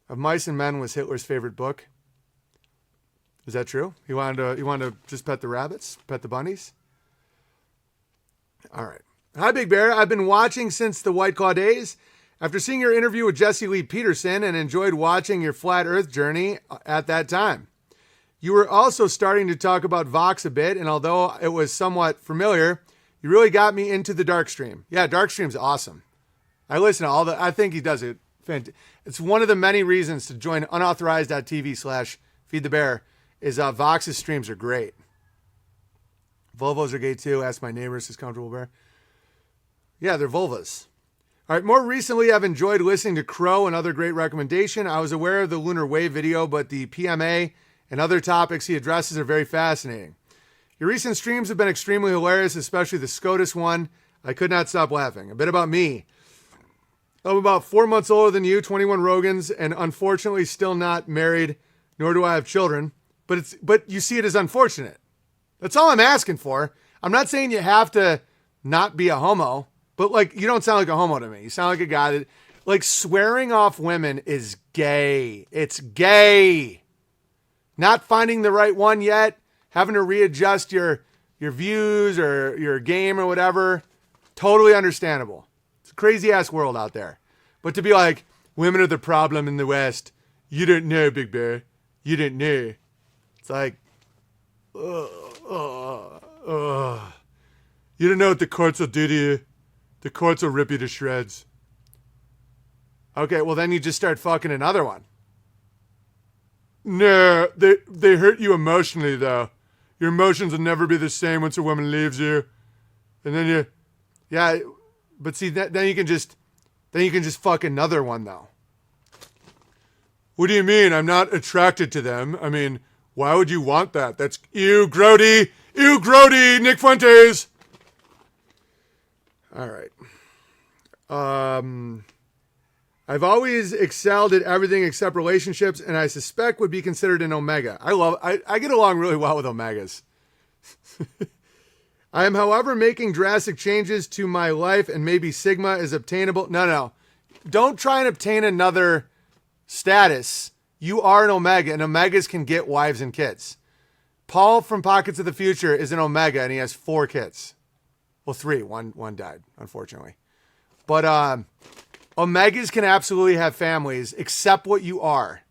Of Mice and Men was Hitler's favorite book. Is that true? You wanted to just pet the rabbits, pet the bunnies? All right. Hi, Big Bear. I've been watching since the White Claw days. After seeing your interview with Jesse Lee Peterson and enjoyed watching your flat earth journey at that time. You were also starting to talk about Vox a bit, and although it was somewhat familiar, you really got me into the Darkstream. Yeah, Darkstream's awesome. I listen to all I think he does it. It's one of the many reasons to join unauthorized.tv/feedthebear is Vox's streams are great. Volvos are gay too. Ask my neighbors, is comfortable bear. Yeah, they're vulvas. All right, more recently, I've enjoyed listening to Crow, another great recommendation. I was aware of the Lunar Wave video, but the PMA and other topics he addresses are very fascinating. Your recent streams have been extremely hilarious, especially the SCOTUS one. I could not stop laughing. A bit about me. I'm about 4 months older than you, 21 Rogans, and unfortunately still not married, nor do I have children. But you see it as unfortunate. That's all I'm asking for. I'm not saying you have to not be a homo, but like you don't sound like a homo to me. You sound like a guy that, like, swearing off women is gay. It's gay. Not finding the right one yet, having to readjust your views or your game or whatever, totally understandable. It's a crazy-ass world out there. But to be like, women are the problem in the West. You don't know, Big Bear. You didn't know. It's like, you don't know what the courts will do to you. The courts will rip you to shreds. Okay, well then you just start fucking another one. No, they hurt you emotionally, though. Your emotions will never be the same once a woman leaves you. And then but see, then you can just fuck another one, though. What do you mean? I'm not attracted to them. I mean, why would you want that? That's ew, grody, Nick Fuentes. All right. I've always excelled at everything except relationships, and I suspect would be considered an omega. I get along really well with omegas. I am, however, making drastic changes to my life, and maybe Sigma is obtainable. No. Don't try and obtain another status. You are an omega, and omegas can get wives and kids. Paul from Pockets of the Future is an omega, and he has 4 kids. Well, 3. One died, unfortunately. But omegas can absolutely have families, except what you are.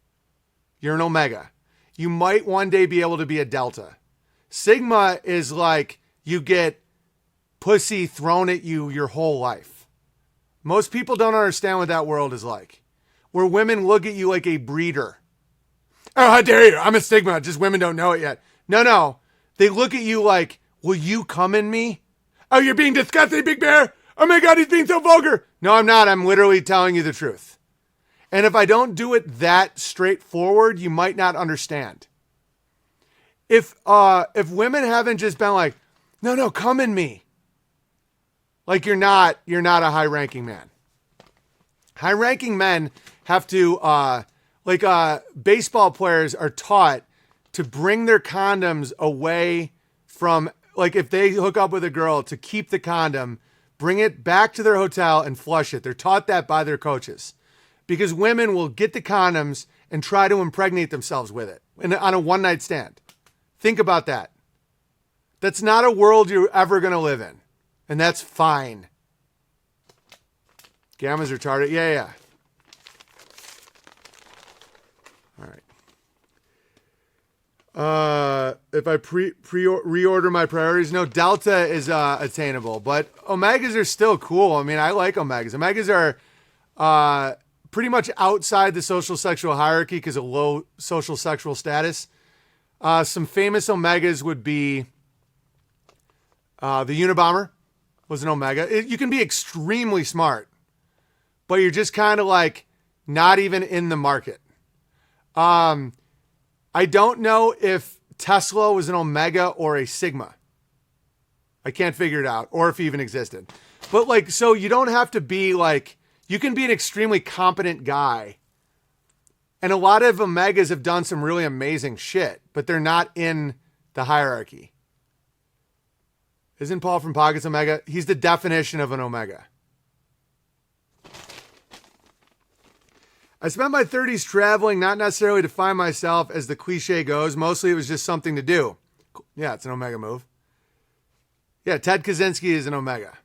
You're an omega. You might one day be able to be a delta. Sigma is like you get pussy thrown at you your whole life. Most people don't understand what that world is like. Where women look at you like a breeder. Oh, how dare you? I'm a Sigma. Just women don't know it yet. No. They look at you like, will you come in me? Oh, you're being disgusting, Big Bear. Oh my God, he's being so vulgar. No, I'm not. I'm literally telling you the truth. And if I don't do it that straightforward, you might not understand. If women haven't just been like, no, come in me. Like you're not a high-ranking man. High-ranking men have to, baseball players are taught to bring their condoms away from, like if they hook up with a girl, to keep the condom bring it back to their hotel and flush it. They're taught that by their coaches because women will get the condoms and try to impregnate themselves with it on a one-night stand. Think about that. That's not a world you're ever going to live in, and that's fine. Gamma's retarded. Yeah. All right. If I reorder my priorities, no, Delta is attainable, but Omegas are still cool. I mean, I like Omegas. Omegas are pretty much outside the social sexual hierarchy because of low social sexual status. Some famous Omegas would be the Unabomber was an Omega. You can be extremely smart, but you're just kind of like not even in the market. I don't know if Tesla was an Omega or a Sigma. I can't figure it out, or if he even existed. But like, so you don't have to be like, you can be an extremely competent guy. And a lot of Omegas have done some really amazing shit, but they're not in the hierarchy. Isn't Paul from Pockets Omega? He's the definition of an Omega. I spent my 30s traveling, not necessarily to find myself, as the cliche goes. Mostly it was just something to do. Yeah, it's an Omega move. Yeah, Ted Kaczynski is an Omega.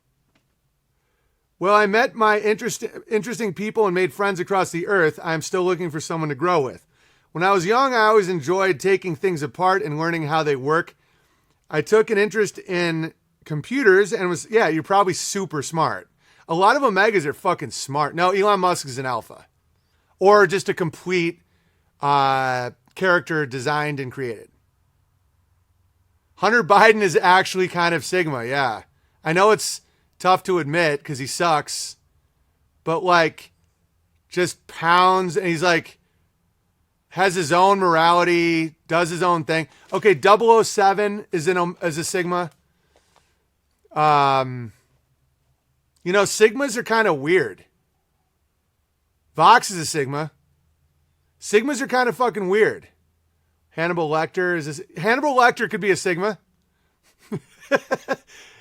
Well, I met my interesting people and made friends across the earth. I'm still looking for someone to grow with. When I was young, I always enjoyed taking things apart and learning how they work. I took an interest in computers and was, yeah, you're probably super smart. A lot of Omegas are fucking smart. No, Elon Musk is an alpha. Or just a complete character designed and created. Hunter Biden is actually kind of Sigma, yeah. I know it's tough to admit because he sucks, but like just pounds, and he's like, has his own morality, does his own thing. Okay, 007 is a Sigma. You know, Sigmas are kind of weird. Vox is a Sigma. Sigmas are kind of fucking weird. Hannibal Lecter Hannibal Lecter could be a Sigma.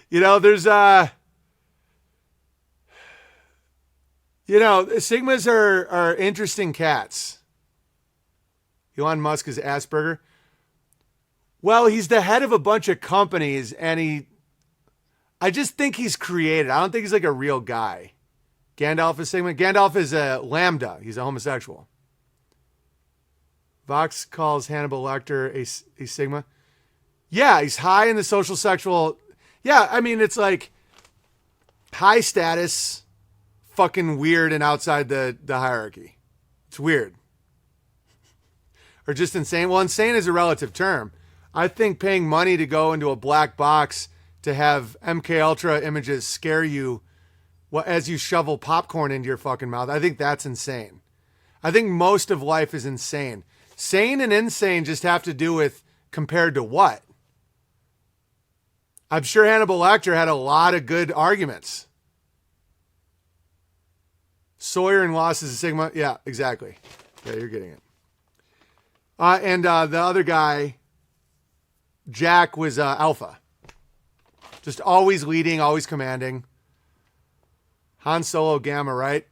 You know, there's you know, Sigmas are interesting cats. Elon Musk is Asperger. Well, he's the head of a bunch of companies, and I just think he's created. I don't think he's like a real guy. Gandalf is Sigma. Gandalf is a Lambda. He's a homosexual. Vox calls Hannibal Lecter a Sigma. Yeah, he's high in the social sexual. Yeah, I mean, it's like high status, fucking weird and outside the hierarchy. It's weird. Or just insane. Well, insane is a relative term. I think paying money to go into a black box to have MK Ultra images scare you as you shovel popcorn into your fucking mouth, I think that's insane. I think most of life is insane. Sane and insane just have to do with compared to what? I'm sure Hannibal Lecter had a lot of good arguments. Sawyer and Lost is a Sigma. Yeah, exactly. Yeah, you're getting it. And the other guy, Jack, was Alpha. Just always leading, always commanding. Han Solo Gamma, right?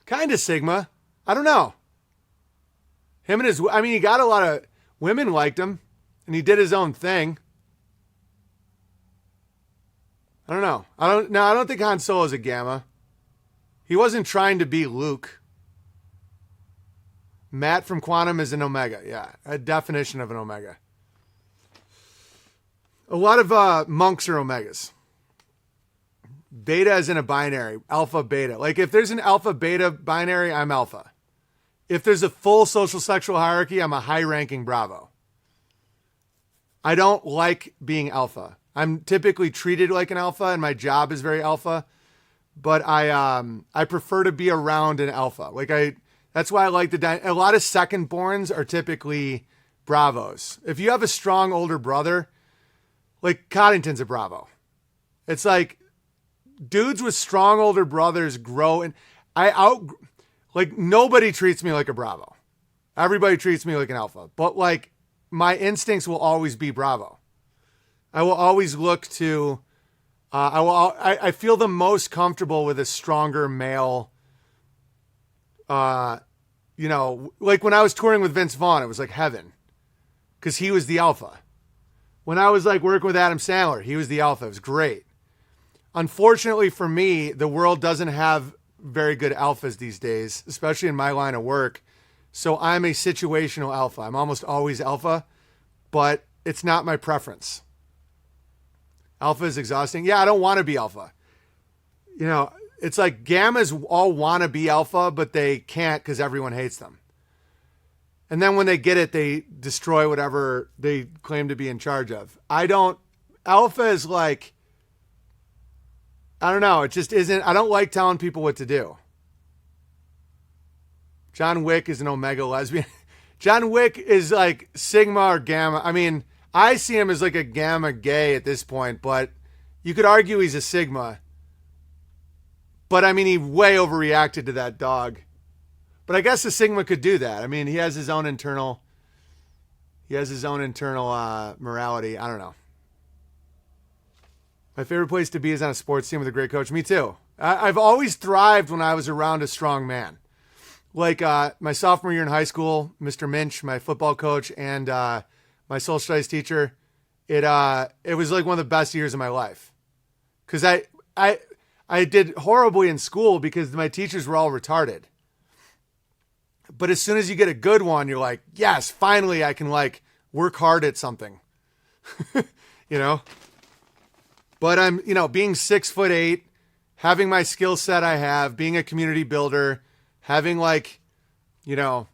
Kind of Sigma. I don't know. Him and he got a lot of women liked him, and he did his own thing. I don't know. I don't think Han Solo's a Gamma. He wasn't trying to be Luke. Matt from Quantum is an Omega. Yeah, a definition of an Omega. A lot of monks are Omegas. Beta is in a binary. Alpha, beta. Like if there's an alpha, beta binary, I'm alpha. If there's a full social sexual hierarchy, I'm a high-ranking Bravo. I don't like being alpha. I'm typically treated like an alpha, and my job is very alpha. But I prefer to be around an alpha. That's why I like a lot of second-borns are typically Bravos. If you have a strong older brother, like Coddington's a Bravo. It's like dudes with strong older brothers grow, and nobody treats me like a Bravo. Everybody treats me like an alpha, but like my instincts will always be Bravo. I will always look to. I feel the most comfortable with a stronger male. You know, like when I was touring with Vince Vaughn, it was like heaven, because he was the alpha. When I was like working with Adam Sandler, he was the alpha. It was great. Unfortunately for me, the world doesn't have very good alphas these days, especially in my line of work. So I'm a situational alpha. I'm almost always alpha, but it's not my preference. Alpha is exhausting. Yeah, I don't want to be alpha. You know, it's like gammas all want to be alpha, but they can't because everyone hates them. And then when they get it, they destroy whatever they claim to be in charge of. Alpha is like, I don't know. It just isn't. I don't like telling people what to do. John Wick is an omega lesbian. John Wick is like sigma or gamma. I mean, I see him as like a gamma gay at this point, but you could argue he's a sigma. But I mean, he way overreacted to that dog. But I guess the sigma could do that. I mean, he has his own internal morality. I don't know. My favorite place to be is on a sports team with a great coach. Me too. I've always thrived when I was around a strong man. Like my sophomore year in high school, Mr. Minch, my football coach, and my social studies teacher, it was like one of the best years of my life. Because I did horribly in school because my teachers were all retarded. But as soon as you get a good one, you're like, yes, finally I can like work hard at something. You know? But I'm, you know, being 6'8", having my skill set I have, being a community builder, having like, you know,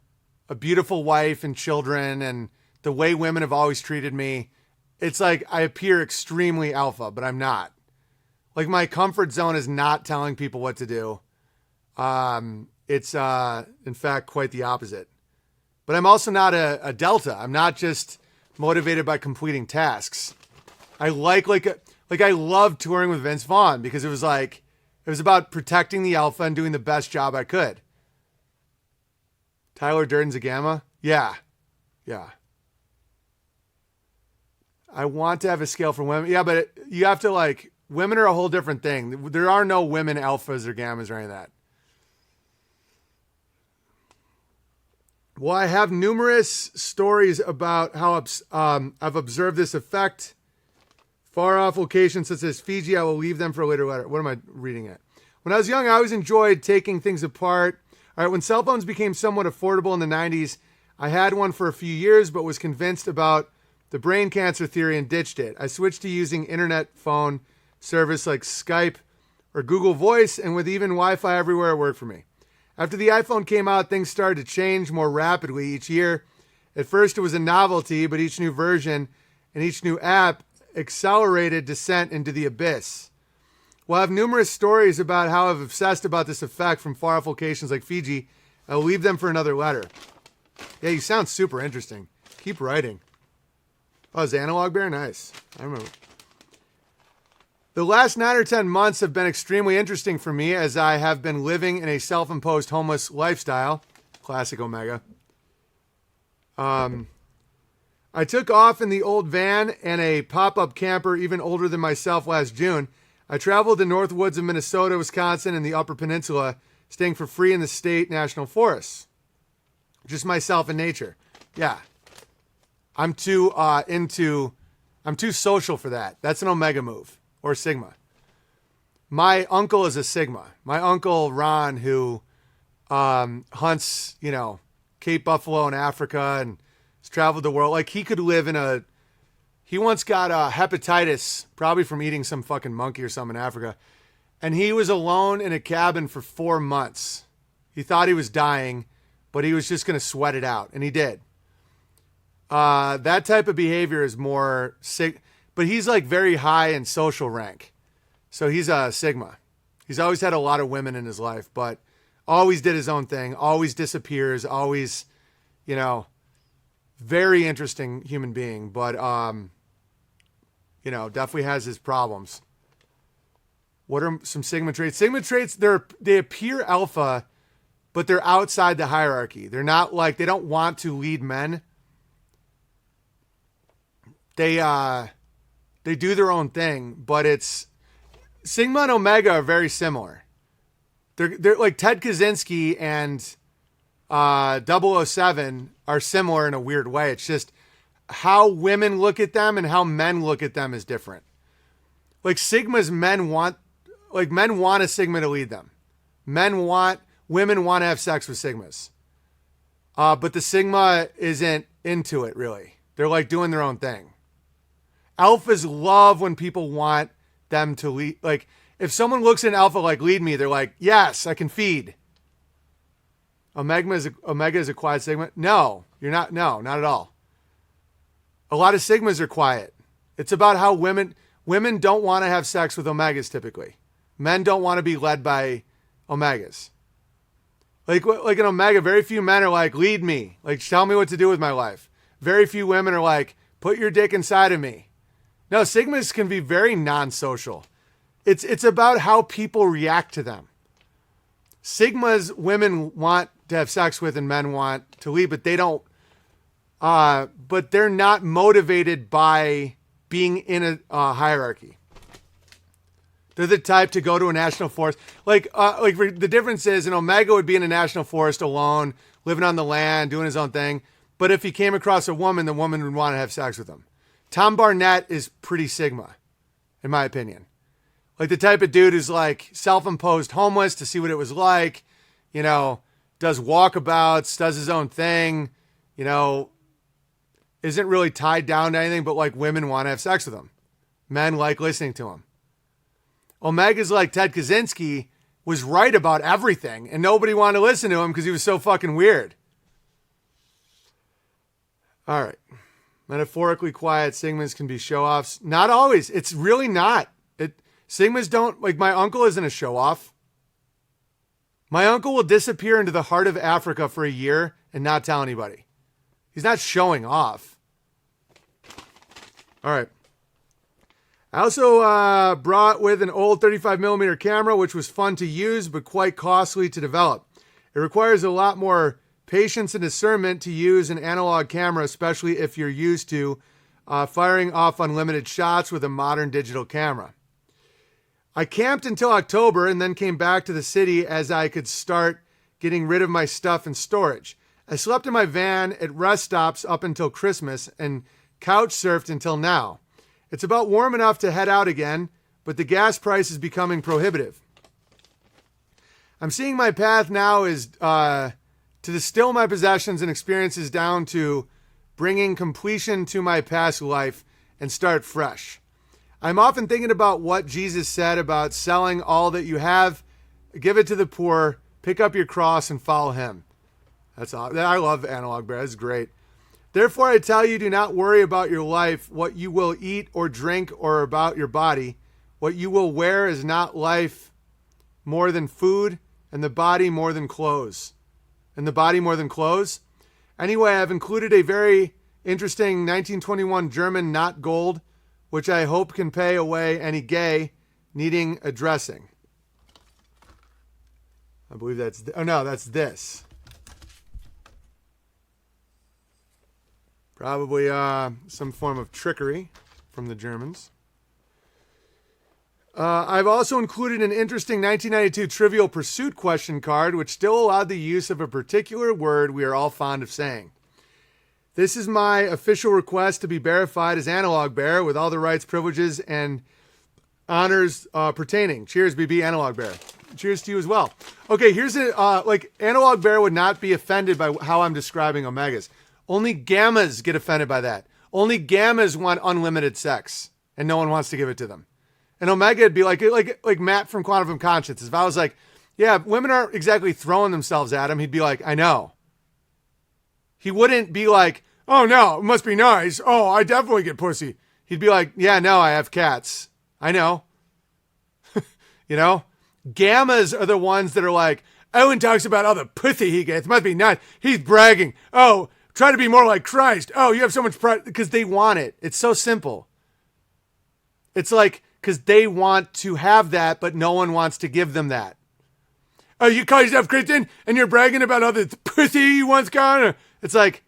a beautiful wife and children, and the way women have always treated me, it's like I appear extremely alpha, but I'm not. Like my comfort zone is not telling people what to do. It's in fact quite the opposite. But I'm also not a delta. I'm not just motivated by completing tasks. I I loved touring with Vince Vaughn because it was about protecting the alpha and doing the best job I could. Tyler Durden's a gamma? Yeah. I want to have a scale for women. Yeah, but you have to like, women are a whole different thing. There are no women alphas or gammas or any of that. Well, I have numerous stories about how I've observed this effect. Far off locations such as Fiji, I will leave them for a later letter. What am I reading at? When I was young, I always enjoyed taking things apart. All right, when cell phones became somewhat affordable in the 90s, I had one for a few years, but was convinced about the brain cancer theory and ditched it. I switched to using internet phone service like Skype or Google Voice, and with even Wi-Fi everywhere, it worked for me. After the iPhone came out, things started to change more rapidly each year. At first, it was a novelty, but each new version and each new app accelerated descent into the abyss. Well, I have numerous stories about how I've obsessed about this effect from far-off locations like Fiji. I'll leave them for another letter. Yeah, you sound super interesting. Keep writing. Oh, is Analog Bear? Nice. I remember. The last 9 or 10 months have been extremely interesting for me as I have been living in a self-imposed homeless lifestyle. Classic Omega. I took off in the old van and a pop-up camper even older than myself last June. I traveled the north woods of Minnesota, Wisconsin, and the Upper Peninsula, staying for free in the state national forests. Just myself and nature. Yeah. I'm too social for that. That's an Omega move. Or Sigma. My uncle is a Sigma. My uncle Ron, who hunts, you know, Cape Buffalo in Africa and has traveled the world. Like he could live in he once got hepatitis, probably from eating some fucking monkey or something in Africa. And he was alone in a cabin for 4 months. He thought he was dying, but he was just going to sweat it out. And he did. That type of behavior is more sick. But he's like very high in social rank. So he's a Sigma. He's always had a lot of women in his life, but always did his own thing, always disappears, always, you know, very interesting human being, but, you know, definitely has his problems. What are some Sigma traits? Sigma traits, they appear alpha, but they're outside the hierarchy. They're not like, they don't want to lead men. They do their own thing, but it's Sigma and Omega are very similar. They're like Ted Kaczynski and 007 are similar in a weird way. It's just how women look at them and how men look at them is different. Like Sigma's men want a Sigma to lead them. Women want to have sex with Sigmas. But the Sigma isn't into it really. They're like doing their own thing. Alphas love when people want them to lead. Like if someone looks at an alpha like lead me, they're like, yes, I can feed. Omega is a quiet Sigma. No, you're not. No, not at all. A lot of Sigmas are quiet. It's about how women don't want to have sex with Omegas typically. Men don't want to be led by Omegas. Like an Omega, very few men are like, lead me. Like, tell me what to do with my life. Very few women are like, put your dick inside of me. No, Sigmas can be very non-social. It's about how people react to them. Sigmas, women want to have sex with and men want to lead, but they don't. But they're not motivated by being in a hierarchy. They're the type to go to a national forest. Like the difference is an Omega would be in a national forest alone, living on the land, doing his own thing. But if he came across a woman, the woman would want to have sex with him. Tom Barnett is pretty Sigma, in my opinion. Like the type of dude who's like self-imposed homeless to see what it was like, does walkabouts, does his own thing, isn't really tied down to anything, but like women want to have sex with him. Men like listening to him. Omega's like Ted Kaczynski was right about everything and nobody wanted to listen to him because he was so fucking weird. All right. Metaphorically quiet Sigmas can be show-offs. Not always. It's really not. Sigmas don't, like my uncle isn't a show-off. My uncle will disappear into the heart of Africa for a year and not tell anybody. He's not showing off. All right. I also brought with an old 35mm camera, which was fun to use, but quite costly to develop. It requires a lot more patience and discernment to use an analog camera, especially if you're used to firing off unlimited shots with a modern digital camera. I camped until October and then came back to the city as I could start getting rid of my stuff in storage. I slept in my van at rest stops up until Christmas and couch surfed until now. It's about warm enough to head out again, but the gas price is becoming prohibitive. I'm seeing my path now is to distill my possessions and experiences down to bringing completion to my past life and start fresh. I'm often thinking about what Jesus said about selling all that you have, give it to the poor, pick up your cross and follow him. That's all. I love Analog Bear. That's great. Therefore, I tell you, do not worry about your life, what you will eat or drink, or about your body. What you will wear is not life more than food, and the body more than clothes. And the body more than clothes? Anyway, I've included a very interesting 1921 German Not Gold, which I hope can pay away any gay needing a dressing. I believe that's this. Probably some form of trickery from the Germans. I've also included an interesting 1992 Trivial Pursuit question card, which still allowed the use of a particular word we are all fond of saying. This is my official request to be verified as Analog Bear with all the rights, privileges, and honors pertaining. Cheers, BB Analog Bear. Cheers to you as well. Okay, here's Analog Bear would not be offended by how I'm describing Omegas. Only Gammas get offended by that. Only Gammas want unlimited sex, and no one wants to give it to them. And Omega would be like Matt from Quantum Conscience. If I was like, yeah, women aren't exactly throwing themselves at him, he'd be like, I know. He wouldn't be like, oh no, it must be nice. Oh, I definitely get pussy. He'd be like, yeah, no, I have cats. I know. Gammas are the ones that are like, Owen talks about all the pussy he gets. Must be nice. He's bragging. Oh, try to be more like Christ. Oh, you have so much pride. Because they want it. It's so simple. It's like, because they want to have that, but no one wants to give them that. Oh, you call yourself Christian and you're bragging about all the pussy you once got? It's like,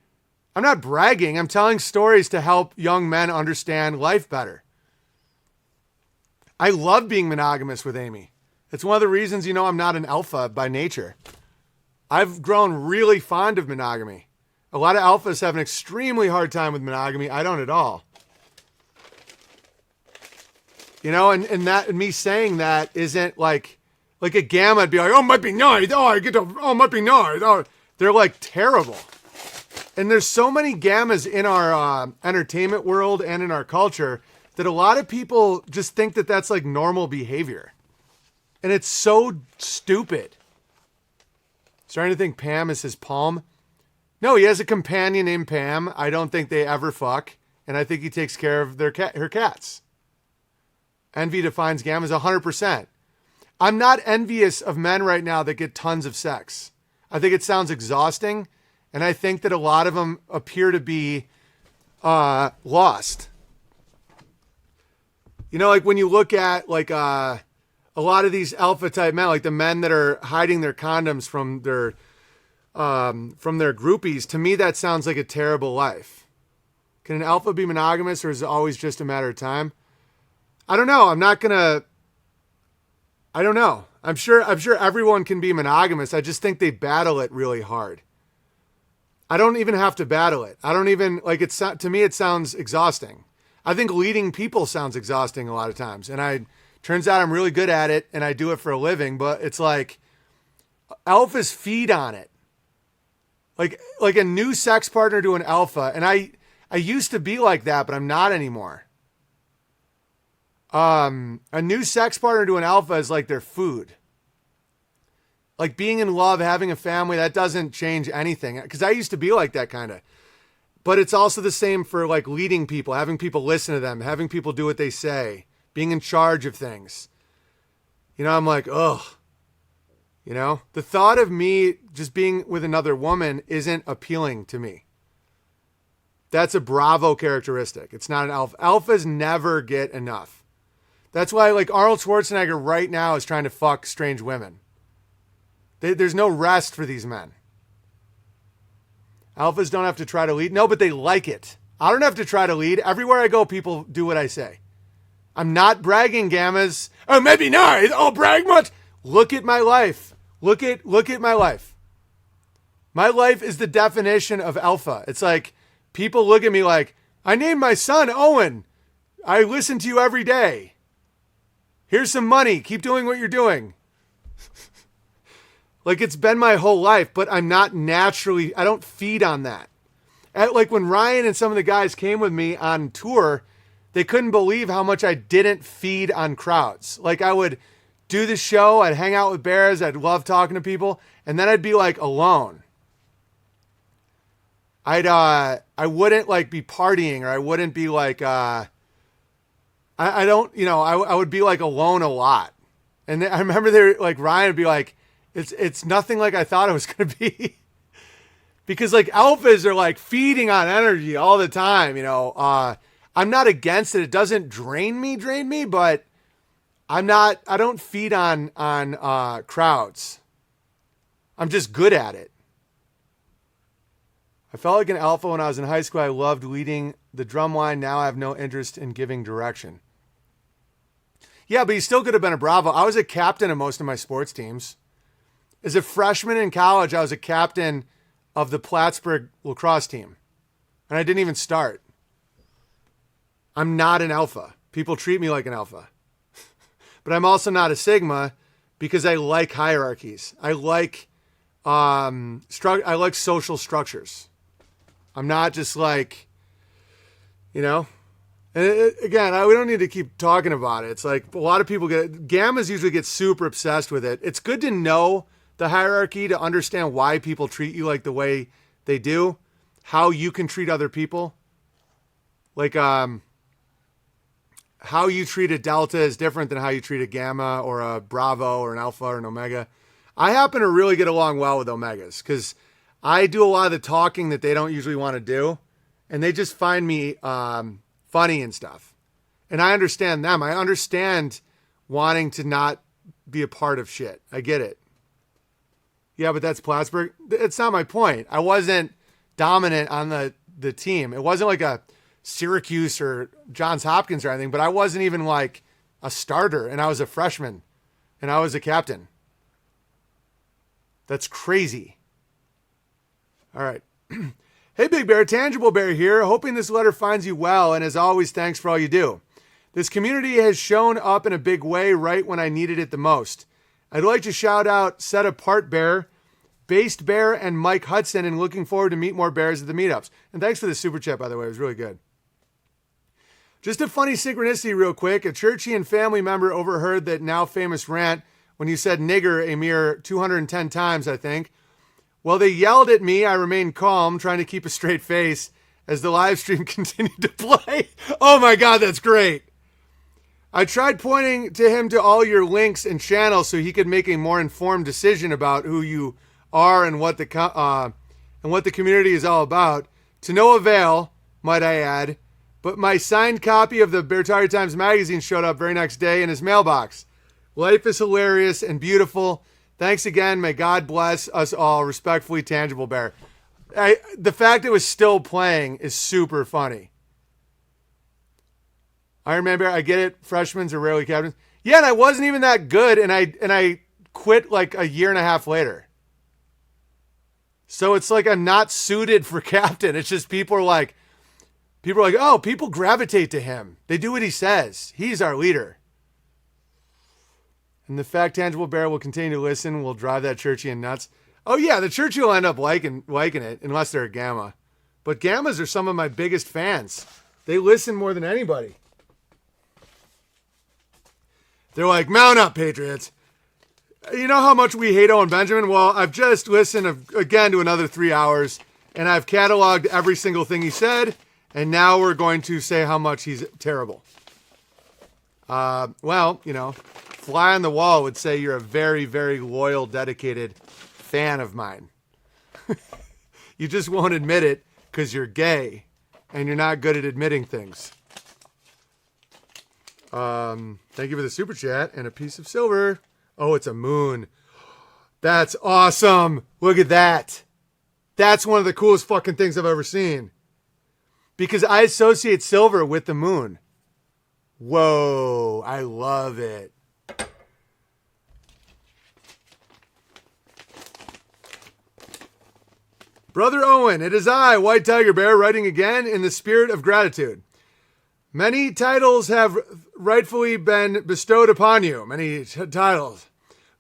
I'm not bragging. I'm telling stories to help young men understand life better. I love being monogamous with Amy. It's one of the reasons, I'm not an alpha by nature. I've grown really fond of monogamy. A lot of alphas have an extremely hard time with monogamy. I don't at all. And me saying that isn't like a gamma would be like, oh, might be nice. Might be nice. Oh, they're like terrible. And there's so many gammas in our entertainment world and in our culture that a lot of people just think that that's like normal behavior. And it's so stupid. Starting to think Pam is his palm. No, he has a companion named Pam. I don't think they ever fuck. And I think he takes care of her cats. Envy defines gammas 100%. I'm not envious of men right now that get tons of sex. I think it sounds exhausting. And I think that a lot of them appear to be lost. Like when you look at like a lot of these alpha type men, like the men that are hiding their condoms from their groupies, to me that sounds like a terrible life. Can an alpha be monogamous, or is it always just a matter of time? I don't know. I don't know. I'm sure everyone can be monogamous. I just think they battle it really hard. I don't even have to battle it. I don't even to me, it sounds exhausting. I think leading people sounds exhausting a lot of times. And turns out I'm really good at it and I do it for a living, but it's like alphas feed on it. Like a new sex partner to an alpha. And I used to be like that, but I'm not anymore. A new sex partner to an alpha is like their food. Like being in love, having a family, that doesn't change anything. Because I used to be like that kind of. But it's also the same for like leading people, having people listen to them, having people do what they say, being in charge of things. I'm like, ugh. The thought of me just being with another woman isn't appealing to me. That's a Bravo characteristic. It's not an alpha. Alphas never get enough. That's why like Arnold Schwarzenegger right now is trying to fuck strange women. There's no rest for these men. Alphas don't have to try to lead. No, but they like it. I don't have to try to lead. Everywhere I go, people do what I say. I'm not bragging, gammas. Oh, maybe not. I'll brag much. Look at my life. Look at my life. My life is the definition of alpha. It's like people look at me like, I named my son Owen. I listen to you every day. Here's some money. Keep doing what you're doing. Like it's been my whole life, but I'm not naturally, I don't feed on that. Like when Ryan and some of the guys came with me on tour, they couldn't believe how much I didn't feed on crowds. Like I would do the show, I'd hang out with bears, I'd love talking to people, and then I'd be like alone. I wouldn't like be partying, or I wouldn't be like, I would be like alone a lot. And I remember Ryan would be like, it's nothing like I thought it was going to be. Because like alphas are like feeding on energy all the time, I'm not against it. It doesn't drain me, but I don't feed on crowds. I'm just good at it. I felt like an alpha when I was in high school. I loved leading the drum line. Now I have no interest in giving direction. Yeah, but you still could have been a Bravo. I was a captain of most of my sports teams. As a freshman in college, I was a captain of the Plattsburgh lacrosse team. And I didn't even start. I'm not an alpha. People treat me like an alpha. But I'm also not a sigma because I like hierarchies. I like social structures. I'm not just like, And again, we don't need to keep talking about it. It's like a lot of people gammas usually get super obsessed with it. It's good to know the hierarchy to understand why people treat you like the way they do, how you can treat other people. Like, how you treat a delta is different than how you treat a gamma or a Bravo or an alpha or an omega. I happen to really get along well with omegas because I do a lot of the talking that they don't usually want to do. And they just find me funny and stuff. And I understand them. I understand wanting to not be a part of shit. I get it. Yeah, but that's Plattsburgh. It's not my point. I wasn't dominant on the team. It wasn't like a Syracuse or Johns Hopkins or anything, but I wasn't even like a starter and I was a freshman and I was a captain. That's crazy. All right. Hey, Big Bear, Tangible Bear here. Hoping this letter finds you well. And as always, thanks for all you do. This community has shown up in a big way right when I needed it the most. I'd like to shout out Set Apart Bear, Based Bear, and Mike Hudson, and looking forward to meet more bears at the meetups. And thanks for the super chat, by the way. It was really good. Just a funny synchronicity real quick. A churchy and family member overheard that now famous rant when you said nigger a mere 210 times, I think. Well, they yelled at me. I remained calm, trying to keep a straight face as the live stream continued to play. Oh my God, that's great. I tried pointing to him to all your links and channels so he could make a more informed decision about who you are and what the community is all about. To no avail, might I add. But my signed copy of the Beartari Times magazine showed up very next day in his mailbox. Life is hilarious and beautiful. Thanks again. May God bless us all. Respectfully, Tangible Bear. The fact it was still playing is super funny. Iron Man Bear, I get it. Freshmen are rarely captains. Yeah, and I wasn't even that good, and I quit like a year and a half later. So it's like I'm not suited for captain. It's just people are like, oh, people gravitate to him. They do what he says. He's our leader. And the fact Tangible Bear will continue to listen will drive that churchian nuts. Oh yeah, the churchy will end up liking it unless they're a Gamma. But Gammas are some of my biggest fans. They listen more than anybody. They're like, mount up, Patriots. You know how much we hate Owen Benjamin? Well, I've just listened again to another 3 hours, and I've cataloged every single thing he said, and now we're going to say how much he's terrible. Well, you know, Fly on the Wall would say you're a very, very loyal, dedicated fan of mine. You just won't admit it because you're gay and you're not good at admitting things. Thank you for the super chat and a piece of silver. Oh, it's a moon. That's awesome. Look at that. That's one of the coolest fucking things I've ever seen. Because I associate silver with the moon. Whoa, I love it. Brother Owen, it is I, White Tiger Bear, writing again in the spirit of gratitude. Many titles have rightfully been bestowed upon you. Many titles.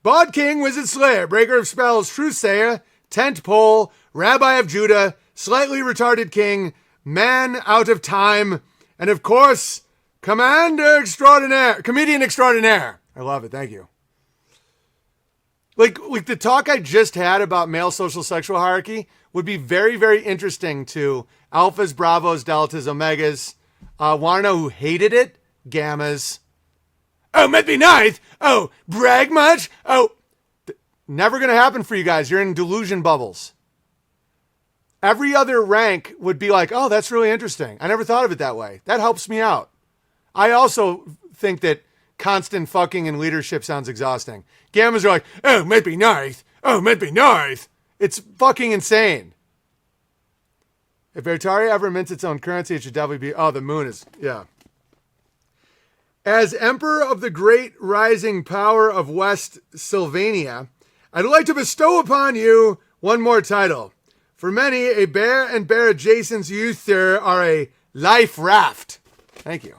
Bod King, Wizard Slayer, Breaker of Spells, Truthsayer, Tent Pole, Rabbi of Judah, Slightly Retarded King, Man Out of Time, and of course, Comedian Extraordinaire. I love it. Thank you. Like the talk I just had about male social sexual hierarchy would be very, very interesting to alphas, bravos, deltas, omegas. Want to know who hated it? Gammas. Oh, might be ninth. Oh, brag much? Oh, never going to happen for you guys. You're in delusion bubbles. Every other rank would be like, oh, that's really interesting. I never thought of it that way. That helps me out. I also think that constant fucking in leadership sounds exhausting. Gammas are like, oh, might be ninth. Oh, might be ninth. It's fucking insane. If Beartari ever mints its own currency, it should definitely be, oh, the moon is, yeah. As Emperor of the great rising power of West Sylvania, I'd like to bestow upon you one more title. For many, a bear and bear adjacent youth there are a life raft. Thank you.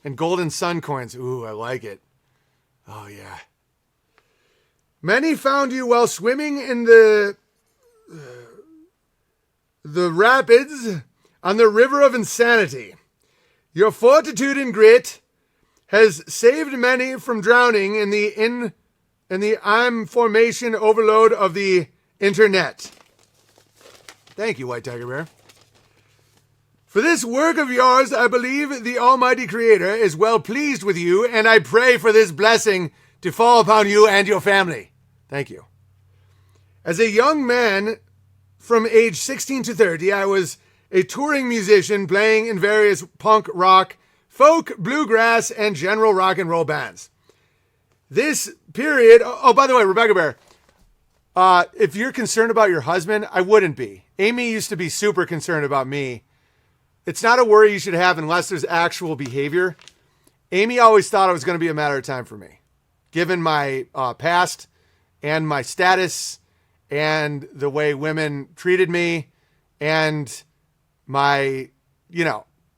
And golden sun coins. Ooh, I like it. Oh, yeah. Many found you while swimming in the rapids on the river of insanity. Your fortitude and grit has saved many from drowning in the information overload of the internet. Thank you, White Tiger Bear. For this work of yours, I believe the Almighty Creator is well pleased with you, and I pray for this blessing to fall upon you and your family. Thank you. As a young man from age 16 to 30, I was a touring musician playing in various punk rock, folk, bluegrass, and general rock and roll bands. This period, oh, by the way, Rebecca Bear, if you're concerned about your husband, I wouldn't be. Amy used to be super concerned about me. It's not a worry you should have unless there's actual behavior. Amy always thought it was going to be a matter of time for me, given my past and my status and the way women treated me and my,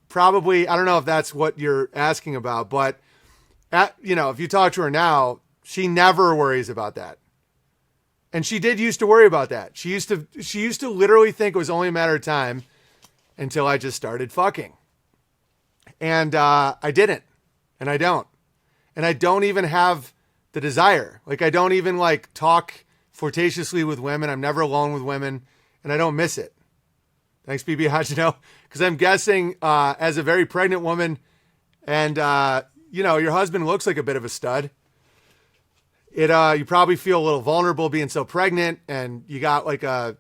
probably, I don't know if that's what you're asking about, but if you talk to her now, she never worries about that. And she did used to worry about that. She used to literally think it was only a matter of time until I just started fucking. And I didn't. And I don't. And I don't even have the desire. Like, I don't even talk flirtatiously with women. I'm never alone with women, and I don't miss it. Thanks, BB Hajino. Because I'm guessing as a very pregnant woman and, your husband looks like a bit of a stud. You probably feel a little vulnerable being so pregnant, and you got kind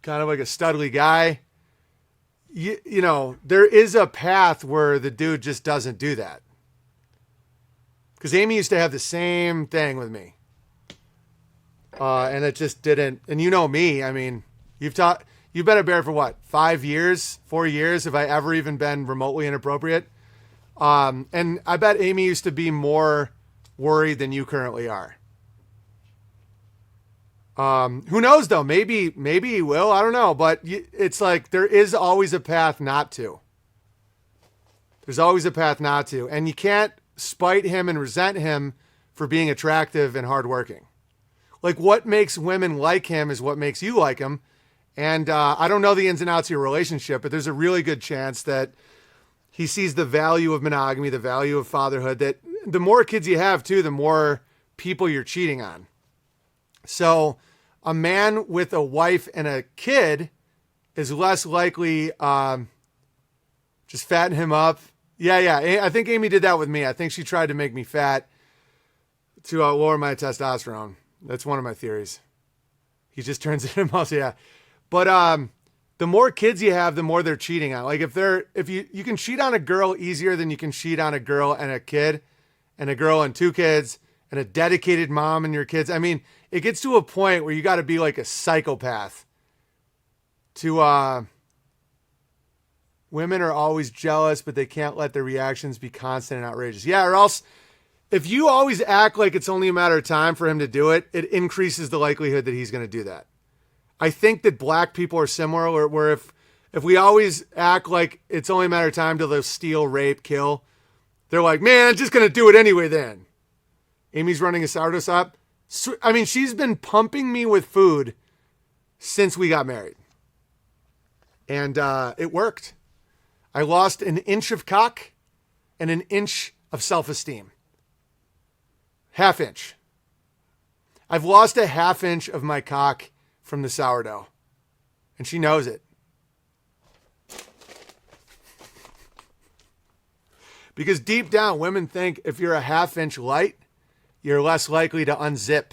of like a studly guy. There is a path where the dude just doesn't do that. Because Amy used to have the same thing with me. And it just didn't. And you know me. I mean, you've been a bear for what? 4 years? Have I ever even been remotely inappropriate? And I bet Amy used to be more worried than you currently are. Who knows though? Maybe he will. I don't know. But it's like there is always a path not to. There's always a path not to. And you can't spite him and resent him for being attractive and hardworking. Like, what makes women like him is what makes you like him. And I don't know the ins and outs of your relationship, but there's a really good chance that he sees the value of monogamy, the value of fatherhood, that the more kids you have too, the more people you're cheating on. So a man with a wife and a kid is less likely just fatten him up. Yeah. I think Amy did that with me. I think she tried to make me fat to lower my testosterone. That's one of my theories. He just turns it into muscle. Yeah. But the more kids you have, the more they're cheating on. Like if you can cheat on a girl easier than you can cheat on a girl and a kid and a girl and 2 kids and a dedicated mom and your kids. I mean, it gets to a point where you got to be like a psychopath to, women are always jealous, but they can't let their reactions be constant and outrageous. Yeah. Or else if you always act like it's only a matter of time for him to do it, it increases the likelihood that he's going to do that. I think that black people are similar, where if we always act like it's only a matter of time till they'll steal, rape, kill, they're like, man, I'm just going to do it anyway then. Amy's running a sourdough shop. I mean, she's been pumping me with food since we got married. And it worked. I lost an inch of cock and an inch of self-esteem. Half inch. I've lost a half inch of my cock from the sourdough. And she knows it. Because deep down, women think if you're a half inch light, you're less likely to unzip.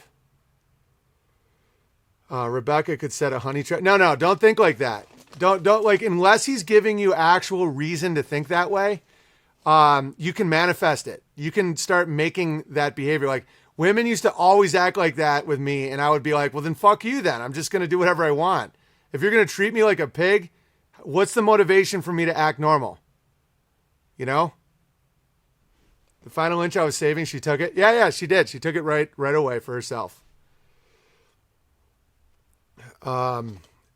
Rebecca could set a honey trap. No, don't think like that. Don't unless he's giving you actual reason to think that way, you can manifest it. You can start making that behavior. Like, women used to always act like that with me, and I would be like, well, then fuck you then. I'm just going to do whatever I want. If you're going to treat me like a pig, what's the motivation for me to act normal? You know? The final inch I was saving, she took it. Yeah, she did. She took it right away for herself.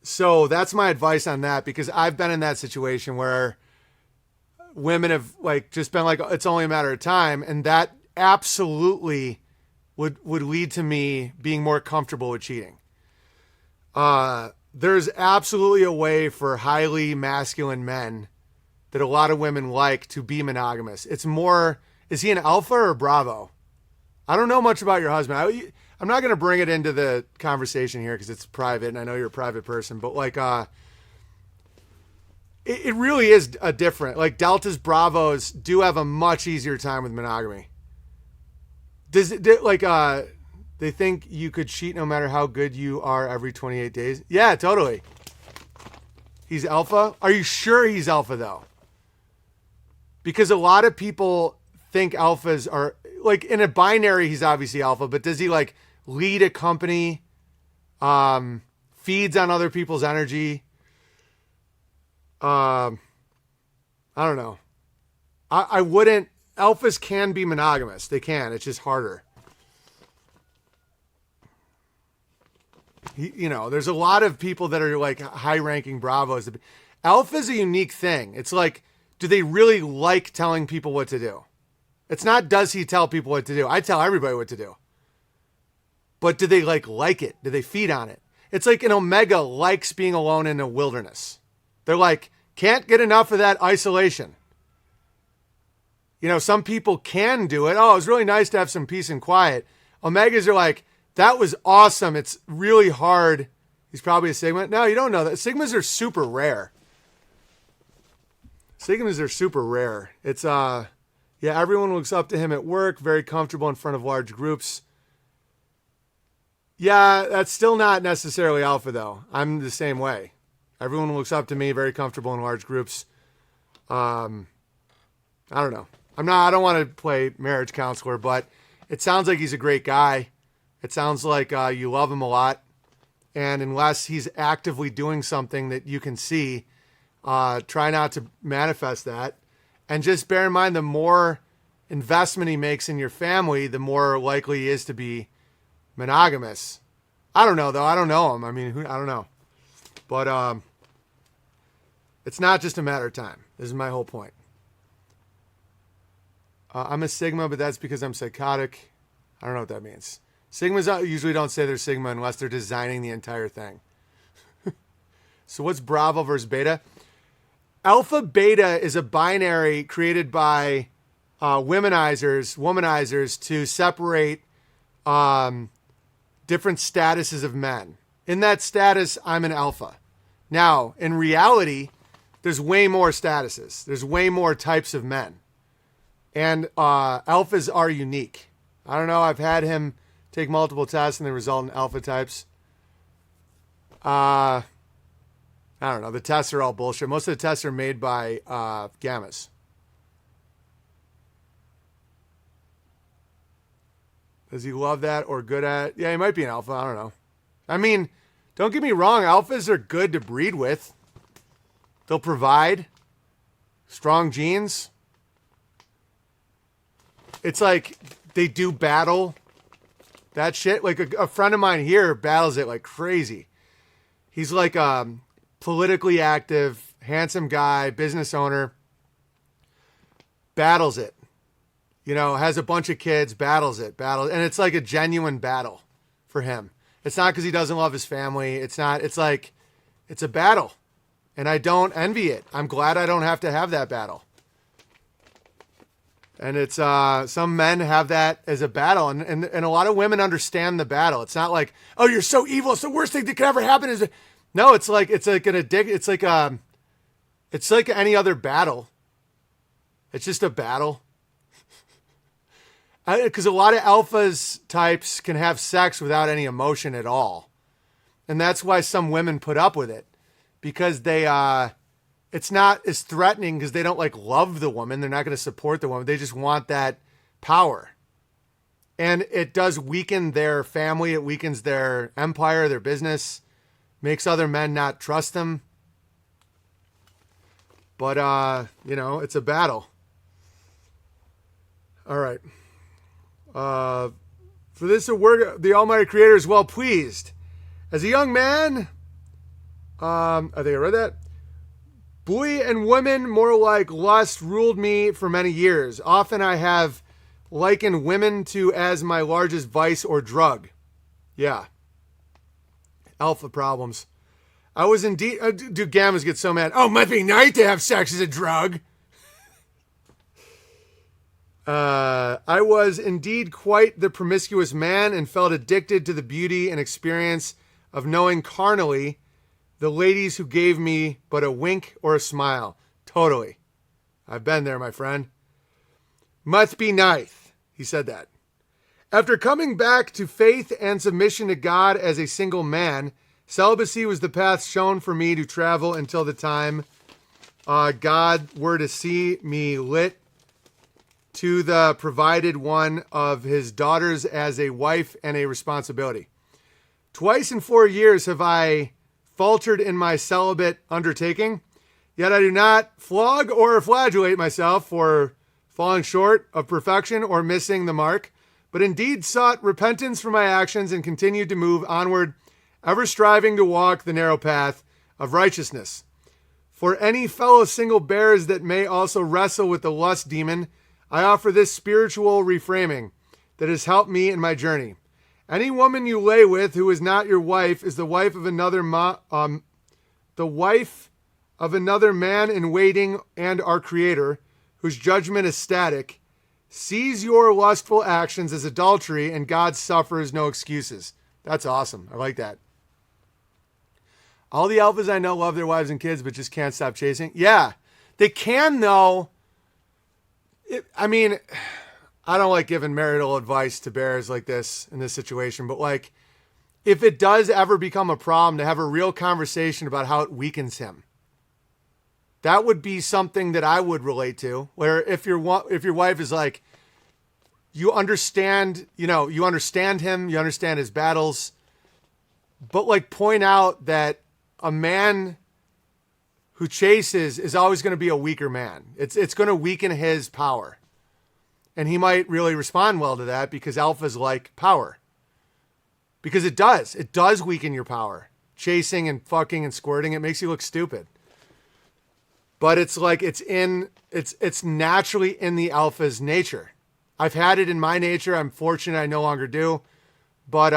So that's my advice on that, because I've been in that situation where women have just been like, it's only a matter of time. And that absolutely would lead to me being more comfortable with cheating. There's absolutely a way for highly masculine men that a lot of women like to be monogamous. It's more, is he an alpha or a Bravo? I don't know much about your husband. I'm not going to bring it into the conversation here because it's private, and I know you're a private person, but it really is a different, Deltas, Bravos do have a much easier time with monogamy. They think you could cheat no matter how good you are every 28 days? Yeah, totally. He's alpha? Are you sure he's alpha, though? Because a lot of people think alphas are, in a binary, he's obviously alpha, but does he, lead a company, feeds on other people's energy? I don't know. I wouldn't, alphas can be monogamous. They can. It's just harder. There's a lot of people that are like high-ranking bravos. Alpha is a unique thing. It's like, do they really like telling people what to do? It's not, does he tell people what to do? I tell everybody what to do. But do they like it? Do they feed on it? It's like an omega likes being alone in a wilderness. They're like, can't get enough of that isolation. Some people can do it. Oh, it's really nice to have some peace and quiet. Omegas are like, that was awesome. It's really hard. He's probably a Sigma. No, you don't know that. Sigmas are super rare. Sigmas are super rare. It's, everyone looks up to him at work, very comfortable in front of large groups. Yeah, that's still not necessarily alpha, though. I'm the same way. Everyone looks up to me, very comfortable in large groups. I don't know. I don't want to play marriage counselor, but it sounds like he's a great guy. It sounds like you love him a lot. And unless he's actively doing something that you can see, try not to manifest that. And just bear in mind, the more investment he makes in your family, the more likely he is to be monogamous. I don't know, though. I don't know him. I mean, I don't know. But it's not just a matter of time. This is my whole point. I'm a Sigma, but that's because I'm psychotic. I don't know what that means. Sigmas usually don't say they're Sigma unless they're designing the entire thing. So what's Bravo versus Beta? Alpha Beta is a binary created by womanizers to separate different statuses of men. In that status, I'm an alpha. Now, in reality, there's way more statuses. There's way more types of men. And alphas are unique. I don't know. I've had him take multiple tests and they result in alpha types. I don't know. The tests are all bullshit. Most of the tests are made by gammas. Does he love that or good at it? Yeah, he might be an alpha. I don't know. I mean, don't get me wrong. Alphas are good to breed with. They'll provide strong genes. It's like they do battle that shit. Like a friend of mine here battles it like crazy. He's like politically active, handsome guy, business owner. Battles it. Has a bunch of kids, battles it. And it's like a genuine battle for him. It's not because he doesn't love his family. It's like, it's a battle. And I don't envy it. I'm glad I don't have to have that battle. And it's, some men have that as a battle. And a lot of women understand the battle. It's not like, oh, you're so evil. It's the worst thing that could ever happen. No, it's like an addict. It's like any other battle. It's just a battle. Because a lot of alphas types can have sex without any emotion at all. And that's why some women put up with it. Because it's not as threatening because they don't love the woman. They're not going to support the woman. They just want that power. And it does weaken their family. It weakens their empire, their business. Makes other men not trust them. But, it's a battle. All right. For this the Almighty Creator is well pleased. As a young man, I think I read that. Boy and women more like lust ruled me for many years. Often I have likened women to as my largest vice or drug. Yeah. Alpha problems. I was indeed... dude, gammas get so mad. Oh, it must be nice to have sex as a drug. I was indeed quite the promiscuous man and felt addicted to the beauty and experience of knowing carnally the ladies who gave me but a wink or a smile. Totally. I've been there, my friend. Must be nice. He said that. After coming back to faith and submission to God as a single man, celibacy was the path shown for me to travel until the time God were to see me lit to the provided one of his daughters as a wife and a responsibility. Twice in 4 years have I faltered in my celibate undertaking, yet I do not flog or flagellate myself for falling short of perfection or missing the mark, but indeed sought repentance for my actions and continued to move onward, ever striving to walk the narrow path of righteousness. For any fellow single bears that may also wrestle with the lust demon, I offer this spiritual reframing that has helped me in my journey. Any woman you lay with who is not your wife is the wife of another man in waiting and our Creator, whose judgment is static, sees your lustful actions as adultery, and God suffers no excuses. That's awesome. I like that. All the alphas I know love their wives and kids, but just can't stop chasing. Yeah, they can though. I don't like giving marital advice to bears like this in this situation, but like, if it does ever become a problem, to have a real conversation about how it weakens him. That would be something that I would relate to, where if your wife is like, you understand him, you understand his battles, but like point out that a man who chases is always going to be a weaker man. It's going to weaken his power. And he might really respond well to that because alphas like power. Because it does weaken your power. Chasing and fucking and squirting, it makes you look stupid. But it's like it's naturally in the alpha's nature. I've had it in my nature. I'm fortunate I no longer do. But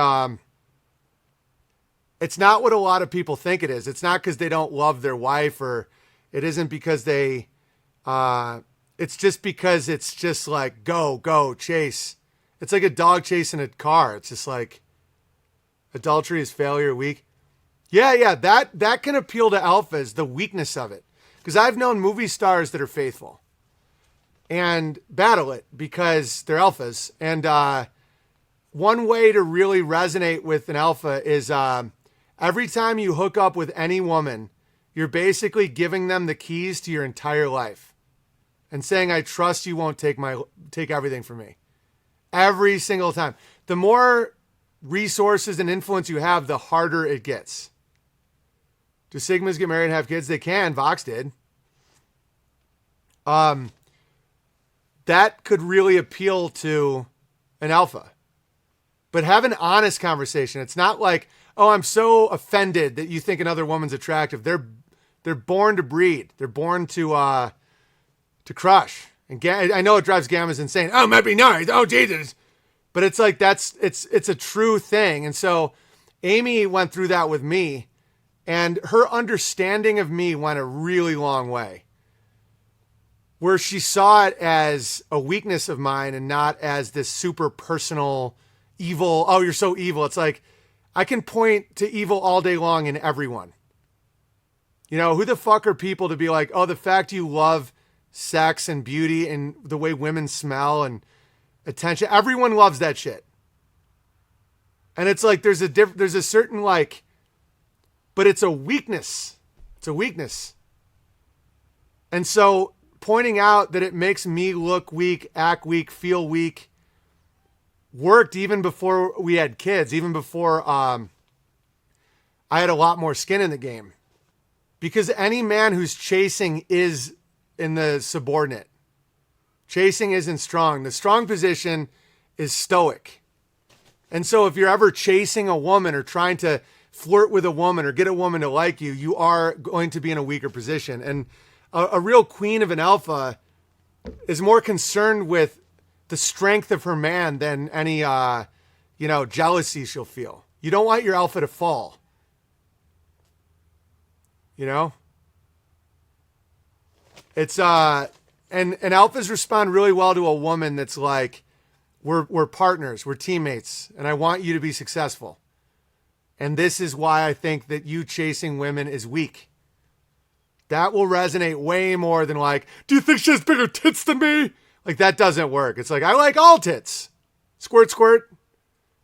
it's not what a lot of people think it is. It's not because they don't love their wife, or it isn't because they it's just because it's just like go chase. It's like a dog chasing a car. It's just like adultery is failure weak. Yeah, that can appeal to alphas, the weakness of it. Because I've known movie stars that are faithful and battle it because they're alphas. And one way to really resonate with an alpha is every time you hook up with any woman, you're basically giving them the keys to your entire life and saying, I trust you won't take everything from me. Every single time. The more resources and influence you have, the harder it gets. Do Sigmas get married and have kids? They can. Vox did. That could really appeal to an alpha. But have an honest conversation. It's not like, oh, I'm so offended that you think another woman's attractive. They're born to breed. They're born to crush. And I know it drives Gammas insane. Oh, it might be nice. Oh, Jesus. But it's like it's a true thing. And so Amy went through that with me. And her understanding of me went a really long way. Where she saw it as a weakness of mine and not as this super personal evil. Oh, you're so evil. It's like, I can point to evil all day long in everyone. Who the fuck are people to be like, oh, the fact you love sex and beauty and the way women smell and attention. Everyone loves that shit. And it's like, there's a certain like, but it's a weakness. It's a weakness. And so pointing out that it makes me look weak, act weak, feel weak, worked even before we had kids, even before I had a lot more skin in the game. Because any man who's chasing is in the subordinate. Chasing isn't strong. The strong position is stoic. And so if you're ever chasing a woman or trying to flirt with a woman or get a woman to like you, you are going to be in a weaker position. And a real queen of an alpha is more concerned with the strength of her man than any, jealousy she'll feel. You don't want your alpha to fall. It's, and alphas respond really well to a woman that's like, we're partners, we're teammates, and I want you to be successful. And this is why I think that you chasing women is weak. That will resonate way more than like, do you think she has bigger tits than me? Like, that doesn't work. It's like, I like all tits. Squirt, squirt.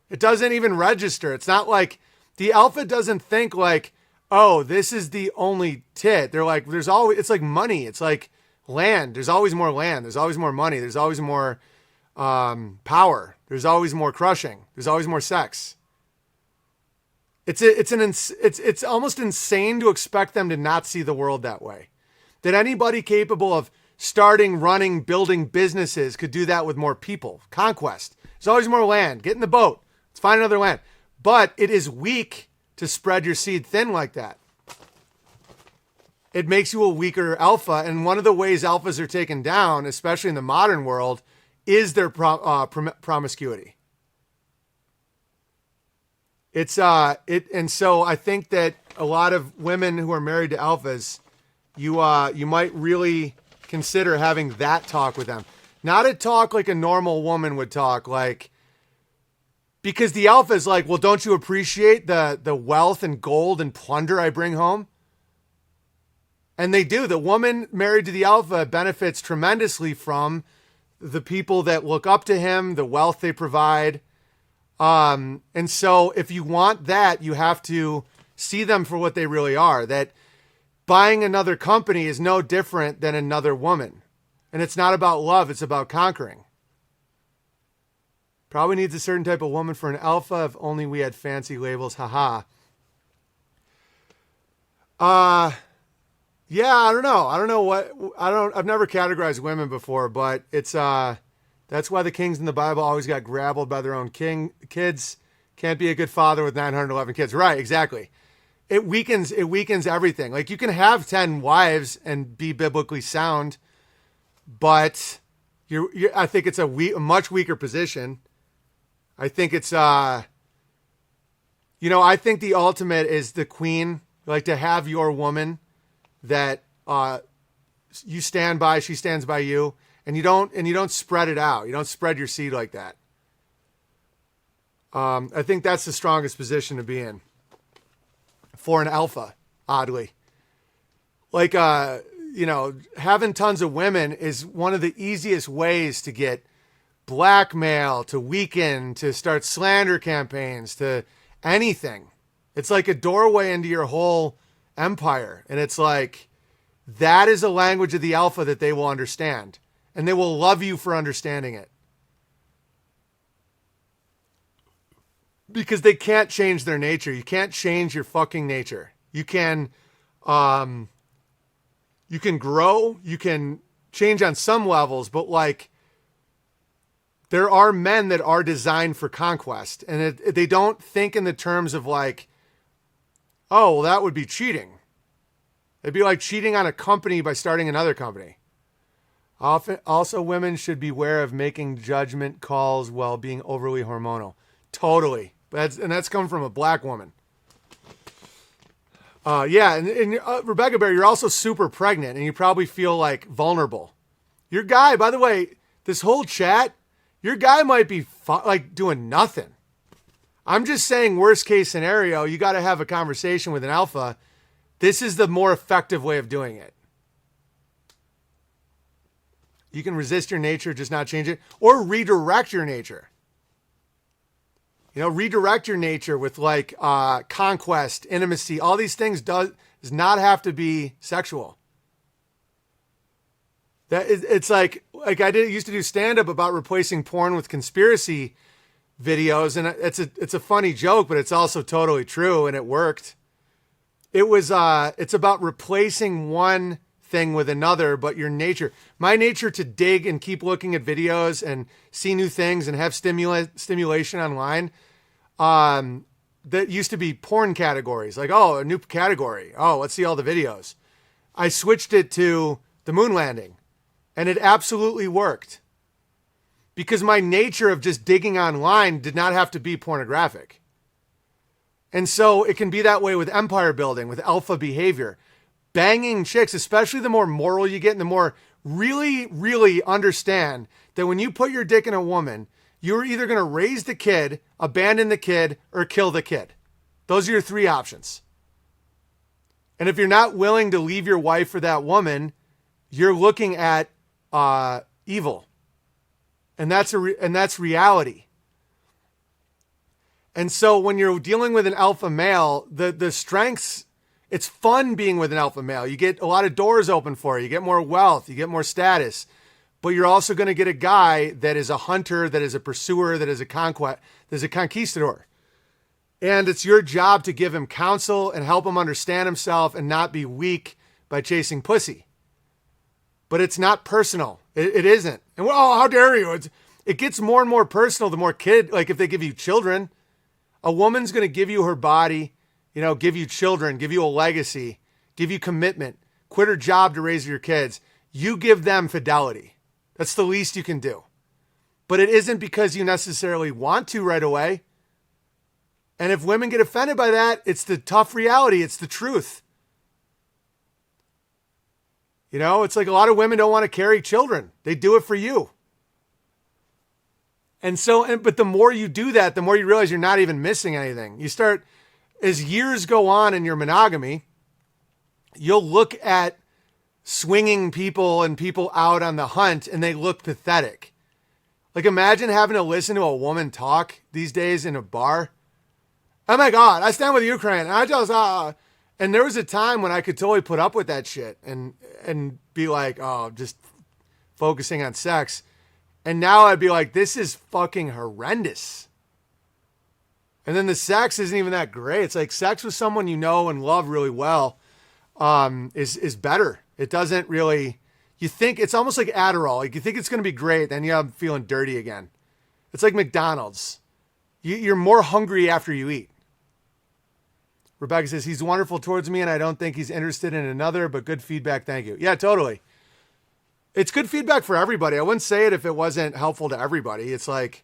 It doesn't even register. It's not like, the alpha doesn't think like, oh, this is the only tit. They're like, it's like money. It's like land. There's always more land. There's always more money. There's always more power. There's always more crushing. There's always more sex. It's almost insane to expect them to not see the world that way. That anybody capable of starting, running, building businesses could do that with more people. Conquest. There's always more land. Get in the boat. Let's find another land. But it is weak to spread your seed thin like that. It makes you a weaker alpha. And one of the ways alphas are taken down, especially in the modern world, is their promiscuity. And so I think that a lot of women who are married to alphas, you might really consider having that talk with them. Not a talk like a normal woman would talk, like, because the alpha is like, well, don't you appreciate the wealth and gold and plunder I bring home? And they do. The woman married to the alpha benefits tremendously from the people that look up to him, the wealth they provide. And so if you want that, you have to see them for what they really are. That buying another company is no different than another woman. And it's not about love, it's about conquering. Probably needs a certain type of woman for an alpha. If only we had fancy labels. Haha. Yeah, I don't know. I've never categorized women before, but it's, that's why the kings in the Bible always got grappled by their own kids. Can't be a good father with 911 kids. Right, exactly. It weakens everything. Like, you can have 10 wives and be biblically sound, but I think it's a much weaker position. I think it's, I think the ultimate is the queen, like to have your woman that you stand by, she stands by you, and you don't spread it out. You don't spread your seed like that. I think that's the strongest position to be in for an alpha, oddly. Like, having tons of women is one of the easiest ways to get blackmail, to weaken, to start slander campaigns, to anything. It's like a doorway into your whole empire. And it's like, that is a language of the alpha that they will understand. And they will love you for understanding it. Because they can't change their nature. You can't change your fucking nature. You can grow, you can change on some levels, but like, there are men that are designed for conquest, and they don't think in the terms of like, oh, well, that would be cheating. It'd be like cheating on a company by starting another company. Also, women should beware of making judgment calls while being overly hormonal. Totally. That's coming from a black woman. And Rebecca Bear, you're also super pregnant, and you probably feel like vulnerable. Your guy, by the way, this whole chat, your guy might be like doing nothing. I'm just saying, worst case scenario, you got to have a conversation with an alpha. This is the more effective way of doing it. You can resist your nature, just not change it, or redirect your nature. Redirect your nature with like conquest, intimacy, all these things does not have to be sexual. It's like I used to do stand-up about replacing porn with conspiracy videos, and it's a funny joke, but it's also totally true, and it worked. It's about replacing one thing with another, but your nature, my nature to dig and keep looking at videos and see new things and have stimulation online, that used to be porn categories, like, oh, a new category. Oh, let's see all the videos. I switched it to the moon landing, and it absolutely worked because my nature of just digging online did not have to be pornographic. And so it can be that way with empire building, with alpha behavior. Banging chicks, especially the more moral you get and the more really, really understand that when you put your dick in a woman, you're either going to raise the kid, abandon the kid, or kill the kid. Those are your three options. And if you're not willing to leave your wife for that woman, you're looking at evil. And that's reality. And so when you're dealing with an alpha male, the strengths, it's fun being with an alpha male. You get a lot of doors open for you. You get more wealth. You get more status. But you're also going to get a guy that is a hunter, that is a pursuer, that is a conquistador. And it's your job to give him counsel and help him understand himself and not be weak by chasing pussy. but it's not personal. It isn't. And oh, how dare you? It gets more and more personal the more like if they give you children. A woman's going to give you her body, give you children, give you a legacy, give you commitment, quit her job to raise your kids. You give them fidelity. That's the least you can do. But it isn't because you necessarily want to right away. And if women get offended by that, it's the tough reality. It's the truth. It's like a lot of women don't want to carry children. They do it for you. But the more you do that, the more you realize you're not even missing anything. You start, as years go on in your monogamy, you'll look at swinging people and people out on the hunt and they look pathetic. Like imagine having to listen to a woman talk these days in a bar. Oh my God, I stand with Ukraine. And I just, and there was a time when I could totally put up with that shit and be like, oh, just focusing on sex. And now I'd be like, this is fucking horrendous. And then the sex isn't even that great. It's like sex with someone you know and love really well is better. It doesn't really, you think, it's almost like Adderall. Like you think it's going to be great, then you're feeling dirty again. It's like McDonald's. You're more hungry after you eat. Rebecca says, he's wonderful towards me and I don't think he's interested in another, but good feedback. Thank you. Yeah, totally. It's good feedback for everybody. I wouldn't say it if it wasn't helpful to everybody. It's like,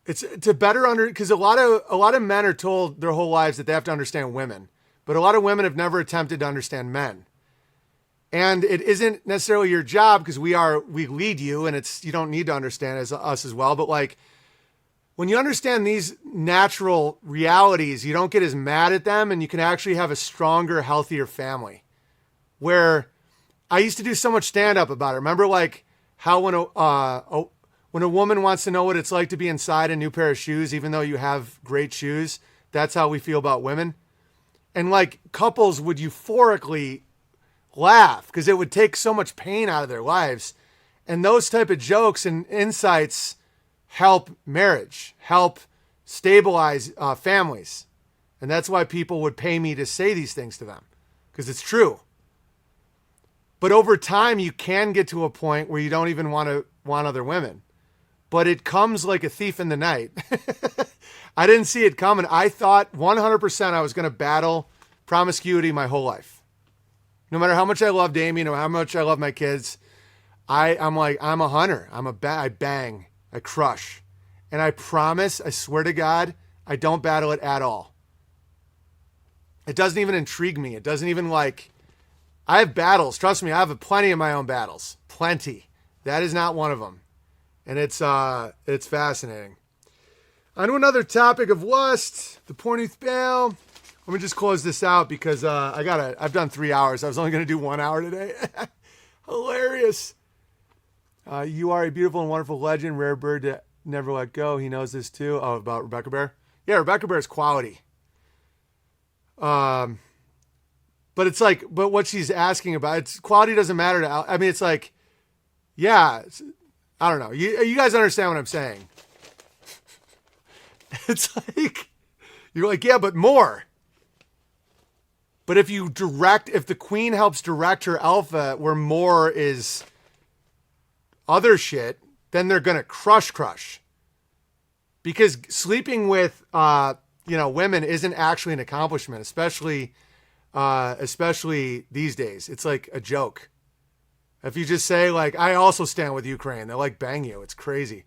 it's to better because a lot of men are told their whole lives that they have to understand women, but a lot of women have never attempted to understand men. And it isn't necessarily your job because we lead you and you don't need to understand us as well. But like when you understand these natural realities, you don't get as mad at them and you can actually have a stronger, healthier family. Where I used to do so much stand up about it. Remember like how when a woman wants to know what it's like to be inside a new pair of shoes, even though you have great shoes, that's how we feel about women. And like couples would euphorically laugh because it would take so much pain out of their lives. And those type of jokes and insights help marriage, help stabilize families. And that's why people would pay me to say these things to them because it's true. But over time, you can get to a point where you don't even want other women. But it comes like a thief in the night. I didn't see it coming. I thought 100% I was going to battle promiscuity my whole life. No matter how much I love Damien or how much I love my kids, I'm a hunter. I bang. I crush. And I promise, I swear to God, I don't battle it at all. It doesn't even intrigue me. It doesn't even I have battles. Trust me, I have plenty of my own battles. Plenty. That is not one of them. And it's fascinating. On to another topic of lust, the Pornooth Bail. Let me just close this out because I've done 3 hours. I was only going to do 1 hour today. Hilarious. You are a beautiful and wonderful legend, rare bird to never let go. He knows this too. Oh, about Rebecca Bear? Yeah, Rebecca Bear is quality. But it's like, but what she's asking about, it's quality doesn't matter to, I mean, it's like, yeah, I don't know. You guys understand what I'm saying? It's like, you're like, yeah, but more. But if the queen helps direct her alpha where more is other shit, then they're going to crush. Because sleeping with, women isn't actually an accomplishment, especially these days. It's like a joke. If you just say I also stand with Ukraine, they'll bang you. It's crazy.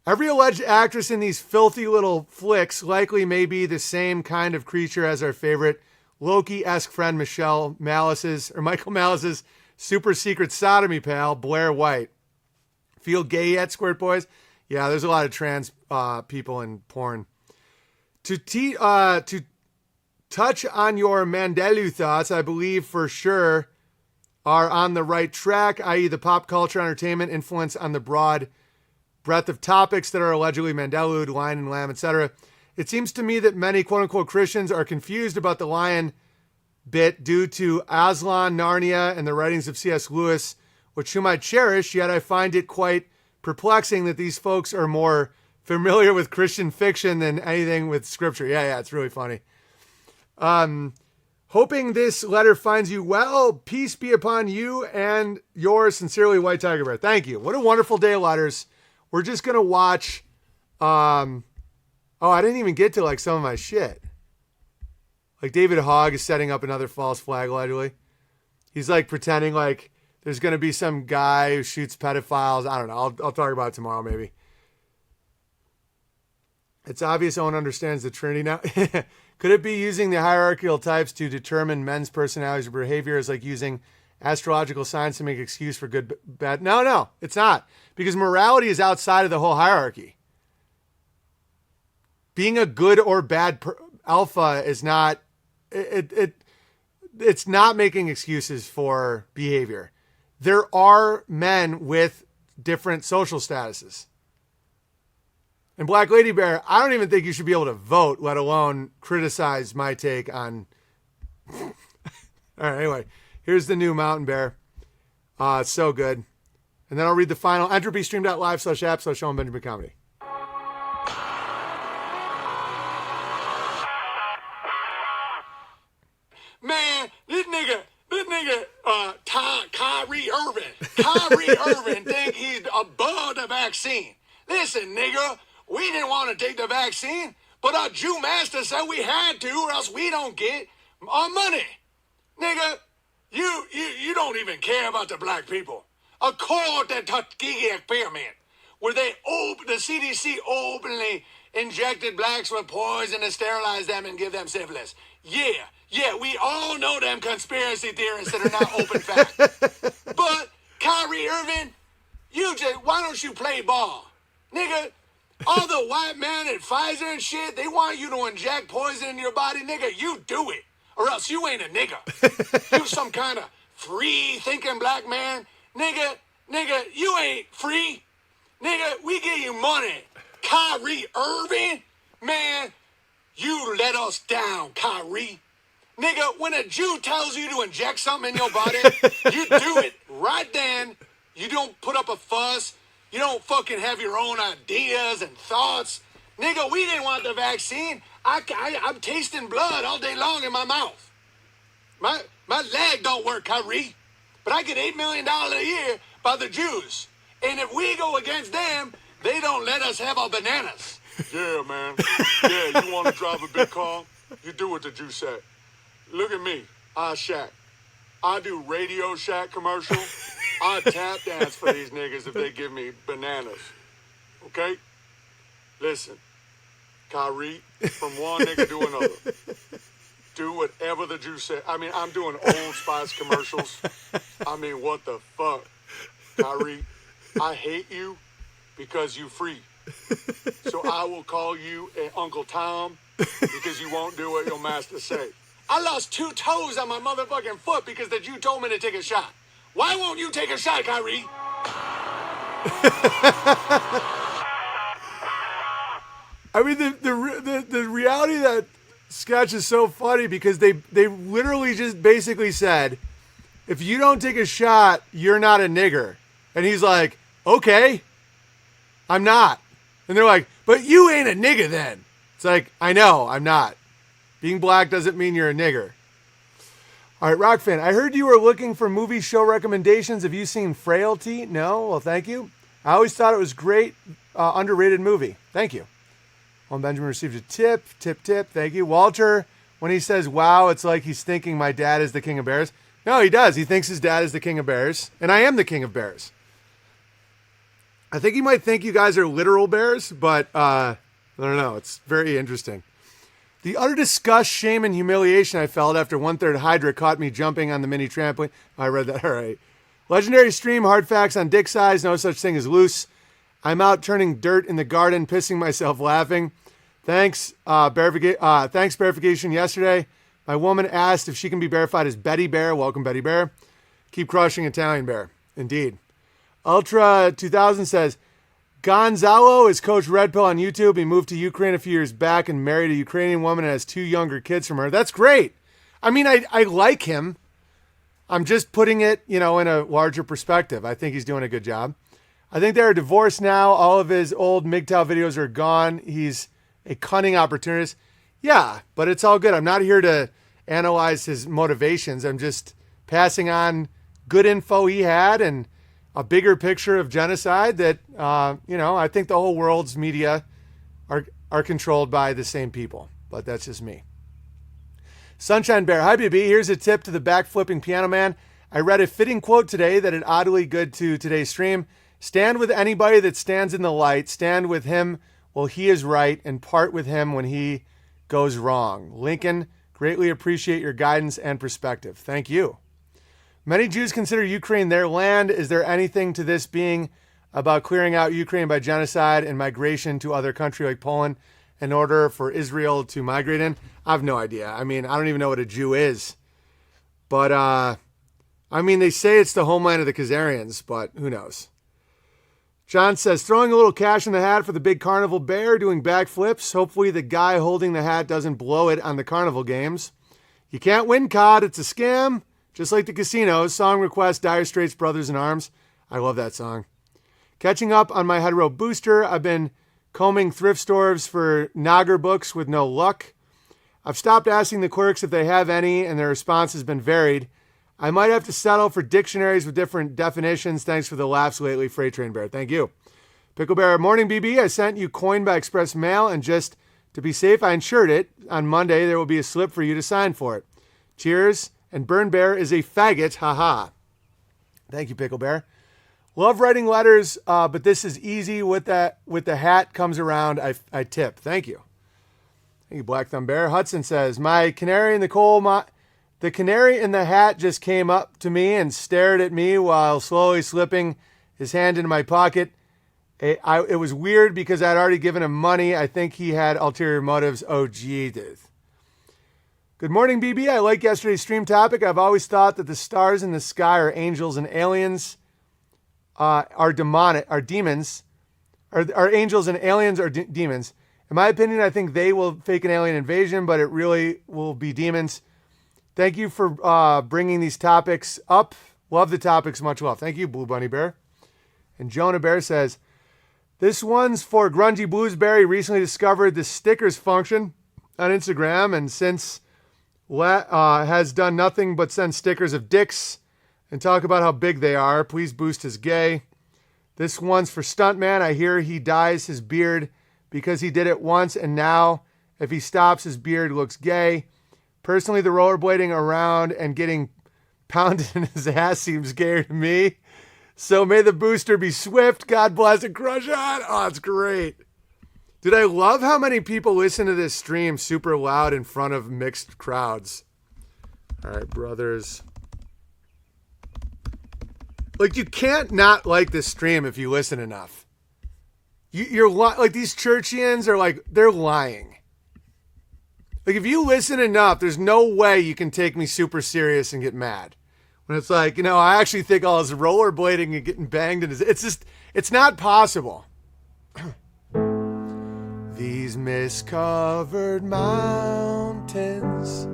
Every alleged actress in these filthy little flicks likely may be the same kind of creature as our favorite Loki-esque friend Michael Malice's super secret sodomy pal, Blair White. Feel gay yet, Squirt Boys? Yeah, there's a lot of trans people in porn. To touch on your Mandela thoughts, I believe for sure are on the right track, i.e. the pop culture entertainment influence on the broad breadth of topics that are allegedly Mandela, lion and lamb, etc. It seems to me that many quote-unquote Christians are confused about the lion bit due to Aslan, Narnia, and the writings of C.S. Lewis, whom I cherish, yet I find it quite perplexing that these folks are more familiar with Christian fiction than anything with scripture. Yeah, it's really funny. Hoping this letter finds you well. Peace be upon you and yours sincerely, White Tiger Bear. Thank you. What a wonderful day of letters. We're just going to watch. I didn't even get to like some of my shit. Like David Hogg is setting up another false flag, allegedly. He's like pretending like there's going to be some guy who shoots pedophiles. I don't know. I'll talk about it tomorrow maybe. It's obvious Owen understands the Trinity now. Could it be using the hierarchical types to determine men's personalities or behaviors, like using astrological signs to make excuse for good, bad? No, it's not. Because morality is outside of the whole hierarchy. Being a good or bad alpha is not, it's not making excuses for behavior. There are men with different social statuses. And Black Lady Bear, I don't even think you should be able to vote, let alone criticize my take on. All right, anyway, here's the new Mountain Bear. It's so good. And then I'll read the final entropystream.live/app/Owen Benjamin Comedy. Man, this nigga, Kyrie Irving think he's above the vaccine. Listen, nigga, we didn't want to take the vaccine, but our Jew master said we had to, or else we don't get our money. Nigga, you don't even care about the black people. Accord the Tuskegee experiment, where the CDC openly injected blacks with poison to sterilize them and give them syphilis. Yeah, we all know them conspiracy theorists that are not open fact. But Kyrie Irving, why don't you play ball? Nigga, all the white men at Pfizer and shit, they want you to inject poison in your body. Nigga, you do it. Or else you ain't a nigga. You some kind of free-thinking black man. Nigga, you ain't free. Nigga, we give you money. Kyrie Irving? Man, you let us down, Kyrie. Nigga, when a Jew tells you to inject something in your body, you do it right then. You don't put up a fuss. You don't fucking have your own ideas and thoughts. Nigga, we didn't want the vaccine. I'm tasting blood all day long in my mouth. My leg don't work, Kyrie. But I get $8 million a year by the Jews. And if we go against them, they don't let us have our bananas. Yeah, man. Yeah, you want to drive a big car? You do what the Jews say. Look at me. I Shack. I do Radio Shack commercial. I tap dance for these niggas if they give me bananas. Okay? Listen, Kyrie, from one nigga to another. Do whatever the Jews say. I mean, I'm doing Old Spice commercials. I mean, what the fuck? Kyrie, I hate you because you free. So I will call you Uncle Tom because you won't do what your master say. I lost 2 toes on my motherfucking foot because the Jew told me to take a shot. Why won't you take a shot, Kyrie? I mean, the reality of that sketch is so funny because they literally just basically said, if you don't take a shot, you're not a nigger. And he's like, okay, I'm not. And they're like, but you ain't a nigga then. It's like, I know, I'm not. Being black doesn't mean you're a nigger. All right, Rockfan, I heard you were looking for movie show recommendations. Have you seen Frailty? No? Well, thank you. I always thought it was great, underrated movie. Thank you. Well, Benjamin received a tip. Thank you. Walter, when he says, wow, it's like he's thinking my dad is the king of bears. No, he does. He thinks his dad is the king of bears, and I am the king of bears. I think he might think you guys are literal bears, but I don't know. It's very interesting. The utter disgust, shame, and humiliation I felt after 1/3 Hydra caught me jumping on the mini trampoline. I read that. All right. Legendary stream, hard facts on dick size. No such thing as loose. I'm out turning dirt in the garden, pissing myself laughing. Thanks, Bearification yesterday. My woman asked if she can be verified as Betty Bear. Welcome, Betty Bear. Keep crushing, Italian Bear. Indeed. Ultra 2000 says, Gonzalo is Coach Red Pill on YouTube. He moved to Ukraine a few years back and married a Ukrainian woman and has 2 younger kids from her. That's great. I mean, I like him. I'm just putting it, in a larger perspective. I think he's doing a good job. I think they're divorced now. All of his old MGTOW videos are gone. He's a cunning opportunist. Yeah, but it's all good. I'm not here to analyze his motivations. I'm just passing on good info he had and a bigger picture of genocide that, I think the whole world's media are controlled by the same people, but that's just me. Sunshine Bear, hi BB, here's a tip to the backflipping piano man. I read a fitting quote today that is oddly good to today's stream. Stand with anybody that stands in the light. Stand with him while he is right and part with him when he goes wrong. Lincoln, greatly appreciate your guidance and perspective. Thank you. Many Jews consider Ukraine their land. Is there anything to this being about clearing out Ukraine by genocide and migration to other country like Poland in order for Israel to migrate in? I have no idea. I mean, I don't even know what a Jew is. But, they say it's the homeland of the Khazarians, but who knows? John says, throwing a little cash in the hat for the big carnival bear doing backflips. Hopefully the guy holding the hat doesn't blow it on the carnival games. You can't win, COD. It's a scam. Just like the casinos. Song request, Dire Straits, Brothers in Arms. I love that song. Catching up on my hetero booster. I've been combing thrift stores for Nagar books with no luck. I've stopped asking the clerks if they have any, and their response has been varied. I might have to settle for dictionaries with different definitions. Thanks for the laughs lately, Freight Train Bear. Thank you. Pickle Bear, morning BB. I sent you coin by express mail, and just to be safe, I insured it. On Monday, there will be a slip for you to sign for it. Cheers. And Burn Bear is a faggot. Haha. Thank you, Pickle Bear. Love writing letters, but this is easy with the hat comes around. I tip. Thank you. Thank you, Black Thumb Bear. Hudson says, my canary in the coal the canary in the hat just came up to me and stared at me while slowly slipping his hand into my pocket. It was weird because I'd already given him money. I think he had ulterior motives. Oh, gee, dude. Good morning, BB. I like yesterday's stream topic. I've always thought that the stars in the sky are angels and aliens are demons. Are angels and aliens are demons. In my opinion, I think they will fake an alien invasion, but it really will be demons. Thank you for bringing these topics up. Love the topics. Much love. Thank you, Blue Bunny Bear. And Jonah Bear says, this one's for Grungy Bluesberry. Recently discovered the stickers function on Instagram, and since has done nothing but send stickers of dicks and talk about how big they are. Please boost his gay. This one's for Stuntman. I hear he dyes his beard because he did it once, and now if he stops, his beard looks gay. Personally, the rollerblading around and getting pounded in his ass seems gayer to me. So may the booster be swift. God bless and crush on. Oh, it's great. Dude, I love how many people listen to this stream super loud in front of mixed crowds. All right, brothers. Like, you can't not like this stream if you listen enough. You're like, these churchians are like, they're lying. Like, if you listen enough, there's no way you can take me super serious and get mad. When it's like, I actually think all this rollerblading and getting banged in it's not possible. These mist-covered mountains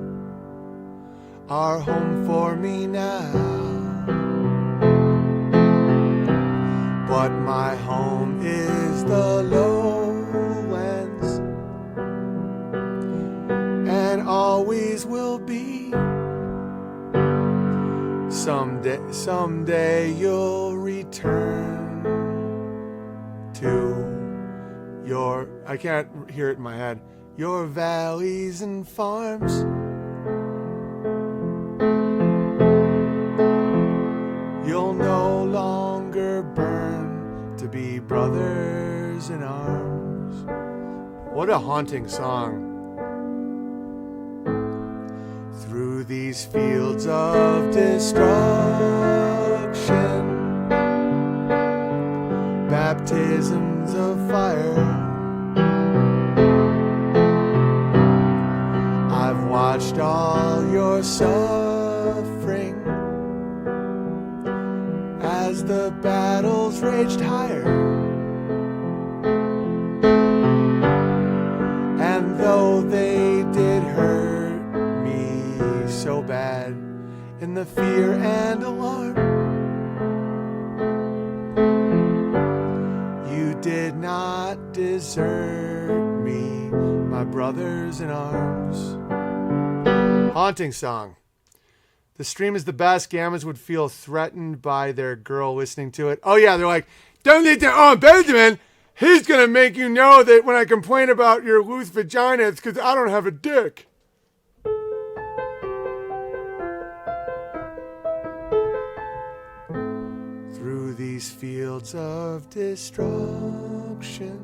are home for me now, but my home is the lowlands and always will be. Someday you'll return to I can't hear it in my head, your valleys and farms. You'll no longer burn to be brothers in arms. What a haunting song. Through these fields of destruction, baptisms of fire, I've watched all your suffering as the battles raged higher. And though they did hurt me so bad in the fear and alarm, you did not desert me, my brothers in arms. Haunting song. The stream is the best. Gammas would feel threatened by their girl listening to it. Oh, yeah. They're like, don't let that on Benjamin. He's going to make you know that when I complain about your loose vagina, it's because I don't have a dick. Through these fields of destruction,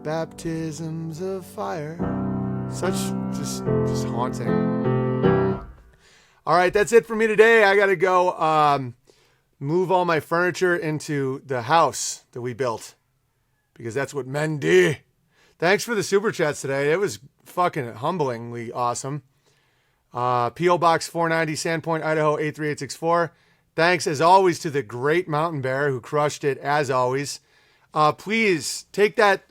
baptisms of fire. Such just haunting. All right, that's it for me today. I got to go move all my furniture into the house that we built because that's what men do. Thanks for the super chats today. It was fucking humblingly awesome. P.O. Box 490, Sandpoint, Idaho 83864. Thanks, as always, to the great Mountain Bear who crushed it, as always. Please take that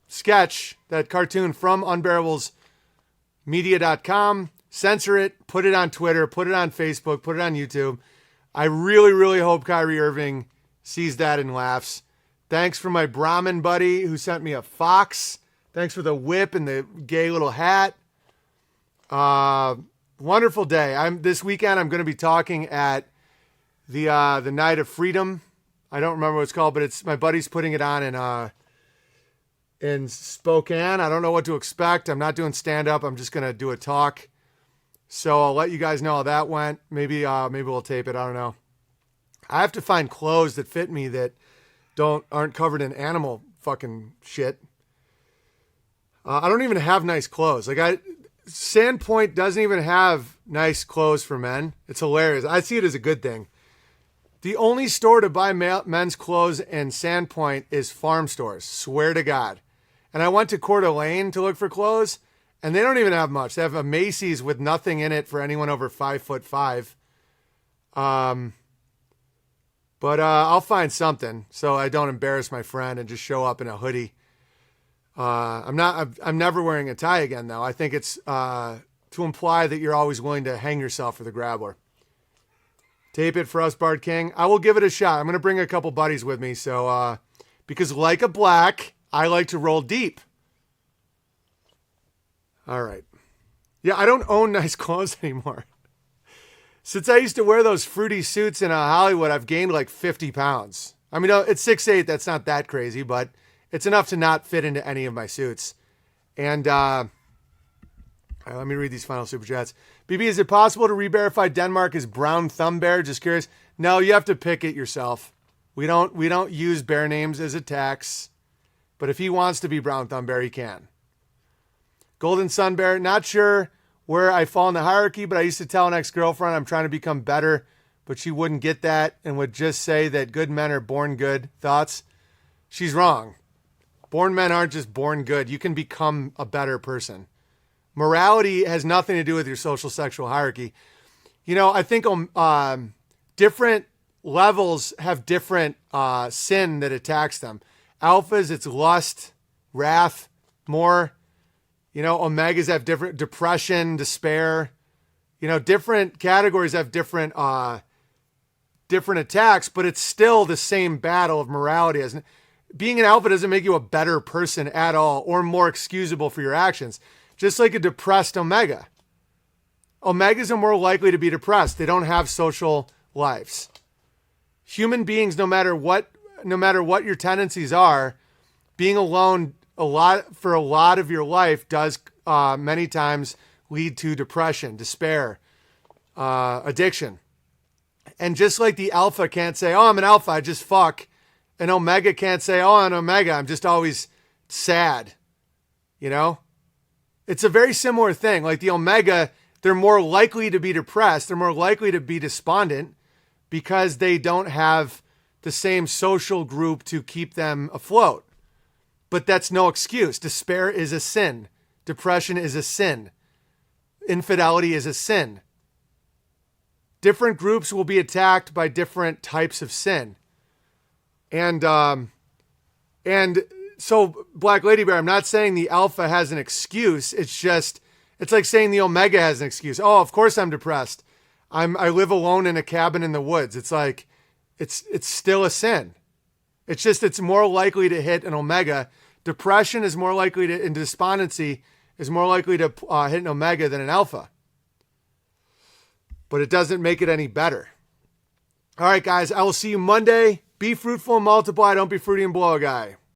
sketch, that cartoon from unbearablesmedia.com, censor it, put it on Twitter, put it on Facebook, put it on YouTube. I really, really hope Kyrie Irving sees that and laughs. Thanks for my Brahmin buddy who sent me a fox. Thanks for the whip and the gay little hat. Wonderful day. This weekend I'm going to be talking at the Night of Freedom. I don't remember what it's called, but it's my buddy's putting it on in Spokane. I don't know what to expect. I'm not doing stand-up. I'm just going to do a talk. So I'll let you guys know how that went. Maybe we'll tape it. I don't know. I have to find clothes that fit me that aren't covered in animal fucking shit. I don't even have nice clothes. Sandpoint doesn't even have nice clothes for men. It's hilarious. I see it as a good thing. The only store to buy men's clothes in Sandpoint is farm stores. Swear to God. And I went to Coeur d'Alene to look for clothes. And they don't even have much. They have a Macy's with nothing in it for anyone over 5'5". But I'll find something so I don't embarrass my friend and just show up in a hoodie. I'm never wearing a tie again though. I think it's to imply that you're always willing to hang yourself for the grabbler. Tape it for us, Bard King. I will give it a shot. I'm going to bring a couple buddies with me. So because like a black, I like to roll deep. All right. Yeah, I don't own nice clothes anymore. Since I used to wear those fruity suits in Hollywood, I've gained like 50 pounds. I mean, it's 6'8". That's not that crazy, but it's enough to not fit into any of my suits. And let me read these final super chats. BB, is it possible to re-verify Denmark as Brown Thumb Bear? Just curious. No, you have to pick it yourself. We don't use bear names as a tax. But if he wants to be Brown Thumb Bear, he can. Golden Sun Bear, not sure where I fall in the hierarchy, but I used to tell an ex-girlfriend I'm trying to become better, but she wouldn't get that and would just say that good men are born good. Thoughts? She's wrong. Born men aren't just born good. You can become a better person. Morality has nothing to do with your social sexual hierarchy. You know, I think different levels have different sin that attacks them. Alphas, it's lust, wrath, more. You know, omegas have different depression, despair. You know, different categories have different attacks, but it's still the same battle of morality. Being an alpha doesn't make you a better person at all or more excusable for your actions. Just like a depressed omega. Omegas are more likely to be depressed. They don't have social lives. Human beings, no matter what your tendencies are, being alone for a lot of your life does many times lead to depression, despair, addiction. And just like the alpha can't say, oh, I'm an alpha, I just fuck. An omega can't say, oh, I'm an omega, I'm just always sad. You know? It's a very similar thing. Like the omega, they're more likely to be depressed. They're more likely to be despondent because they don't have the same social group to keep them afloat. But that's no excuse. Despair is a sin. Depression is a sin. Infidelity is a sin. Different groups will be attacked by different types of sin. And so Black Lady Bear, I'm not saying the alpha has an excuse. It's like saying the omega has an excuse. Oh, of course I'm depressed. I live alone in a cabin in the woods. It's like, it's still a sin. It's more likely to hit an omega. Depression is more likely to, and despondency is more likely to hit an omega than an alpha. But it doesn't make it any better. All right, guys, I will see you Monday. Be fruitful and multiply. Don't be fruity and blow a guy.